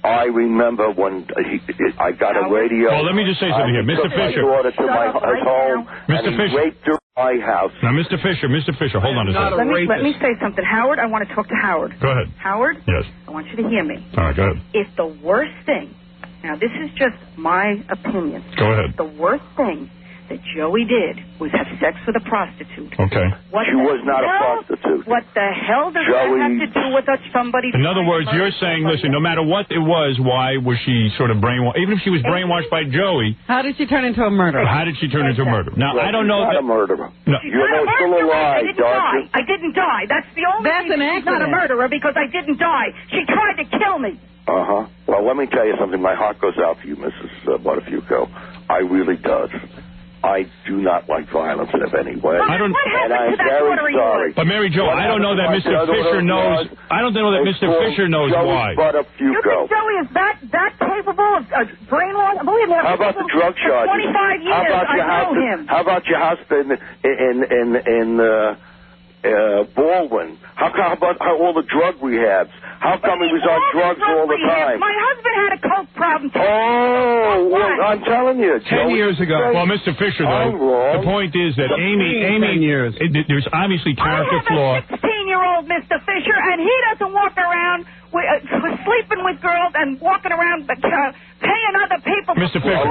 I remember when I got a radio. Well, let me just say something here. Mr. Fisher. My daughter to his home, Mr. and Fisher. he raped her in my house. Now, Mr. Fisher, hold on a second. Let me say something. Howard, I want to talk to Howard. Go ahead. Howard? Yes. I want you to hear me. All right, go ahead. If the worst thing, now this is just my opinion. Go ahead. The worst thing that Joey did was have sex with a prostitute. Okay. She was not a prostitute. What the hell does that have to do with somebody? In other words, you're saying, listen, no matter what it was, why was she sort of brainwashed? Even if she was brainwashed by Joey. How did she turn into a murderer? How did she turn into a murderer? Now, I don't know. She's not a murderer. No. You're still alive, don't you? I didn't die. That's the only reason she's not a murderer, because I didn't die. She tried to kill me. Uh-huh. Well, let me tell you something. My heart goes out to you, Mrs. Butterfugo. I really does. I do not like violence in any way. I don't. And I'm very sorry. But Mary Jo, I don't know that Mr. Fisher knows. I don't know that Mr. Fisher knows why. You think Joey is that capable of brainwashing? Believe me, how about the drug charges? 25 years. I know him. How about your house in Baldwin? How about all the drug rehabs? How come he was on drugs all the time? My husband had a coke problem. Oh, well, I'm telling you. 10 years ago. Well, Mr. Fisher, though, the point is that Amy, there's obviously character flaw. I have a 16-year-old Mr. Fisher, and he doesn't walk around sleeping with girls and walking around paying other people. Mr. Fisher,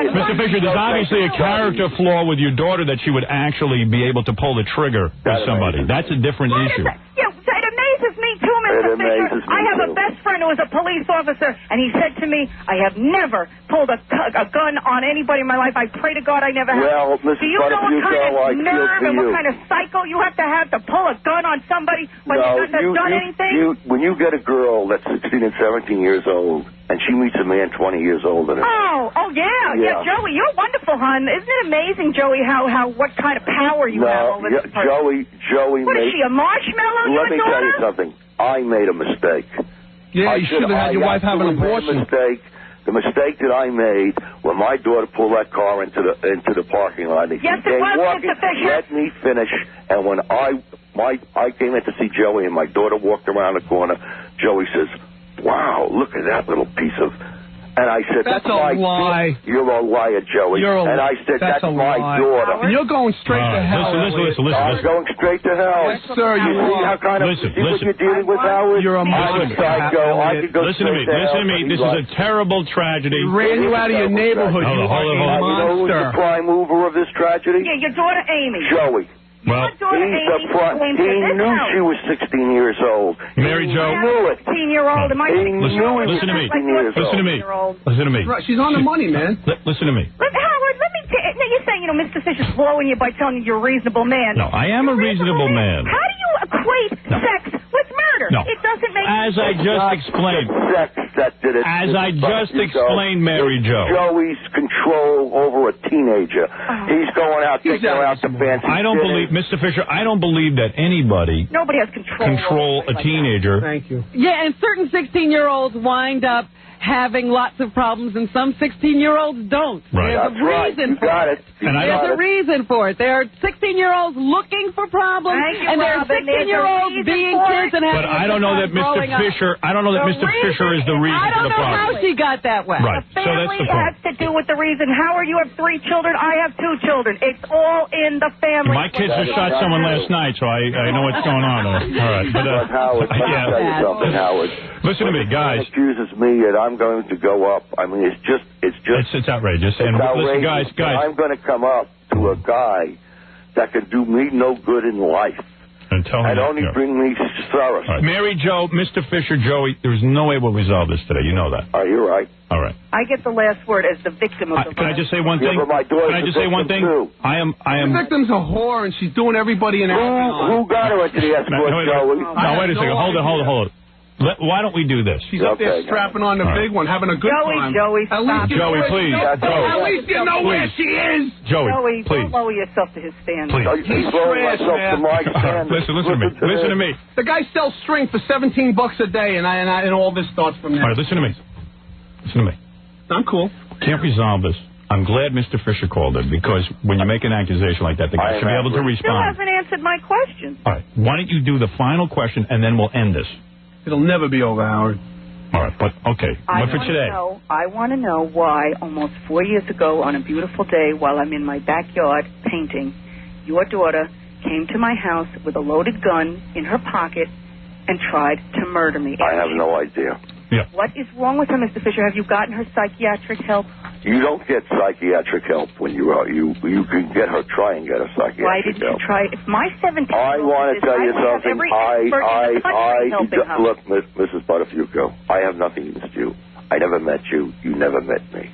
Mr. Fisher, there's obviously a character flaw with your daughter that she would actually be able to pull the trigger with somebody. That's a different issue. Yeah, it amazes me too, Mr. Fisher. I have a best friend who is a police officer, and he said to me, I have never pulled a gun on anybody in my life. I pray to God I never have. Well, Mrs. Do you know what kind of nerve and what kind of psycho you have to pull a gun on somebody when you haven't done anything? When you get a girl that's 16 and 17 years old, and she meets a man 20 years older than her. Oh, yeah, Joey, you're wonderful, hon. Isn't it amazing, Joey, what kind of power you have over this person? Joey What is she, a marshmallow, Let me tell you something. I made a mistake. Yeah, you should have had your wife have an abortion. The mistake that I made when my daughter pulled that car into the parking lot. Yes, it was, Mr. Fisher. Let me finish. And when I came in to see Joey and my daughter walked around the corner, Joey says, wow, look at that little piece of... And I said, that's a lie. You're a liar, Joey. And I said, that's my daughter. And you're going straight to hell. Listen. I'm going straight to hell. Yes, sir, you are. See what you're dealing with, Howard? You're a I'm a monster. psycho. I could go Listen to me. This is a terrible tragedy. He ran you out of your neighborhood. You are a monster. You know who's the prime mover of this tragedy? Yeah, your daughter Amy. Joey. Well, he knew she was 16 years old. Mary Jo. He knew it. 16-year-old. Listen to me. Right, she's on the money, man. Listen to me. Howard, let me you're saying, Mr. Fisher's blowing you by telling you you're a reasonable man. No, I am a reasonable man. How do you equate sex with murder? No. It doesn't make As I just explained. Sex that did it. As I just explained, Mary Jo. Joey's control over a teenager. He's going out, taking her out to fancy I don't believe, Mr. Fisher, I don't believe that nobody has control a teenager. Thank you. Yeah, and certain 16-year-olds wind up having lots of problems, and some 16-year-olds don't. Right. There's a reason for it. There's a reason for it. There are 16-year-olds looking for problems, and there are 16-year-olds being kids and having. But I don't know that Mr. Fisher. I don't know that Mr. Fisher is the reason for the problem. I don't know how she got that way. Right. The family has to do with the reason. Howard, you have 3 children. I have 2 children. It's all in the family. My kids just shot someone last night, so I know what's going on there. All right, but Howard, let me tell you something, Howard. Listen to me, guys. Accuses me that I'm going to go up. I mean, it's outrageous. And listen, guys, I'm going to come up to a guy that can do me no good in life. And tell him only bring me sorrow. Right. Mary Jo, Mr. Fisher, Joey, there's no way we'll resolve this today. You know that. Oh, you're right. All right. I get the last word as the victim of the Can I just say one thing? Yeah, but my daughter's Can I just say one thing? Too. I am. The victim's a whore, and she's doing everybody an Who got her into the escort, Joey? No, wait a second. Hold it. Why don't we do this? She's up there strapping on the big one, having a good time. Joey, Joey, please. At least you know where she is. Joey, please. Don't lower yourself to his standard. Please. He's lowering myself to my standard. Listen to me. The guy sells string for $17 a day, and all this starts from there. All right, listen to me. I'm cool. Can't resolve this. I'm glad Mr. Fisher called it, because when you make an accusation like that, the guy should be able to respond. Still hasn't answered my question. All right. Why don't you do the final question, and then we'll end this. It'll never be over, Howard. All right, but okay. But for today. I want to know why almost 4 years ago on a beautiful day while I'm in my backyard painting, your daughter came to my house with a loaded gun in her pocket and tried to murder me. I have no idea. Yeah. What is wrong with her, Mr. Fisher? Have you gotten her psychiatric help? You don't get psychiatric help when you can get her. Try and get her psychiatric help. Why didn't you try? If my 17. I want to tell you something. Look, Mrs. Butterfugo, I have nothing against you. I never met you. You never met me.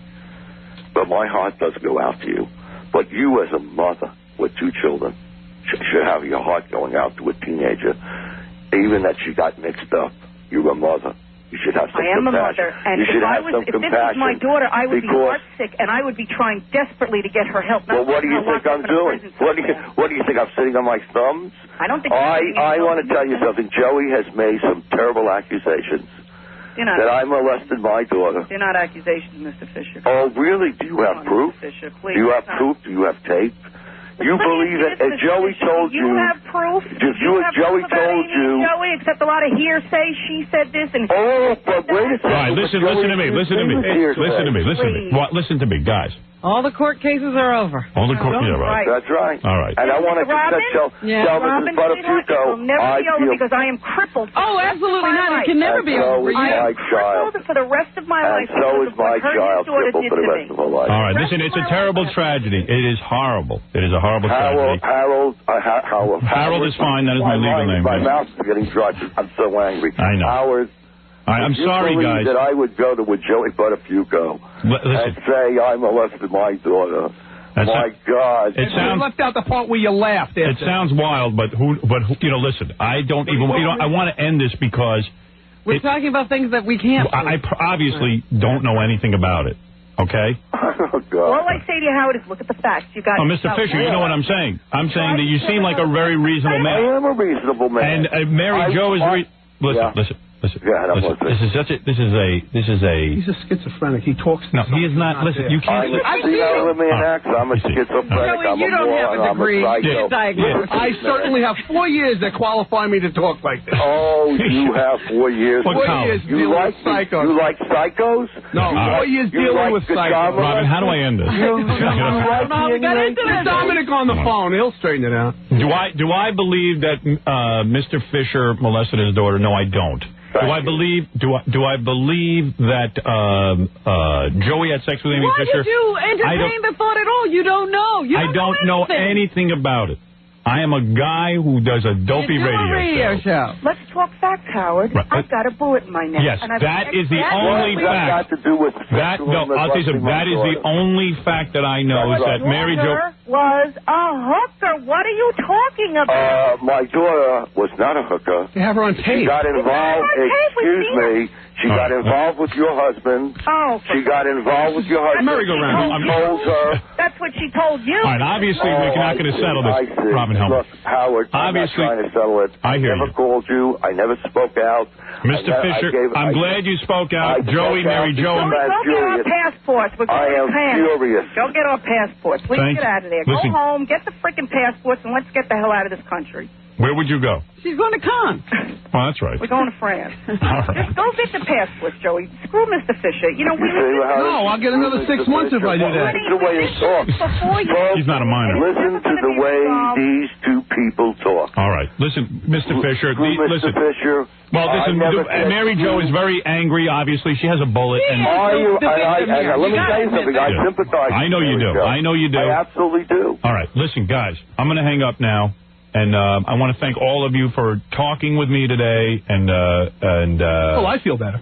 But my heart does go out to you. But you, as a mother with 2 children, should have your heart going out to a teenager, even that she got mixed up. You're a mother. You should have some compassion. I am a mother, and if this was my daughter, I would be heartsick, and I would be trying desperately to get her help. Well, what do you think I'm doing? What do you think I'm sitting on my thumbs? I don't think. I want to tell you something. Joey has made some terrible accusations that I molested my daughter. They're not accusations, Mr. Fisher. Oh, really? Do you have proof? Fisher, please. Do you have proof? Do you have tape? You believe it? And Joey told you. You have proof. Joey told you. Joey, except a lot of hearsay. She said this and. Oh, but wait a second. All right, listen to me. Listen to me, guys. All the court cases are over. All the court, yeah, right. That's right. All right. And I want to tell Mrs. Butterfugo, it will never be over because I am crippled. Oh, absolutely not. It can never be over. I am crippled for the rest of my life. And so is my child crippled for the rest of her life. All right, listen, it's a terrible tragedy. It is horrible. It is a horrible tragedy. Harold is fine. That is my legal name. My mouth is getting dry. I'm so angry. I know. Howard. I'm sorry, guys. That I would go to with Joey Butterfugo and say I molested my daughter. My God! You left out the part where you laughed. It sounds wild, but listen. I don't even. I want to end this because we're talking about things that we can't. I obviously don't know anything about it. Okay. Oh, God. All I say to you, Howard, is look at the facts. You got. Oh, Mr. Fisher, you know what I'm saying? I'm saying that you seem like a very reasonable man. I am a reasonable man. And Mary Jo is. Listen. Listen. Yeah, This is a. He's a schizophrenic. He talks. No, he is not. Listen, you can't. I'm a schizophrenic. I'm you a don't have a degree. I certainly have 4 years that qualify me to talk like this. Oh, you have 4 years. 4 years dealing with psychos. You like psychos? No, 4 years dealing with psychos. Robin, how do I end this? Get Dominic on the phone. He'll straighten it out. Do I believe that Mr. Fischer molested his daughter? No, I don't. Do I believe that Joey had sex with Amy Fisher? Why did you entertain the thought at all? You don't know. I don't know anything about it. I am a guy who does a dopey radio show. Let's talk facts, Howard. Right. I've got a bullet in my neck. Yes, and I've that is the only fact. To do with that is the only fact that I know is that Mary Jo was a hooker. What are you talking about? My daughter was not a hooker. They have her on tape. She got involved. Excuse me. She got involved with your husband. Oh. She got involved with your husband. Merry-go-round. I told her. That's what she told you. All right, obviously we're not going to settle this. Robin, help me. Look, Howard, obviously, I'm not trying to settle it. I hear never called you. I never spoke out. Mr. Fisher, I'm glad you spoke out. Joey, Mary Jo. Go get our passports. We're going I am furious. Go get our passports. Let's get out of there. Listen. Go home, get the freaking passports, and let's get the hell out of this country. Where would you go? She's going to Cannes. Oh, that's right. We're going to France. All right. Just go get the passports, Joey. Screw Mr. Fisher. You know, No, I'll get another 6 months if I do that. Listen to the way he talks. He's not a minor. Listen to the way these two people talk. All right. Listen, Mr. Fisher. Mr. Fisher. Well, listen, Mary Jo is very angry, obviously. She has a bullet. Let me tell you something. I sympathize. I know you do. I know you do. I absolutely do. All right. Listen, guys, I'm going to hang up now. And I want to thank all of you for talking with me today. Well, I feel better.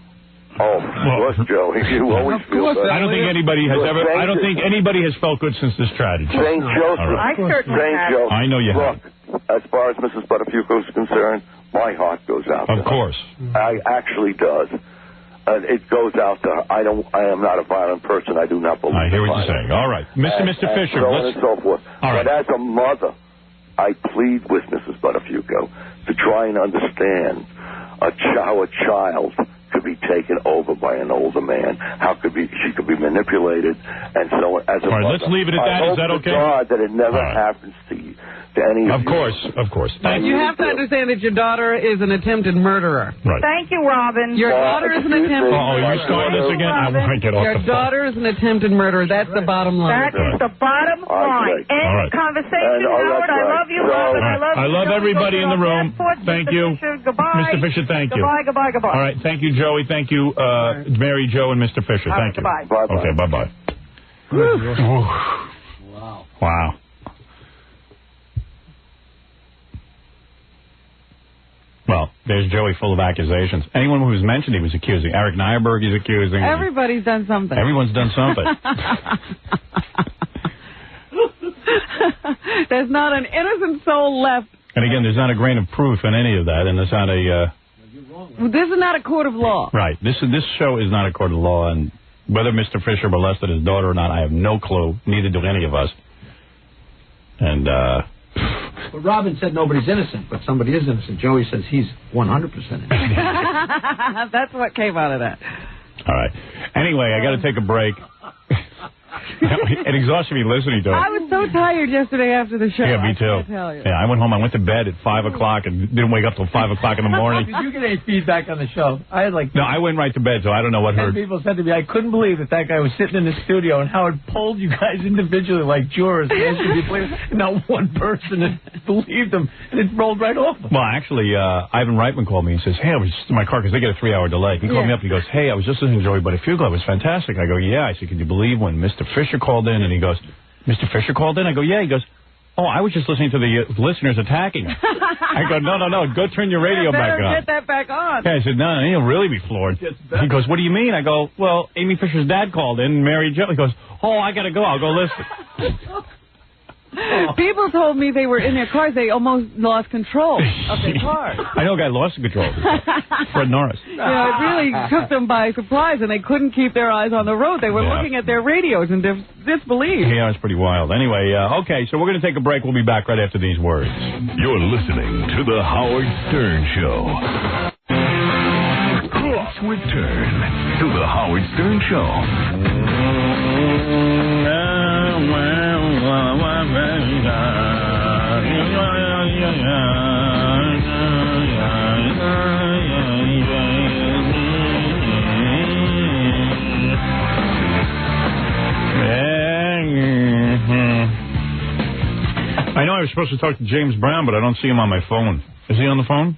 Oh, of course, Joe. You always feel better. I don't think anybody has ever. I don't think anybody has felt good since this tragedy. St. Joseph. I certainly have. I know you have. Look, as far as Mrs. Butterfugo is concerned, my heart goes out to her. Of course. I actually does. And it goes out to her. I am not a violent person. I do not believe I hear what you're saying. All right. Mr. Fisher. So on and so forth. All right. But as a mother, I plead with Mrs. Butterfugo to try and understand how a child could be taken over by an older man. She could be manipulated, and so as a all right, mother, let's leave it at that. Is that okay? God, that it never happens to you. To any of course. Thank you have to understand that your daughter is an attempted murderer. Right. Thank you, Robin. Your daughter is an attempted murderer. Oh, you starting this again? I want to get off Your the phone. daughter is an attempted murderer. That's the bottom line. That is the bottom line. End conversation, Howard. I love you, Robin. I love everybody in the room. Thank you. Goodbye. Mr. Fisher, thank you. Goodbye. All right, thank you, Joey. Thank you, Mary Jo and Mr. Fisher. Thank you. Goodbye. Okay, bye-bye. Wow. Well, there's Joey full of accusations. Anyone who's mentioned he was accusing. Eric Nyberg is accusing. Everybody's done something. Everyone's done something. There's not an innocent soul left. And again, there's not a grain of proof in any of that, and there's not a... This is not a court of law. Right. This show is not a court of law, and whether Mr. Fisher molested his daughter or not, I have no clue. Neither do any of us. And, Well, Robin said nobody's innocent, but somebody is innocent. Joey says he's 100% innocent. That's what came out of that. All right. Anyway, I got to take a break. It exhausted me listening to it. I was so tired yesterday after the show. Yeah, me too. Yeah, I went home. I went to bed at 5 o'clock and didn't wake up till 5 o'clock in the morning. Did you get any feedback on the show? I had like... No, I went right to bed, so I don't know what 10 heard. people said to me, I couldn't believe that guy was sitting in the studio and Howard polled you guys individually like jurors and asked you to believe it. Not one person believed him, and it rolled right off them. Well, actually, Ivan Reitman called me and says, hey, I was just in my car because they get a 3-hour delay. He called me up and he goes, hey, I was just listening to Joey Butterfugo. It was fantastic. I go, yeah. I said, can you believe when Mr. Fisher called in? And he goes, Mr. Fisher called in? I go, yeah. He goes, oh, I was just listening to the listeners attacking him. I go, no. Go turn your radio back on. Get that back on. Yeah, I said, no, he'll really be floored. He goes, what do you mean? I go, well, Amy Fisher's dad called in, Mary Jo. He goes, oh, I got to go. I'll go listen. People told me they were in their cars. They almost lost control of their cars. I know a guy lost control. Fred Norris. You know, it really took them by surprise, and they couldn't keep their eyes on the road. They were looking at their radios in disbelief. Yeah, it's pretty wild. Anyway, okay, so we're going to take a break. We'll be back right after these words. You're listening to The Howard Stern Show. return to the Howard Stern Show. I know I was supposed to talk to James Brown, but I don't see him on my phone. Is he on the phone?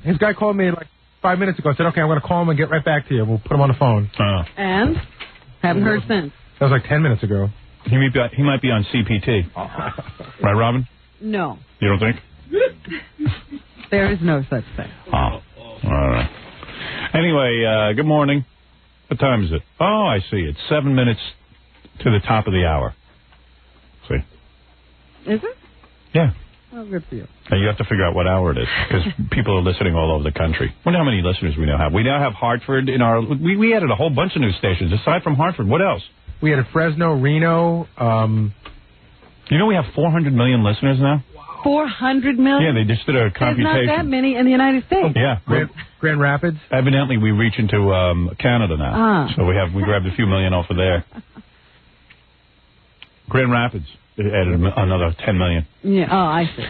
His guy called me like 5 minutes ago and said, okay, I'm going to call him and get right back to you. We'll put him on the phone. And? Haven't heard since. That was like 10 minutes ago. He might be on CPT. Right, Robin? No. You don't think? There is no such thing. Oh, all right. Anyway, good morning. What time is it? Oh, I see. It's 7 minutes to the top of the hour. See? Is it? Yeah. Oh, good for you. Now you have to figure out what hour it is, because people are listening all over the country. I wonder how many listeners we now have. We now have Hartford in our... We added a whole bunch of news stations. Aside from Hartford, what else? We had Fresno, Reno. You know we have 400 million listeners now? 400 million? Yeah, they just did a computation. There's not that many in the United States. Yeah. Grand Rapids? Evidently, we reach into Canada now. So we grabbed a few million off of there. Grand Rapids added another 10 million. Yeah. Oh, I see.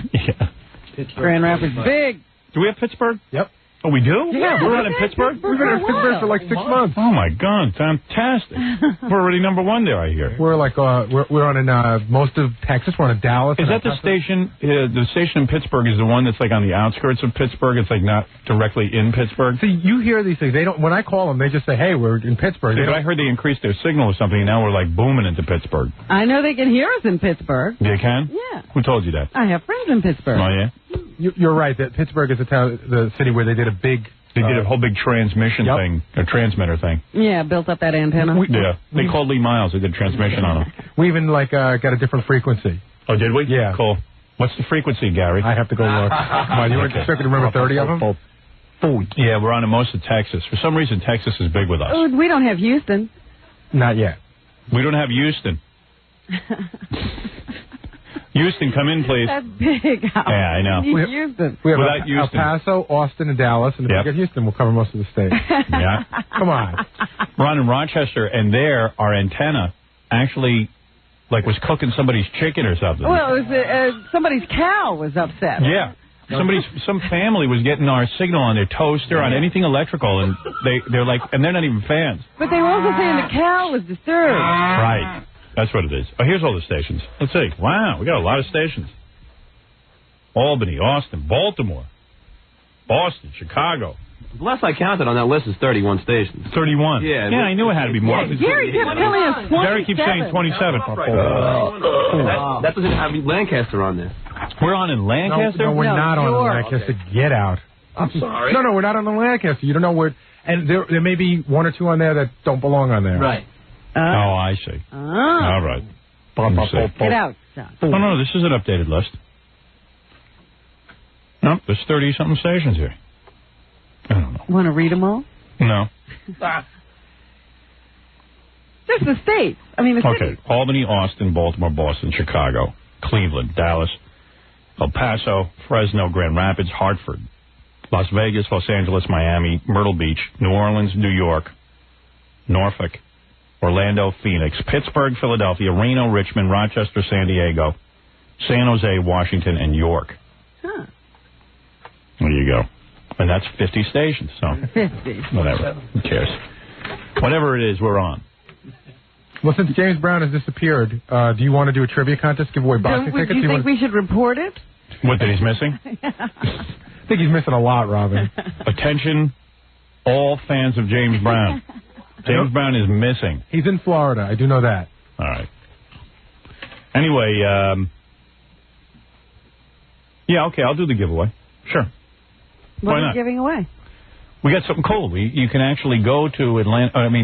Yeah. Grand Rapids, big. Do we have Pittsburgh? Yep. Oh, we do? Yeah, we're not in Pittsburgh? We've been in Pittsburgh for like 6 months. Oh, my God. Fantastic. We're already number one there, I hear. We're like, we're on in most of Texas. We're on in Dallas. Is that the station? The station in Pittsburgh is the one that's like on the outskirts of Pittsburgh. It's like not directly in Pittsburgh. See, you hear these things. They don't. When I call them, they just say, "Hey, we're in Pittsburgh." I heard they increased their signal or something, and now we're like booming into Pittsburgh. I know they can hear us in Pittsburgh. They can? Yeah. Who told you that? I have friends in Pittsburgh. Oh, yeah? You're right. That Pittsburgh is the city where they did a big. They did a whole big transmission thing, a transmitter thing. Yeah, built up that antenna. They called Lee Miles. They did transmission on him. We even got a different frequency. Oh, did we? Yeah. Cool. What's the frequency, Gary? I have to go look. Come on, you expect to remember 30 of them? Yeah, we're on in most of Texas. For some reason, Texas is big with us. Oh, we don't have Houston. Not yet. We don't have Houston. Houston, come in, please. That's big. Yeah, I know. Houston. We have Without Houston. El Paso, Austin, and Dallas, and if we get Houston, we'll cover most of the state. Yeah. Come on. We're on in Rochester, and there, our antenna actually, was cooking somebody's chicken or something. Well, it was, somebody's cow was upset. Yeah. Some family was getting our signal on their toaster, on anything electrical, and they're like, and they're not even fans. But they were also saying the cow was disturbed. Right. That's what it is. Oh, here's all the stations. Let's see. Wow, we got a lot of stations. Albany, Austin, Baltimore, Boston, Chicago. The last I counted on that list is 31 stations. 31? Yeah. Yeah, I knew it had to be more. Gary kept telling us 27. Gary keeps saying 27. That doesn't have Lancaster on there. We're on in Lancaster? No, we're not on Lancaster. Okay. Get out. I'm sorry. No, we're not on the Lancaster. You don't know where. And there may be one or two on there that don't belong on there. Right. Oh, I see. All right. Get out, son. Oh, no, this is an updated list. No, there's 30-something stations here. I don't know. Want to read them all? No. Just the states. I mean, the cities. Okay. Albany, Austin, Baltimore, Boston, Chicago, Cleveland, Dallas, El Paso, Fresno, Grand Rapids, Hartford, Las Vegas, Los Angeles, Miami, Myrtle Beach, New Orleans, New York, Norfolk, Orlando, Phoenix, Pittsburgh, Philadelphia, Reno, Richmond, Rochester, San Diego, San Jose, Washington, and York. Huh. There you go. And that's 50 stations, so 50. Whatever. Who cares? Whatever it is, we're on. Well, since James Brown has disappeared, do you want to do a trivia contest, give away boxing tickets? Do you think we should report it? What, that he's missing? I think he's missing a lot, Robin. Attention, all fans of James Brown. James Brown is missing. He's in Florida. I do know that. All right. Anyway, yeah, okay, I'll do the giveaway. Sure. What Why are not? you giving away? We got something cool. You can actually go to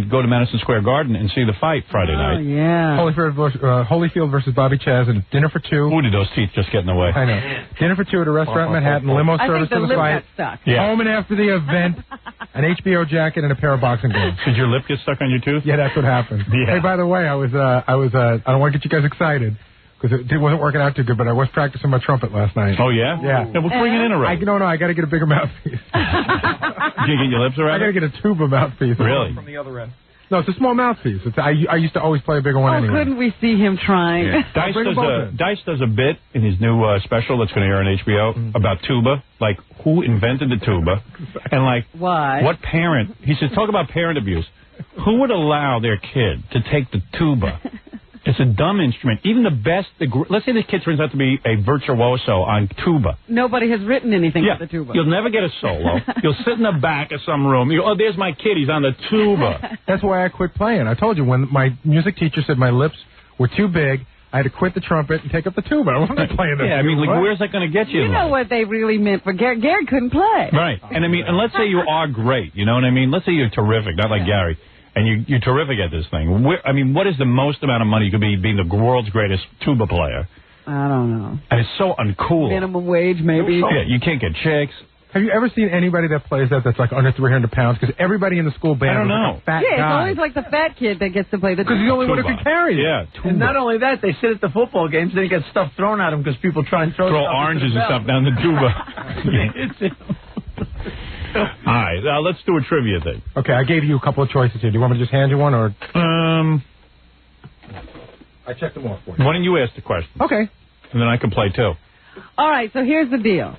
go to Madison Square Garden and see the fight Friday night. Oh, yeah. Holyfield versus Bobby Chaz and dinner for two. Ooh, did those teeth just get in the way? I know. Dinner for two at a restaurant in Manhattan, limo service to the fight. Stuck. Yeah. Home and after the event, an HBO jacket and a pair of boxing gloves. Did your lip get stuck on your tooth? Yeah, that's what happened. Yeah. Hey, by the way, I don't want to get you guys excited, because it wasn't working out too good, but I was practicing my trumpet last night. Oh, yeah? Yeah. We'll bring it in already. No, I got to get a bigger mouthpiece. Did you get your lips around I got to get a tuba mouthpiece. Really? From the other end. No, it's a small mouthpiece. I used to always play a bigger one anyway. Couldn't we see him trying? Yeah. Dice does a bit in his new special that's going to air on HBO about tuba, like who invented the tuba, and like why? What parent? He says, talk about parent abuse. Who would allow their kid to take the tuba? It's a dumb instrument. Even the best, let's say the kid turns out to be a virtuoso on tuba. Nobody has written anything for the tuba. You'll never get a solo. You'll sit in the back of some room. Oh, there's my kid. He's on the tuba. That's why I quit playing. I told you, when my music teacher said my lips were too big, I had to quit the trumpet and take up the tuba. I wasn't playing the tuba. I mean, like, where's that going to get you? You know what they really meant for Gary. Gary couldn't play. Right. And I mean, and let's say you are great. You know what I mean? Let's say you're terrific, not like Gary. And you're terrific at this thing. I mean, what is the most amount of money you could be being the world's greatest tuba player? I don't know. And it's so uncool. Minimum wage, maybe. Yeah, you can't get chicks. Have you ever seen anybody that plays that's like under 300 pounds? Because everybody in the school band I don't know. Like a fat it's guy. always like the fat kid that gets to play the tuba. Because he's the only one who can carry it. Yeah, And not only that, they sit at the football games and they get stuff thrown at them because people try and throw oranges and stuff down the tuba. All right, let's do a trivia thing. Okay, I gave you a couple of choices here. Do you want me to just hand you one, or? I checked them off for you. Why don't you ask the question? Okay. And then I can play, too. All right, so here's the deal.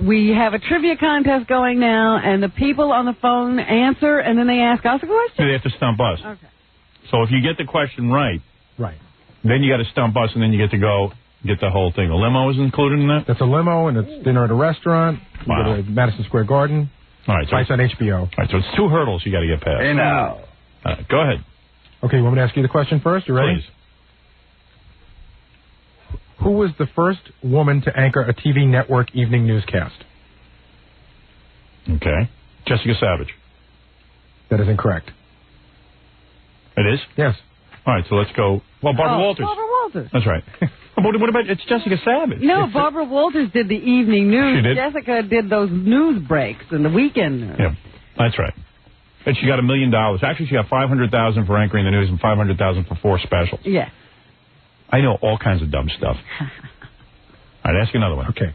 We have a trivia contest going now, and the people on the phone answer, and then they ask us a question? They have to stump us. Okay. So if you get the question right, then you got to stump us, and then you get to go get the whole thing. A limo is included in that? That's a limo, and it's dinner at a restaurant. You go to Madison Square Garden. All right. So it's on HBO. All right, so it's 2 hurdles you got to get past. Hey, now. Go ahead. Okay, you want me to ask you the question first? You ready? Please. Who was the first woman to anchor a TV network evening newscast? Okay. Jessica Savage. That is incorrect. It is? Yes. All right, so let's go. Well, Barbara Walters. Barbara Walters. That's right. What about, it's Jessica Savage. No, Barbara Walters did the evening news. She did? Jessica did those news breaks and the weekend news. Yeah, that's right. And she got $1 million. Actually, she got $500,000 for anchoring the news and $500,000 for 4 specials. Yeah. I know all kinds of dumb stuff. All right, ask another one. Okay.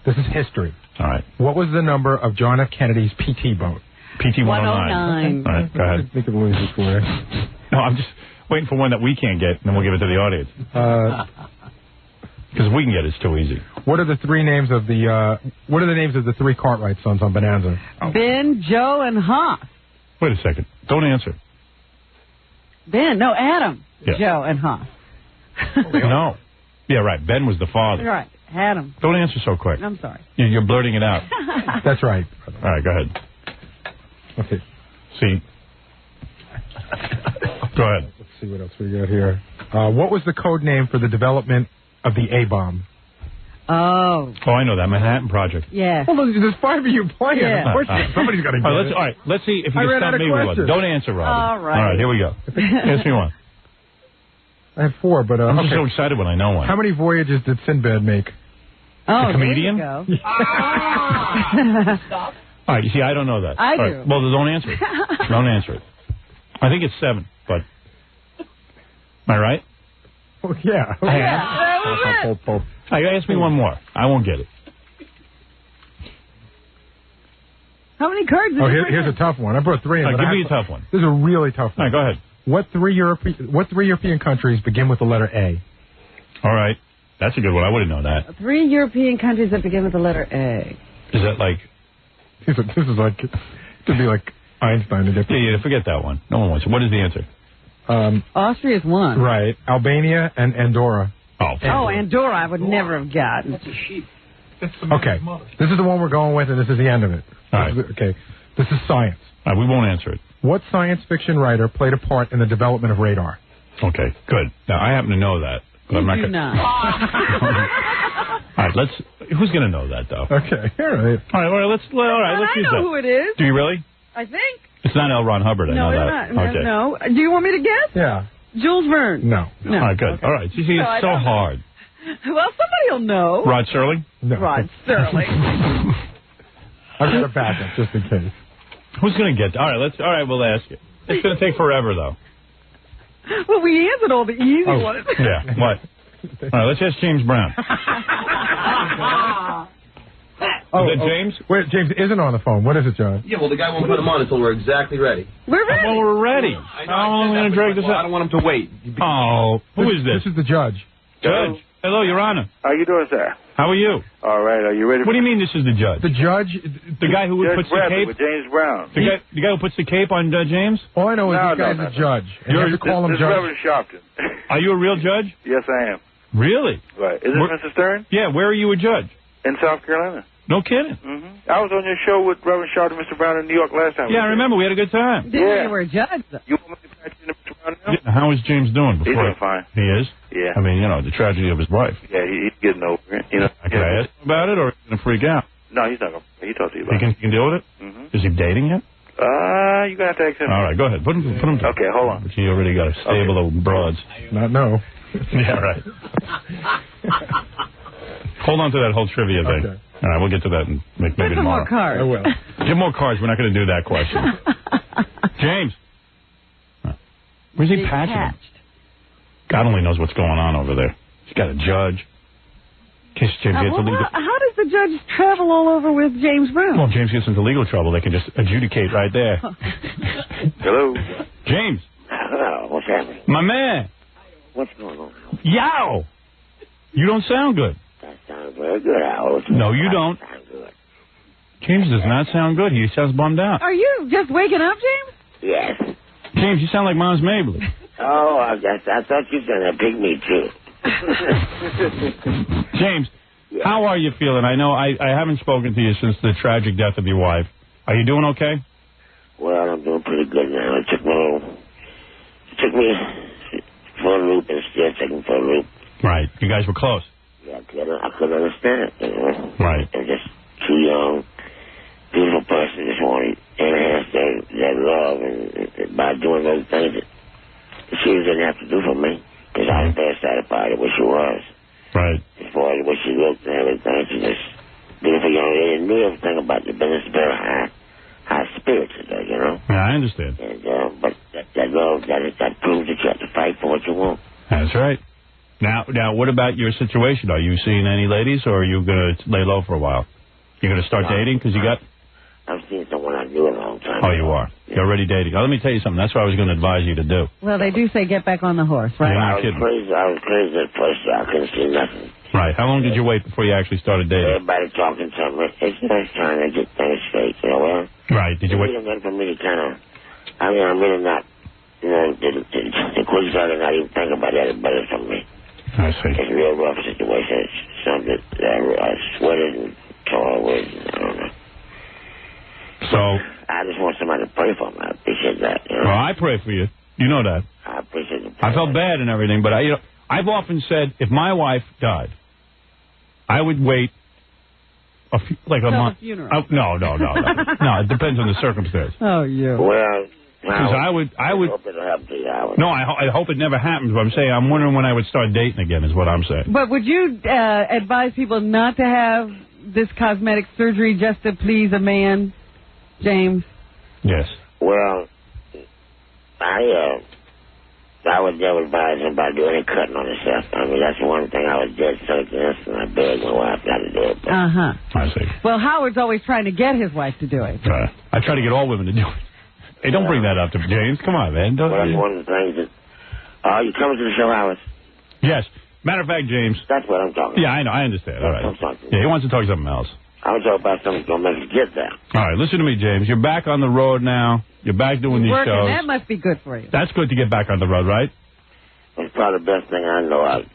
This is history. All right. What was the number of John F. Kennedy's PT boat? PT 109. All right, go ahead. Think of Louis Square. No, I'm just waiting for one that we can't get, and then we'll give it to the audience. Because if we can get it, it's too easy. What are the names of the 3 Cartwright sons on Bonanza? Ben, Joe, and Hoff. Wait a second. Don't answer. Adam, Yeah. Joe, and Hoff. No. Yeah, right. Ben was the father. Right, Adam. Don't answer so quick. I'm sorry. You're blurting it out. That's right. All right, go ahead. Okay. See. Go ahead. Let's see what else we got here. What was the code name for the development of the A-bomb? Oh, I know that. Manhattan Project. yeah. Well, there's 5 of you playing. Yeah. Of course, somebody's got to get it. All right, let's see if you I can ran out stop of me with one. questions. Don't answer, Robin. All right. All right, here we go. Ask me one. I have 4, but I'm just okay. so excited when I know one. How many voyages did Sinbad make? Oh, The comedian? there you go. All right, you see, I don't know that. I All do. right, well, don't answer it. Don't answer it. I think it's 7, but... Am I right? Oh, yeah. Ask me one more. I won't get it. How many cards did Oh, you bring here's in? a tough one. I brought 3 in. All right, but give I me have a tough one. This is a really tough All one. right, go ahead. What three European countries begin with the letter A? All right. That's a good one. I wouldn't know that. 3 European countries that begin with the letter A. Is that like... This is like... It could be like Einstein. Yeah, forget that one. No one wants it. What is the answer? Austria's one. Right. Albania and Andorra. Oh, Andorra I would never have gotten. Okay. This is the one we're going with, and this is the end of it. All right. Okay. This is science. All right, we won't answer it. What science fiction writer played a part in the development of radar? Okay, good. Now, I happen to know that. But I'm not You do gonna... not. All right, who's going to know that, though? Okay, all right. All right, let's use I know that. who it is. Do you really? I think. It's not L. Ron Hubbard, I No, know it's that. not. Okay. No. Do you want me to guess? Yeah. Jules Verne. No. No. All right, good. Okay. All right. You see, No, I it's so don't know. hard. Well, somebody will know. Rod Serling? No. Rod Serling. I've got a backup just in case. Who's going to get... All right, we'll ask you. It's going to take forever, though. Well, we answered all the easy ones. Yeah, what? All right, let's ask James Brown. Is that James? Wait, James isn't on the phone. What is it, John? Yeah, well, the guy won't put him on until we're exactly ready. We're ready. Well, we're ready. How long are we going to drag this out? I don't want him to wait. Oh, who is this? This is the judge. Judge. Hello, Your Honor. How you doing, sir? How are you? All right. Are you ready? What do you mean this is the judge? The judge? The guy who Judge puts the Bradley cape? with James Brown. The guy who puts the cape on James? All I know is this guy's a judge. And you have to call him This is judge. Reverend Sharpton. Are you a real judge? Yes, I am. Really? Right. Is this Mr. Stern? Yeah, where are you a judge? In South Carolina. No kidding. Mm-hmm. I was on your show with Reverend Sharpton and Mr. Brown in New York last time. Yeah, I remember. We had a good time. Didn't know you were a judge, though. You want me to patch you in Mr. Brown now? Yeah, how is James doing? He's doing fine. He is? Yeah. I mean, you know, the tragedy of his wife. Yeah, he's getting over it. You know. Can I ask him about it, or is he going to freak out? No, he's not going to. He talked to you about He can deal with it? Mm-hmm. Is he dating yet? You're going to have to ask him. All right, go ahead. Put him to. Okay, hold on. He already got a stable of broads. Not no. Yeah, right. Hold on to that whole trivia thing. Okay. All right, we'll get to that and maybe Put some tomorrow. more cards. I will. Get more cards. We're not going to do that question. James. Where's he patching him? God only knows what's going on over there. He's got a judge. James gets How does the judge travel all over with James Brown? Well, if James gets into legal trouble, they can just adjudicate right there. Hello. James. Hello. What's happening? My man. What's going on? Yow. You don't sound good. That sounds very good, Al. No, you don't. Sound good. James does not sound good. He sounds bummed out. Are you just waking up, James? Yes. James, you sound like Mom's Mabley. Oh, I thought you were going to pick me, too. James, how are you feeling? I know I haven't spoken to you since the tragic death of your wife. Are you doing okay? Well, I'm doing pretty good now. It took me for a loop and still taking for a loop. Right. You guys were close. Yeah, I couldn't understand it, you know. Right. I'm just too young, beautiful person, just wanted to enhance their love and by doing those things that she didn't have to do for me. Because I was very satisfied with what she was. Right. As far as what she looked and everything, she's just beautiful young lady and knew everything about the business, very high spirits today, you know. Yeah, I understand. And, but that love, that proves that you have to fight for what you want. That's right. Now, what about your situation? Are you seeing any ladies, or are you going to lay low for a while? You're going to start dating because you got... I've seen someone I knew a long time Oh, ago. you are. Yeah. You're already dating. Oh, let me tell you something. That's what I was going to advise you to do. Well, they do say get back on the horse, right? You're not I was crazy at first. I couldn't see nothing. Right. How long did you wait before you actually started dating? Everybody talking to me. It's nice trying to get things straight, you know. Well, right. Did you wait? It's for me to kind of... I mean, I'm really not... You know, the quick side not even think about that. It's better for me. I see. It's a real rough situation. It's something that I sweated and tore with. I don't know. So... I just want somebody to pray for me. I appreciate that. You know? Well, I pray for you. You know that. I appreciate it. I felt bad and everything, but I've often said if my wife died, I would wait a month. Funeral. No. No, it depends on the circumstance. Oh, you. Well... Because I would. I hope it'll happen to you. No, I hope it never happens. But I'm saying I'm wondering when I would start dating again. Is what I'm saying. But would you advise people not to have this cosmetic surgery just to please a man, James? Yes. Well, I would never advise him about doing any cutting on himself. I mean, that's one thing I was dead set against, and I begged my wife not to do it. I see. Well, Howard's always trying to get his wife to do it. I try to get all women to do it. Hey, don't bring that up to James. Come on, man. Well, that's one of the things that... you coming to the show, Howard? Yes. Matter of fact, James... That's what I'm talking about. Yeah, I know. I understand. All right. Yeah, he wants to talk something else. I was talking about something that's going to make us get there. All right, listen to me, James. You're back on the road now. You're back doing these working. shows. That must be good for you. That's good to get back on the road, right? It's probably the best thing I know. I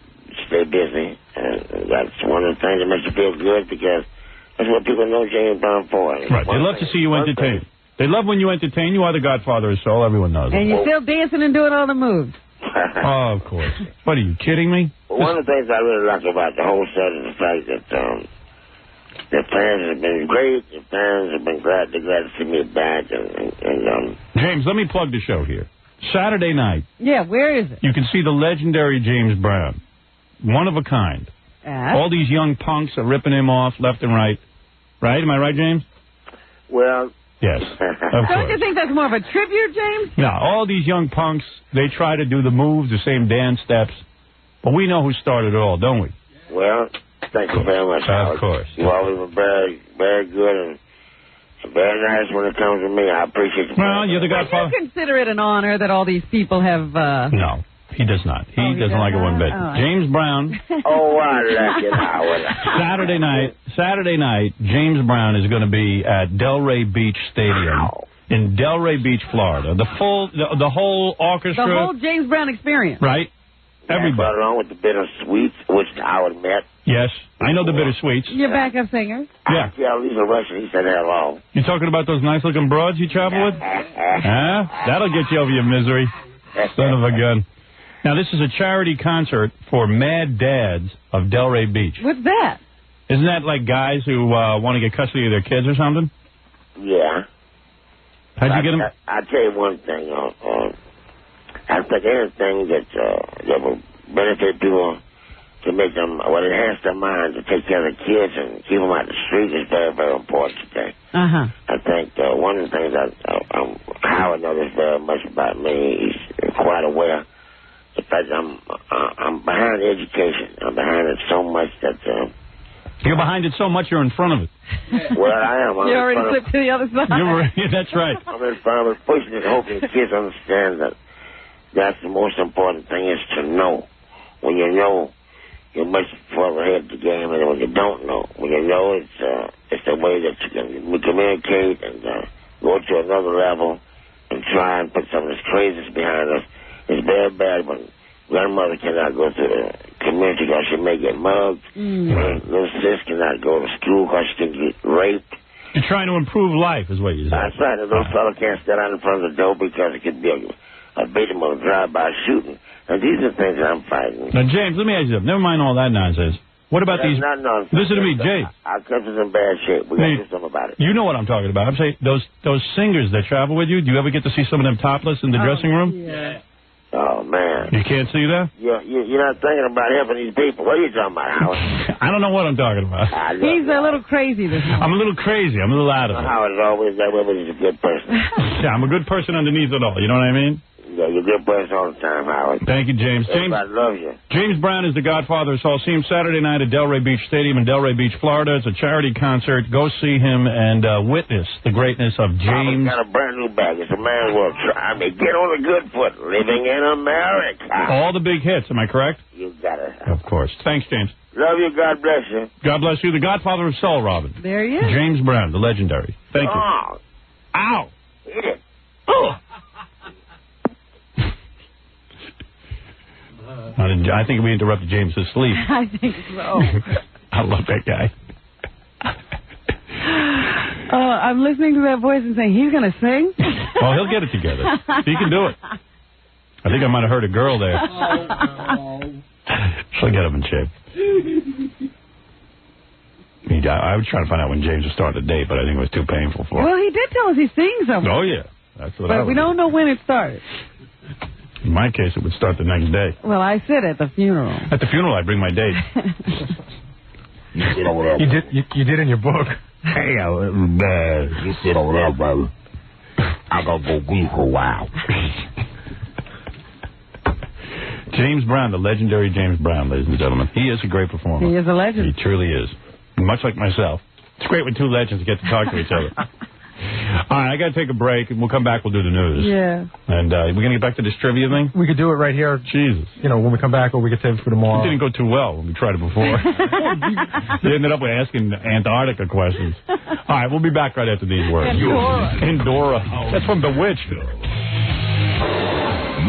stay busy. And that's one of the things that makes you feel good because that's what people know James Brown for. Right. They love to see you entertain. They love when you entertain. You are the godfather of soul. Everyone knows And it. you're still dancing and doing all the moves. Oh, of course. What, are you kidding me? Well, one of the things I really like about the whole set is the fact that the fans have been great. The fans have been glad to see me back. And James, let me plug the show here. Saturday night. Yeah, where is it? You can see the legendary James Brown. One of a kind. All these young punks are ripping him off left and right. Right? Am I right, James? Well... Yes, of course. Don't you think that's more of a tribute, James? No, all these young punks, they try to do the moves, the same dance steps. But we know who started it all, don't we? Well, thank you very much, Howard. Of course. You always were very, very good and very nice when it comes to me. I appreciate you. Well, you're the godfather. Do you consider it an honor that all these people have... No, he does not. He doesn't like it one bit. Oh, James Brown. Oh, I like it, Howard. Saturday night, James Brown is going to be at Delray Beach Stadium in Delray Beach, Florida. The whole orchestra. The whole James Brown experience. Right? Everybody. Along with the Bittersweets, which Howard met. Yes, I know the Bittersweets. Your backup singer. Yeah. He's a Russian. He said hello. You talking about those nice-looking broads you travel with? Huh? That'll get you over your misery. Son of a gun. Now, this is a charity concert for Mad Dads of Delray Beach. What's that? Isn't that like guys who want to get custody of their kids or something? Yeah. How'd you get them? I'll tell you one thing. I think anything that will benefit people to make them, enhance their mind to take care of the kids and keep them out the street is very, very important today. I think one of the things Howard knows very much about me. He's quite aware. In fact, I'm behind education. I'm behind it so much that... You're behind it so much you're in front of it. Well, I am. You already slipped to the other side. That's right. I'm in front of it, pushing it, hoping the kids understand that that's the most important thing is to know. When you know, you're much further ahead of the game than when you don't know. When you know, it's the way that you can communicate and go to another level and try and put some of this craziness behind us. It's very bad when grandmother cannot go to the community because she may get mugged. Little sis cannot go to school because she can get raped. You're trying to improve life is what you say. That's right. And those fellow can't stand out in front of the door because it could be a victim of a drive-by shooting. And these are things that I'm fighting. Now, James, let me ask you something. Never mind all that nonsense. What about these... Not nonsense. Listen to me, James. Our country's in bad shape. We got to do something about it. You know what I'm talking about. I'm saying those singers that travel with you, do you ever get to see some of them topless in the dressing room? Yeah. Oh, man. You can't see that? You're not thinking about helping these people. What are you talking about, Howard? I don't know what I'm talking about. He's a little crazy this morning. I'm a little crazy. I'm a little out of it. Howard is always that way, but he's a good person. Yeah, I'm a good person underneath it all. You know what I mean? Yeah, you're a good person all the time, Howard. Thank you, James. Everybody loves you. James Brown is the godfather of Soul. See him Saturday night at Delray Beach Stadium in Delray Beach, Florida. It's a charity concert. Go see him and witness the greatness of James. I've got a brand new bag. It's a man's world. Try me. Get on the good foot. Living in America. All the big hits. Am I correct? You got it. Of course. Thanks, James. Love you. God bless you. God bless you. The godfather of soul, Robin. There he is. James Brown, the legendary. Thank you. Ow. Hit it. Oh. I think we interrupted James's sleep. I think so. I love that guy. I'm listening to that voice and saying, he's going to sing? Well, he'll get it together. He can do it. I think I might have heard a girl there. She'll get him in shape. I was trying to find out when James was starting the date, but I think it was too painful for him. Well, he did tell us he sings something. Oh, yeah. That's what But we don't know when it started. In my case, it would start the next day. Well, I sit at the funeral. At the funeral, I bring my date. You did in your book. Hey, you sit over there, brother. I gotta go grieve for a while. James Brown, the legendary James Brown, ladies and gentlemen. He is a great performer. He is a legend. He truly is. Much like myself. It's great when two legends get to talk to each other. All right, I got to take a break, and we'll come back. We'll do the news. Yeah. And we're going to get back to this trivia thing? We could do it right here. Jesus. You know, when we come back, or we could save it for tomorrow. It didn't go too well when we tried it before. They ended up with asking Antarctica questions. All right, we'll be back right after these words. Endora. That's from Bewitched.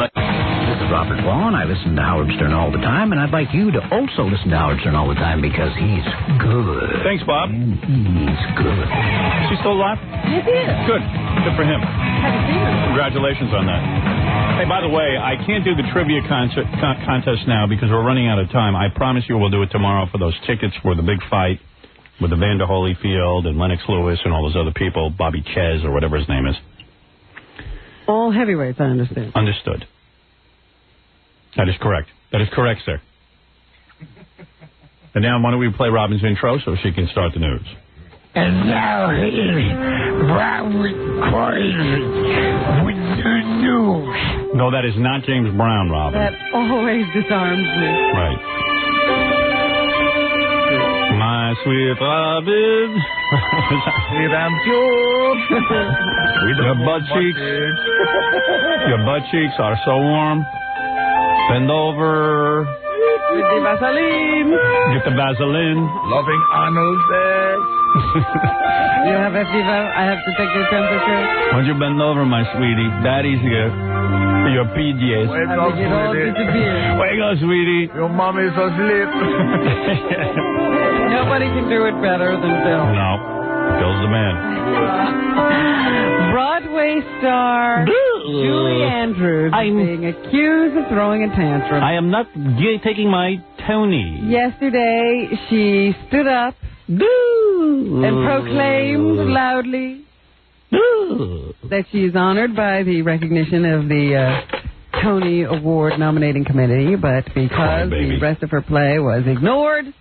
This is Robert Vaughn. I listen to Howard Stern all the time, and I'd like you to also listen to Howard Stern all the time because he's good. Thanks, Bob. He's good. Is he still alive? Yes, he is. Good. Good for him. Congratulations on that. Hey, by the way, I can't do the trivia contest now because we're running out of time. I promise you we'll do it tomorrow for those tickets for the big fight with Evander Holyfield and Lennox Lewis and all those other people, Bobby Ches or whatever his name is. All heavyweights, I understand. Understood. That is correct. That is correct, sir. And now, why don't we play Robin's intro so she can start the news? And now here's Robin Crazy with the news. No, that is not James Brown, Robin. That always disarms me. Right. My sweet Robin. Your butt cheeks are so warm. Bend over. With the Vaseline. Get the Vaseline. Loving Arnold there. You have a fever. I have to take your temperature. Why don't you bend over, my sweetie? Daddy's here. Your PJs. Wake up, sweetie. Wake up, sweetie. Your mommy's asleep. Nobody can do it better than Bill. No. Bill's the man. Broadway star Julie Andrews is being accused of throwing a tantrum. I am not taking my Tony. Yesterday, she stood up and proclaimed loudly that she is honored by the recognition of the Tony Award nominating committee, but because the rest of her play was ignored,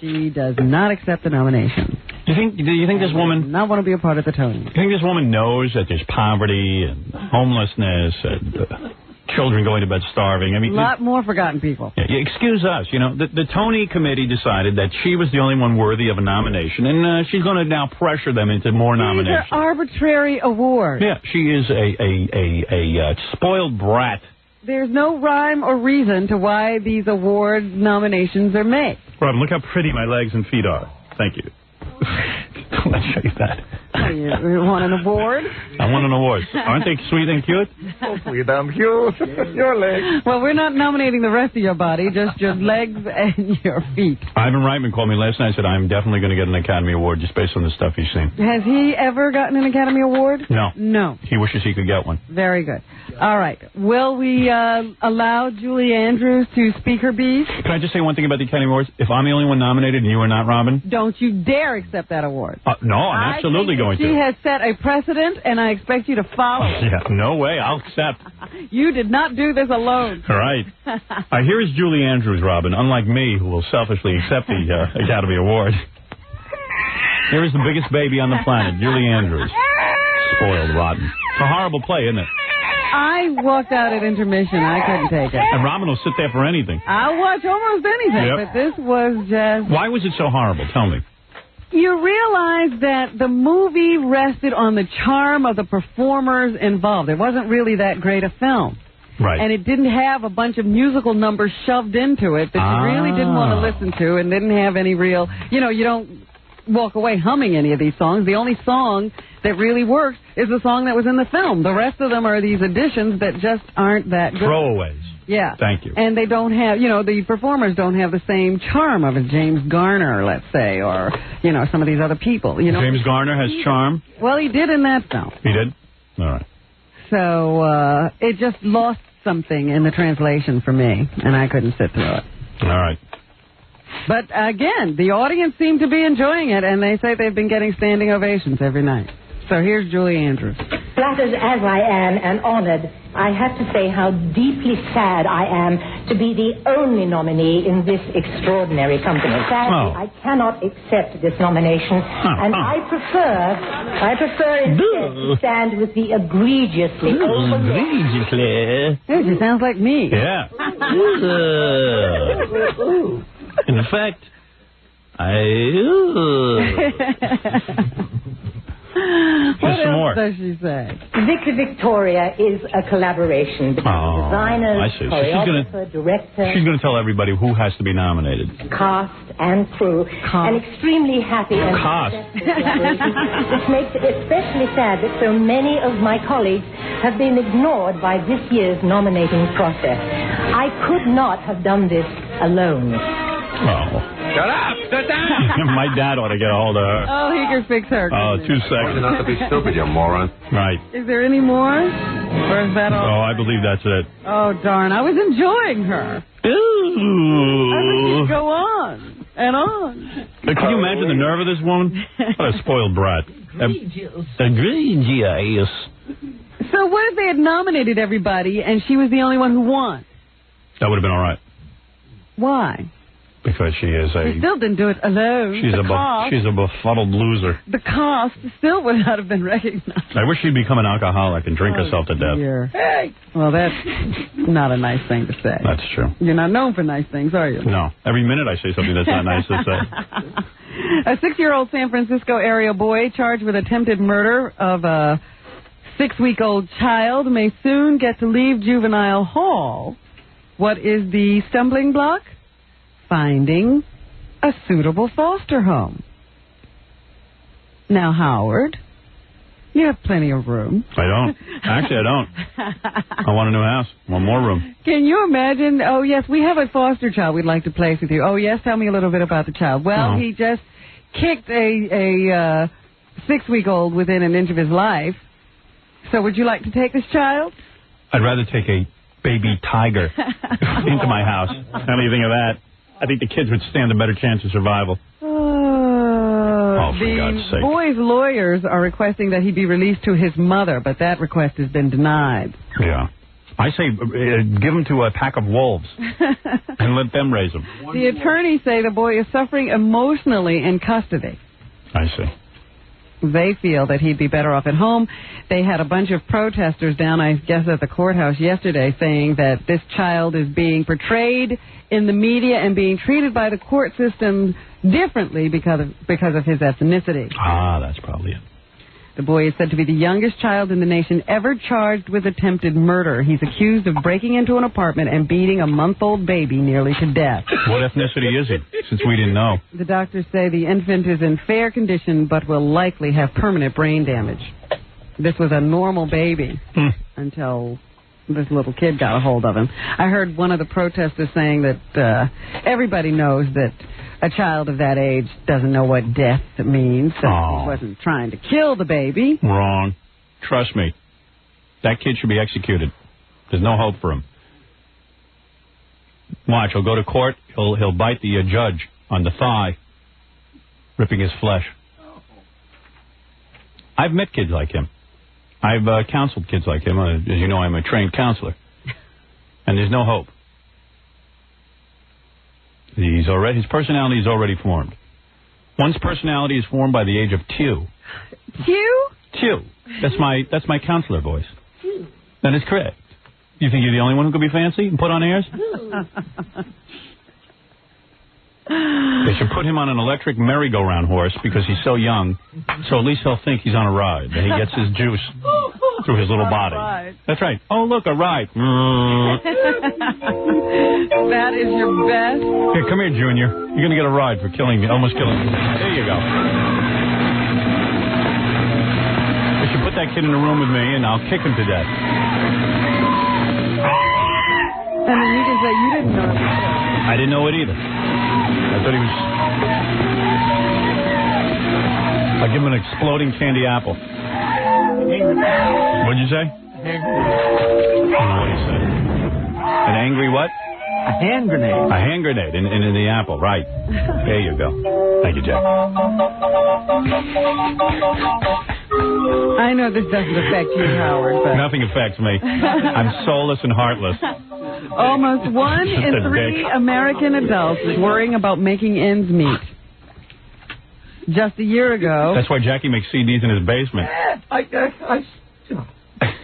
she does not accept the nomination. Do you think this woman does not want to be a part of the Tony? Do you think this woman knows that there's poverty and homelessness and children going to bed starving? I mean, a lot more forgotten people. Yeah, excuse us. You know, the Tony committee decided that she was the only one worthy of a nomination, and she's going to now pressure them into more nominations. These are arbitrary awards. Yeah, she is a spoiled brat. There's no rhyme or reason to why these award nominations are made. Robin, look how pretty my legs and feet are. Thank you. Let's show you that. You want an award? I want an award. Aren't they sweet and cute? So sweet and cute. Your legs. Well, we're not nominating the rest of your body, just your legs and your feet. Ivan Reitman called me last night and said, I'm definitely going to get an Academy Award just based on the stuff he's seen. Has he ever gotten an Academy Award? No. No. He wishes he could get one. Very good. All right. Will we allow Julie Andrews to speak her piece? Can I just say one thing about the Academy Awards? If I'm the only one nominated and you are not, Robin? Don't you dare accept that award. No, I'm absolutely going to. She has set a precedent, and I expect you to follow it. Yeah, no way. I'll accept. You did not do this alone. All right. Here is Julie Andrews, Robin, unlike me, who will selfishly accept the Academy Award. Here is the biggest baby on the planet, Julie Andrews. Spoiled rotten. It's a horrible play, isn't it? I walked out at intermission. I couldn't take it. And Robin will sit there for anything. I'll watch almost anything, but this was just... Why was it so horrible? Tell me. You realize that the movie rested on the charm of the performers involved. It wasn't really that great a film. Right. And it didn't have a bunch of musical numbers shoved into it that you really didn't want to listen to and didn't have any real... You know, you don't walk away humming any of these songs. The only song that really works is the song that was in the film. The rest of them are these additions that just aren't that good. Throwaways. Yeah. Thank you. And they don't have, you know, the performers don't have the same charm of a James Garner, let's say, or, you know, some of these other people. You know, James Garner has charm? Well, he did in that film. He did? All right. So it just lost something in the translation for me, and I couldn't sit through it. All right. But, again, the audience seemed to be enjoying it, and they say they've been getting standing ovations every night. So here's Julie Andrews. Flattered as I am and honored, I have to say how deeply sad I am to be the only nominee in this extraordinary company. Sadly, I cannot accept this nomination, and I prefer instead to stand with the egregiously overlooked. Egregiously? She sounds like me. Yeah. In fact, What some else more. does she say? Victor Victoria is a collaboration between designers, I see. So choreographer, director, she's going to tell everybody who has to be nominated. cast and crew. An extremely happy and successful collaboration, which makes it especially sad that so many of my colleagues have been ignored by this year's nominating process. I could not have done this alone. Oh. Shut up! Sit down! My dad ought to get a hold of her. Oh, he can fix her. Oh, 2 seconds. Not to be stupid, you moron. Right. Is there any more? Or is that all? Oh, I believe that's it. Oh, darn. I was enjoying her. Ooh. I would just go on and on. Can you imagine the nerve of this woman? What a spoiled brat. Egregious. So what if they had nominated everybody and she was the only one who won? That would have been all right. Why? because she is She still didn't do it alone. she's a befuddled loser. The cost still would not have been recognized. I wish she'd become an alcoholic and drink herself to death. Dear. Hey. Well, that's not a nice thing to say. That's true. You're not known for nice things, are you? No. Every minute I say something that's not nice to say. A 6-year-old San Francisco area boy charged with attempted murder of a 6-week-old child may soon get to leave juvenile hall. What is the stumbling block? Finding a suitable foster home. Now, Howard, you have plenty of room. I don't. Actually, I don't. I want a new house. One more room. Can you imagine? Oh, yes, we have a foster child we'd like to place with you. Oh, yes, tell me a little bit about the child. Well, he just kicked a 6-week-old within an inch of his life. So would you like to take this child? I'd rather take a baby tiger into my house. How do you think of that? I think the kids would stand a better chance of survival. Oh, for God's sake. The boy's lawyers are requesting that he be released to his mother, but that request has been denied. Yeah. I say give him to a pack of wolves and let them raise him. The attorneys say the boy is suffering emotionally in custody. I see. They feel that he'd be better off at home. They had a bunch of protesters down, I guess, at the courthouse yesterday saying that this child is being portrayed in the media and being treated by the court system differently because of his ethnicity. Ah, that's probably it. The boy is said to be the youngest child in the nation ever charged with attempted murder. He's accused of breaking into an apartment and beating a month-old baby nearly to death. What ethnicity is he, since we didn't know? The doctors say the infant is in fair condition but will likely have permanent brain damage. This was a normal baby until this little kid got a hold of him. I heard one of the protesters saying that everybody knows that a child of that age doesn't know what death means, so he wasn't trying to kill the baby. Wrong. Trust me. That kid should be executed. There's no hope for him. Watch, he'll go to court, he'll bite the judge on the thigh, ripping his flesh. I've met kids like him. I've counseled kids like him. As you know, I'm a trained counselor. And there's no hope. His personality is already formed. One's personality is formed by the age of 2. 2? 2. That's my counselor voice. That is correct. You think you're the only one who could be fancy and put on airs? They should put him on an electric merry-go-round horse because he's so young, so at least he'll think he's on a ride, that he gets his juice through his little body. That's right. Oh, look, a ride. That is your best. Here, come here, Junior. You're going to get a ride for almost killing me. There you go. They should put that kid in a room with me, and I'll kick him to death. And then you can say you didn't know it. I didn't know it either. I thought he was... I'll give him an exploding candy apple. What'd you say? I don't know what he said. An angry what? A hand grenade. A hand grenade in the apple, right. There you go. Thank you, Jack. I know this doesn't affect you, Howard, but... Nothing affects me. I'm soulless and heartless. Almost 1 in 3 American adults is worrying about making ends meet. Just a year ago... That's why Jackie makes CDs in his basement.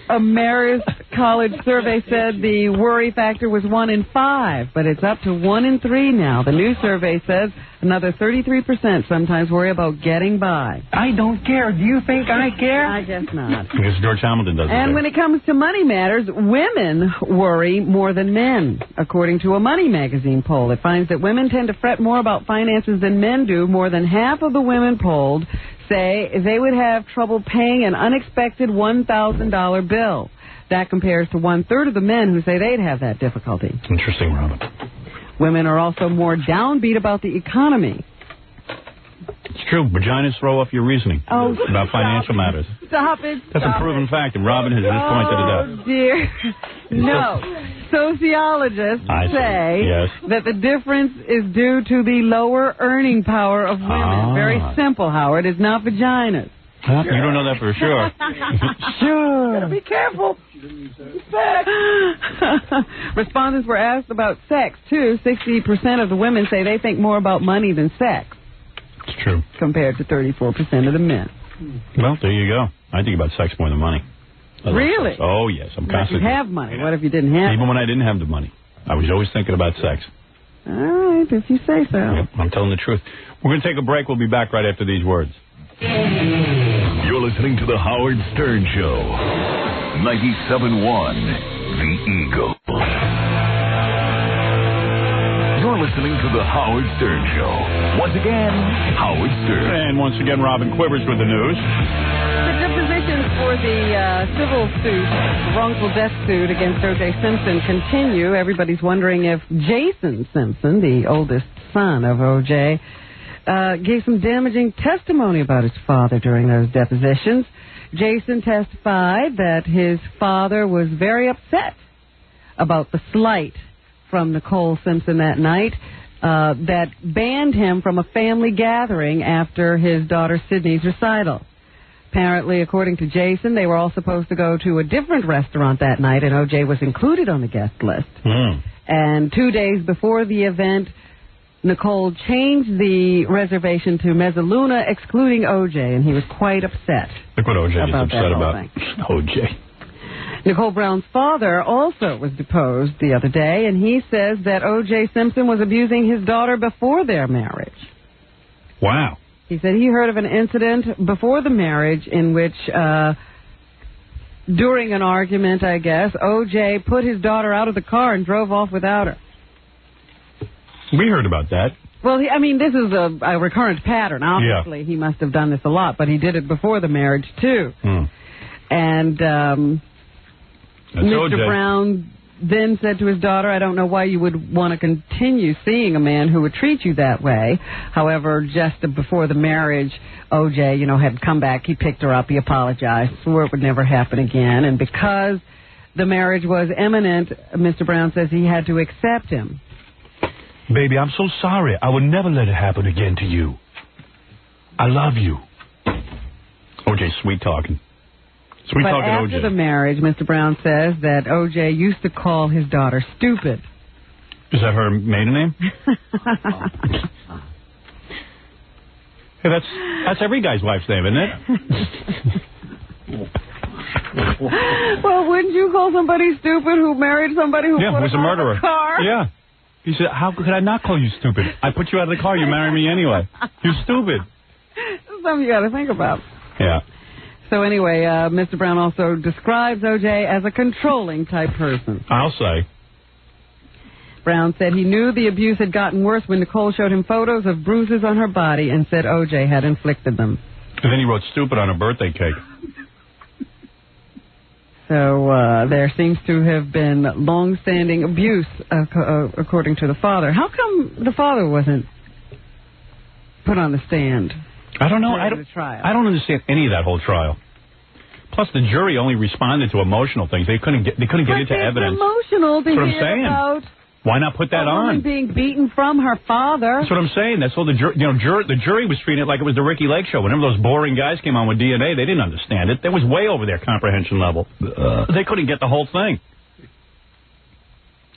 A Marist College survey said the worry factor was 1 in 5, but it's up to 1 in 3 now. The new survey says another 33% sometimes worry about getting by. I don't care. Do you think I care? I guess not. Because George Hamilton doesn't. And when it comes to money matters, women worry more than men. According to a Money magazine poll, it finds that women tend to fret more about finances than men do. More than half of the women polled say they would have trouble paying an unexpected $1,000 bill. That compares to 1/3 of the men who say they'd have that difficulty. Interesting, Robin. Women are also more downbeat about the economy. It's true. Vaginas throw off your reasoning about financial matters. Stop it. That's a proven fact, and Robin has just pointed it out. Oh, dear. No. Sociologists say that the difference is due to the lower earning power of women. Very simple, Howard. It's not vaginas. Huh? You don't know that for sure. Sure. Gotta be careful. Respondents were asked about sex, too. 60% of the women say they think more about money than sex. It's true. Compared to 34% of the men. Well, there you go. I think about sex more than money. Really? Oh, yes. I'm constantly. You have money. What if you didn't have Even when I didn't have the money, I was always thinking about sex. All right, if you say so. Yep, I'm telling the truth. We're going to take a break. We'll be back right after these words. You're listening to The Howard Stern Show. 97.1 The Eagle. You're listening to The Howard Stern Show. Once again, Howard Stern. And once again, Robin Quivers with the news. The depositions for the civil suit, wrongful death suit against O.J. Simpson continue. Everybody's wondering if Jason Simpson, the oldest son of O.J., gave some damaging testimony about his father during those depositions. Jason testified that his father was very upset about the slight from Nicole Simpson that night that banned him from a family gathering after his daughter Sydney's recital. Apparently, according to Jason, they were all supposed to go to a different restaurant that night, and O.J. was included on the guest list. And 2 days before the event, Nicole changed the reservation to Mezzaluna, excluding O.J., and he was quite upset. Look what O.J. is upset about. O.J. Nicole Brown's father also was deposed the other day, and he says that O.J. Simpson was abusing his daughter before their marriage. Wow. He said he heard of an incident before the marriage in which, during an argument, I guess, O.J. put his daughter out of the car and drove off without her. We heard about that. Well, this is a recurrent pattern. Obviously, he must have done this a lot, but he did it before the marriage, too. And Mr. Brown then said to his daughter, I don't know why you would want to continue seeing a man who would treat you that way. However, just before the marriage, O.J., had come back. He picked her up. He apologized. Swore it would never happen again. And because the marriage was imminent, Mr. Brown says he had to accept him. Baby, I'm so sorry. I would never let it happen again to you. I love you. O.J. sweet talking. But after the marriage, Mr. Brown says that O.J. used to call his daughter stupid. Is that her maiden name? Hey, that's every guy's wife's name, isn't it? Well, wouldn't you call somebody stupid who married somebody who put was a murderer? The car? Yeah. He said, how could I not call you stupid? I put you out of the car. You marry me anyway. You're stupid. That's something you got to think about. Yeah. So anyway, Mr. Brown also describes O.J. as a controlling type person. I'll say. Brown said he knew the abuse had gotten worse when Nicole showed him photos of bruises on her body and said O.J. had inflicted them. And then he wrote stupid on a birthday cake. So there seems to have been long-standing abuse, according to the father. How come the father wasn't put on the stand? I don't know. I don't understand any of that whole trial. Plus, the jury only responded to emotional things. They couldn't get into evidence. Emotional to That's what hear I'm saying. about. Why not put that on? Being beaten from her father. That's what I'm saying. That's all the jury was treating it like it was the Ricky Lake show. Whenever those boring guys came on with DNA, they didn't understand it. That was way over their comprehension level. They couldn't get the whole thing.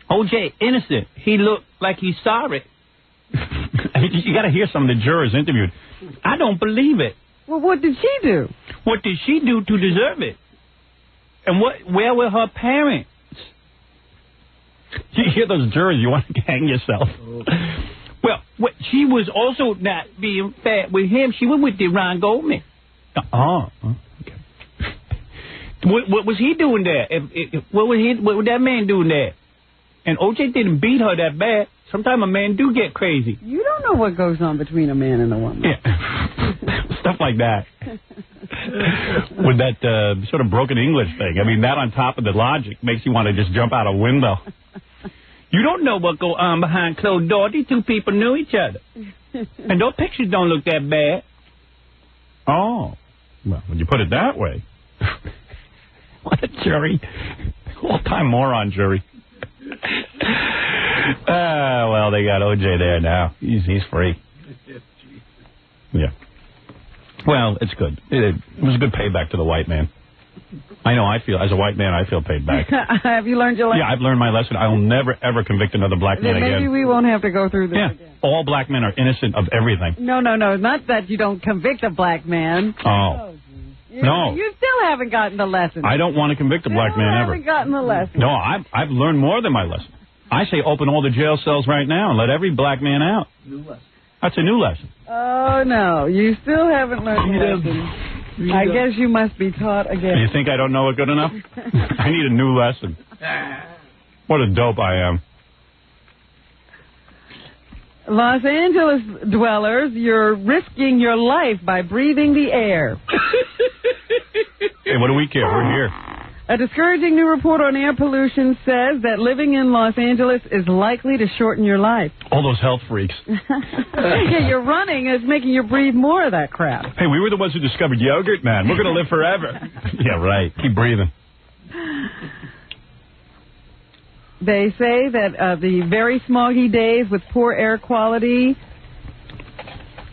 O.J. innocent. He looked like he's sorry. You got to hear some of the jurors interviewed. I don't believe it. Well, what did she do? What did she do to deserve it? And where were her parents? You hear those jurors, you want to hang yourself. Well, she was also not being fair with him. She was with Ron Goldman. Oh, okay. What was he doing there? What was that man doing there? And O.J. didn't beat her that bad. Sometimes a man do get crazy. You don't know what goes on between a man and a woman. Yeah. Stuff like that. With that sort of broken English thing. I mean, that on top of the logic makes you want to just jump out a window. You don't know what go on behind closed doors. These two people knew each other. And those pictures don't look that bad. Oh. Well, when you put it that way. What a jury. All-time moron jury. Well, they got O.J. there now. He's free. Yeah. Well, it's good. It was a good payback to the white man. I know, I feel, as a white man, I feel paid back. Have you learned your lesson? Yeah, I've learned my lesson. I will never, ever convict another black man again. Maybe we won't have to go through this again. All black men are innocent of everything. No. Not that you don't convict a black man. Oh. No. You still haven't gotten the lesson. I don't want to convict a black man ever. You haven't gotten the lesson. No, I've learned more than my lesson. I say open all the jail cells right now and let every black man out. New lesson. That's a new lesson. Oh, no. You still haven't learned the lesson. I guess you must be taught again. You think I don't know it good enough? I need a new lesson. What a dope I am. Los Angeles dwellers, you're risking your life by breathing the air. Hey, what do we care? We're here. A discouraging new report on air pollution says that living in Los Angeles is likely to shorten your life. All those health freaks. Yeah, you're running is making you breathe more of that crap. Hey, we were the ones who discovered yogurt, man. We're going to live forever. Yeah, right. Keep breathing. They say that the very smoggy days with poor air quality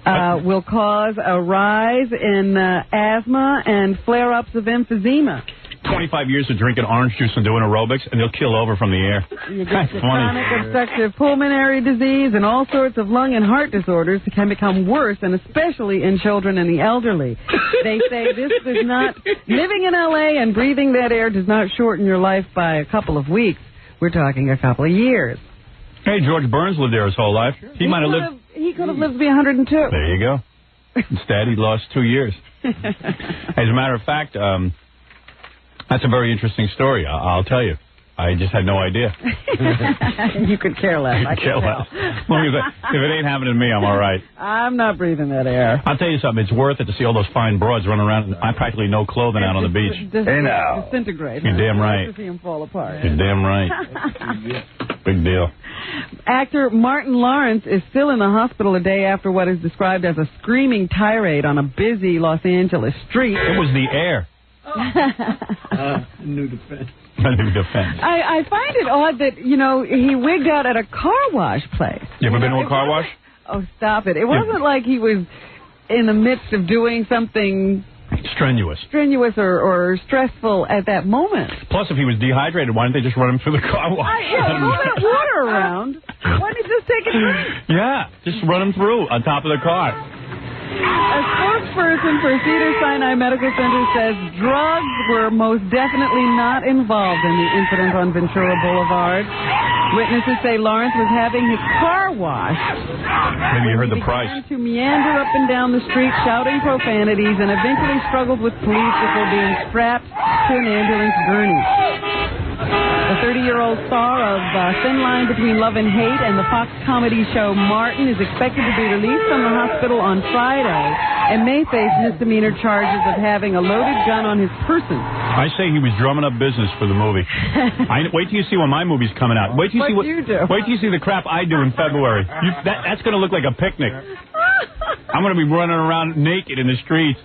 will cause a rise in asthma and flare-ups of emphysema. 25 years of drinking orange juice and doing aerobics, and they'll kill over from the air. You get chronic obstructive pulmonary disease and all sorts of lung and heart disorders that can become worse, and especially in children and the elderly. They say this does not, living in L.A. and breathing that air does not shorten your life by a couple of weeks. We're talking a couple of years. Hey, George Burns lived there his whole life. He might have lived. He could have lived to be 102. There you go. Instead, he lost 2 years. As a matter of fact, that's a very interesting story. I'll tell you. I just had no idea. You could care less. I care less. Well, if it ain't happening to me, I'm all right. I'm not breathing that air. I'll tell you something. It's worth it to see all those fine broads running around. I practically no clothing out on the beach. Hey, now. Disintegrate. You're damn right. To see them fall apart. You're damn right. Big deal. Actor Martin Lawrence is still in the hospital a day after what is described as a screaming tirade on a busy Los Angeles street. It was the air. New defense. A new defense. I find it odd that, he wigged out at a car wash place. You ever been to a car wash? Oh, stop it. It wasn't like he was in the midst of doing something strenuous or stressful at that moment. Plus, if he was dehydrated, why didn't they just run him through the car wash? Move that water around. Why didn't you just take a drink? Yeah, just run him through on top of the car. A spokesperson for Cedars-Sinai Medical Center says drugs were most definitely not involved in the incident on Ventura Boulevard. Witnesses say Lawrence was having his car washed. Maybe you heard the price. He began to meander up and down the street shouting profanities and eventually struggled with police before being strapped to an ambulance gurney. The 30-year-old star of Thin Line Between Love and Hate and the Fox comedy show Martin is expected to be released from the hospital on Friday and may face misdemeanor charges of having a loaded gun on his person. I say he was drumming up business for the movie. Wait till you see when my movie's coming out. Wait till you see the crap I do in February. That's going to look like a picnic. I'm going to be running around naked in the streets.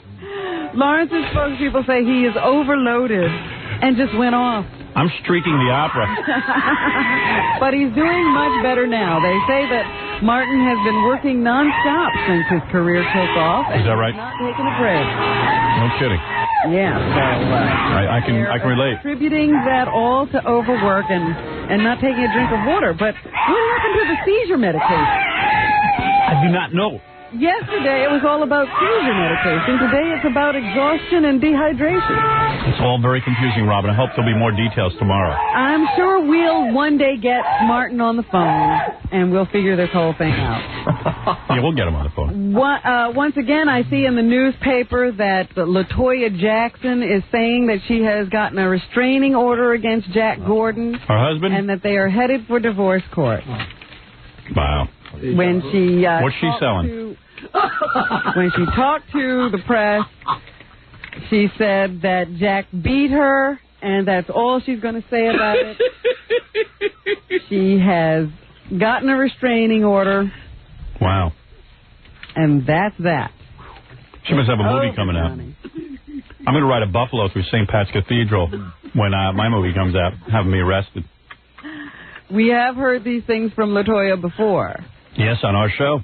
Lawrence's spokespeople say he is overloaded and just went off. I'm streaking the opera. But he's doing much better now. They say that Martin has been working nonstop since his career took off. Is that right? Not taking a break. No kidding. Yeah. So, I can relate. Attributing that all to overwork and not taking a drink of water. But what happened to the seizure medication? I do not know. Yesterday, it was all about seizure medication. Today, it's about exhaustion and dehydration. It's all very confusing, Robin. I hope there'll be more details tomorrow. I'm sure we'll one day get Martin on the phone, and we'll figure this whole thing out. Yeah, we'll get him on the phone. Once again, I see in the newspaper that LaToya Jackson is saying that she has gotten a restraining order against Jack Gordon. Her husband? And that they are headed for divorce court. Wow. When she what's she selling? When she talked to the press, she said that Jack beat her, and that's all she's going to say about it. She has gotten a restraining order. Wow. And that's that. She must have a movie coming out. I'm going to ride a buffalo through St. Pat's Cathedral when my movie comes out, having me arrested. We have heard these things from LaToya before. Yes, on our show.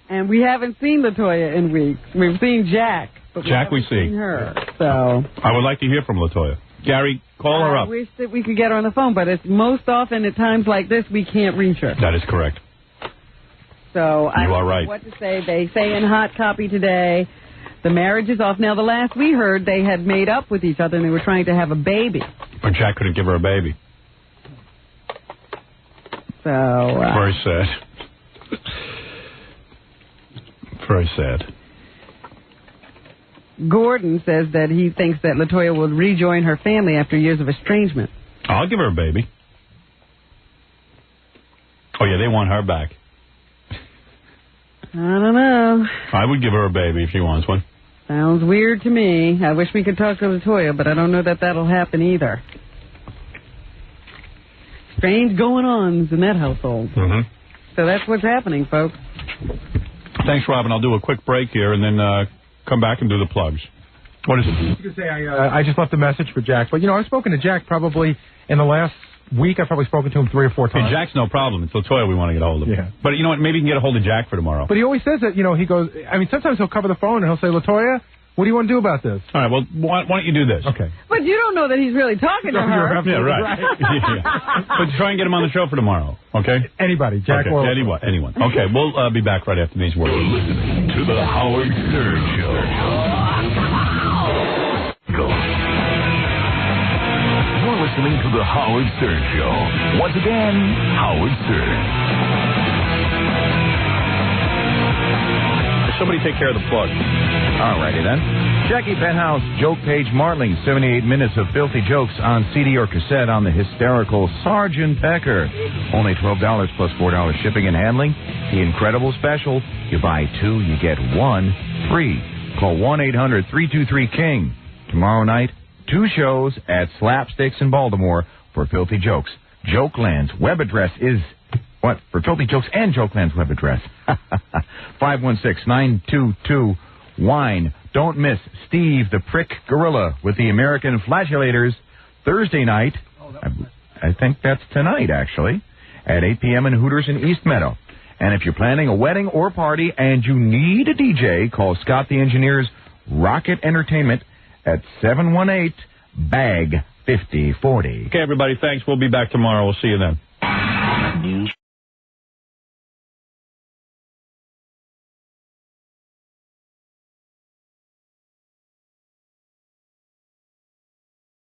And we haven't seen LaToya in weeks. We've seen Jack. But Jack, we see. Her, so I would like to hear from LaToya. Gary, call her up. I wish that we could get her on the phone, but it's most often at times like this we can't reach her. That is correct. So I don't right. know what to say. They say in hot copy today, the marriage is off. Now, the last we heard, they had made up with each other and they were trying to have a baby. But Jack couldn't give her a baby. So very sad. Very sad. Gordon says that he thinks that LaToya will rejoin her family after years of estrangement. I'll give her a baby. Oh, yeah, they want her back. I don't know. I would give her a baby if she wants one. Sounds weird to me. I wish we could talk to LaToya, but I don't know that that'll happen either. Strange going-ons in that household. Mm-hmm. So that's what's happening, folks. Thanks, Robin. I'll do a quick break here and then come back and do the plugs. What is it? I was going to say, I just left a message for Jack. But, I've spoken to Jack probably in the last week. I've probably spoken to him 3 or 4 times. Hey, Jack's no problem. It's LaToya we want to get a hold of. Yeah. But you know what? Maybe you can get a hold of Jack for tomorrow. But he always says that, he goes, sometimes he'll cover the phone and he'll say, LaToya, what do you want to do about this? All right, well, why don't you do this? Okay. But you don't know that he's really talking to her. Yeah, right. But try and get him on the show for tomorrow, okay? Anybody, Jack or anyone. Okay, we'll be back right after these words. You're listening to the Howard Stern Show. You're listening to the Howard Stern Show. Once again, Howard Stern. Somebody take care of the plug. All righty then. Jackie Penthouse, Joke Page Martling, 78 minutes of filthy jokes on CD or cassette on the hysterical Sergeant Becker. Only $12 plus $4 shipping and handling. The incredible special, you buy 2, you get 1 free. Call 1-800-323-KING. Tomorrow night, 2 shows at Slapsticks in Baltimore for filthy jokes. Jokeland's web address is... What? For filthy jokes and Jokeland's web address. 516-922-WINE. Don't miss Steve the Prick Gorilla with the American Flagellators Thursday night. I think that's tonight, actually, at 8 p.m. in Hooters in East Meadow. And if you're planning a wedding or party and you need a DJ, call Scott the Engineer's Rocket Entertainment at 718-BAG-5040. Okay, everybody, thanks. We'll be back tomorrow. We'll see you then.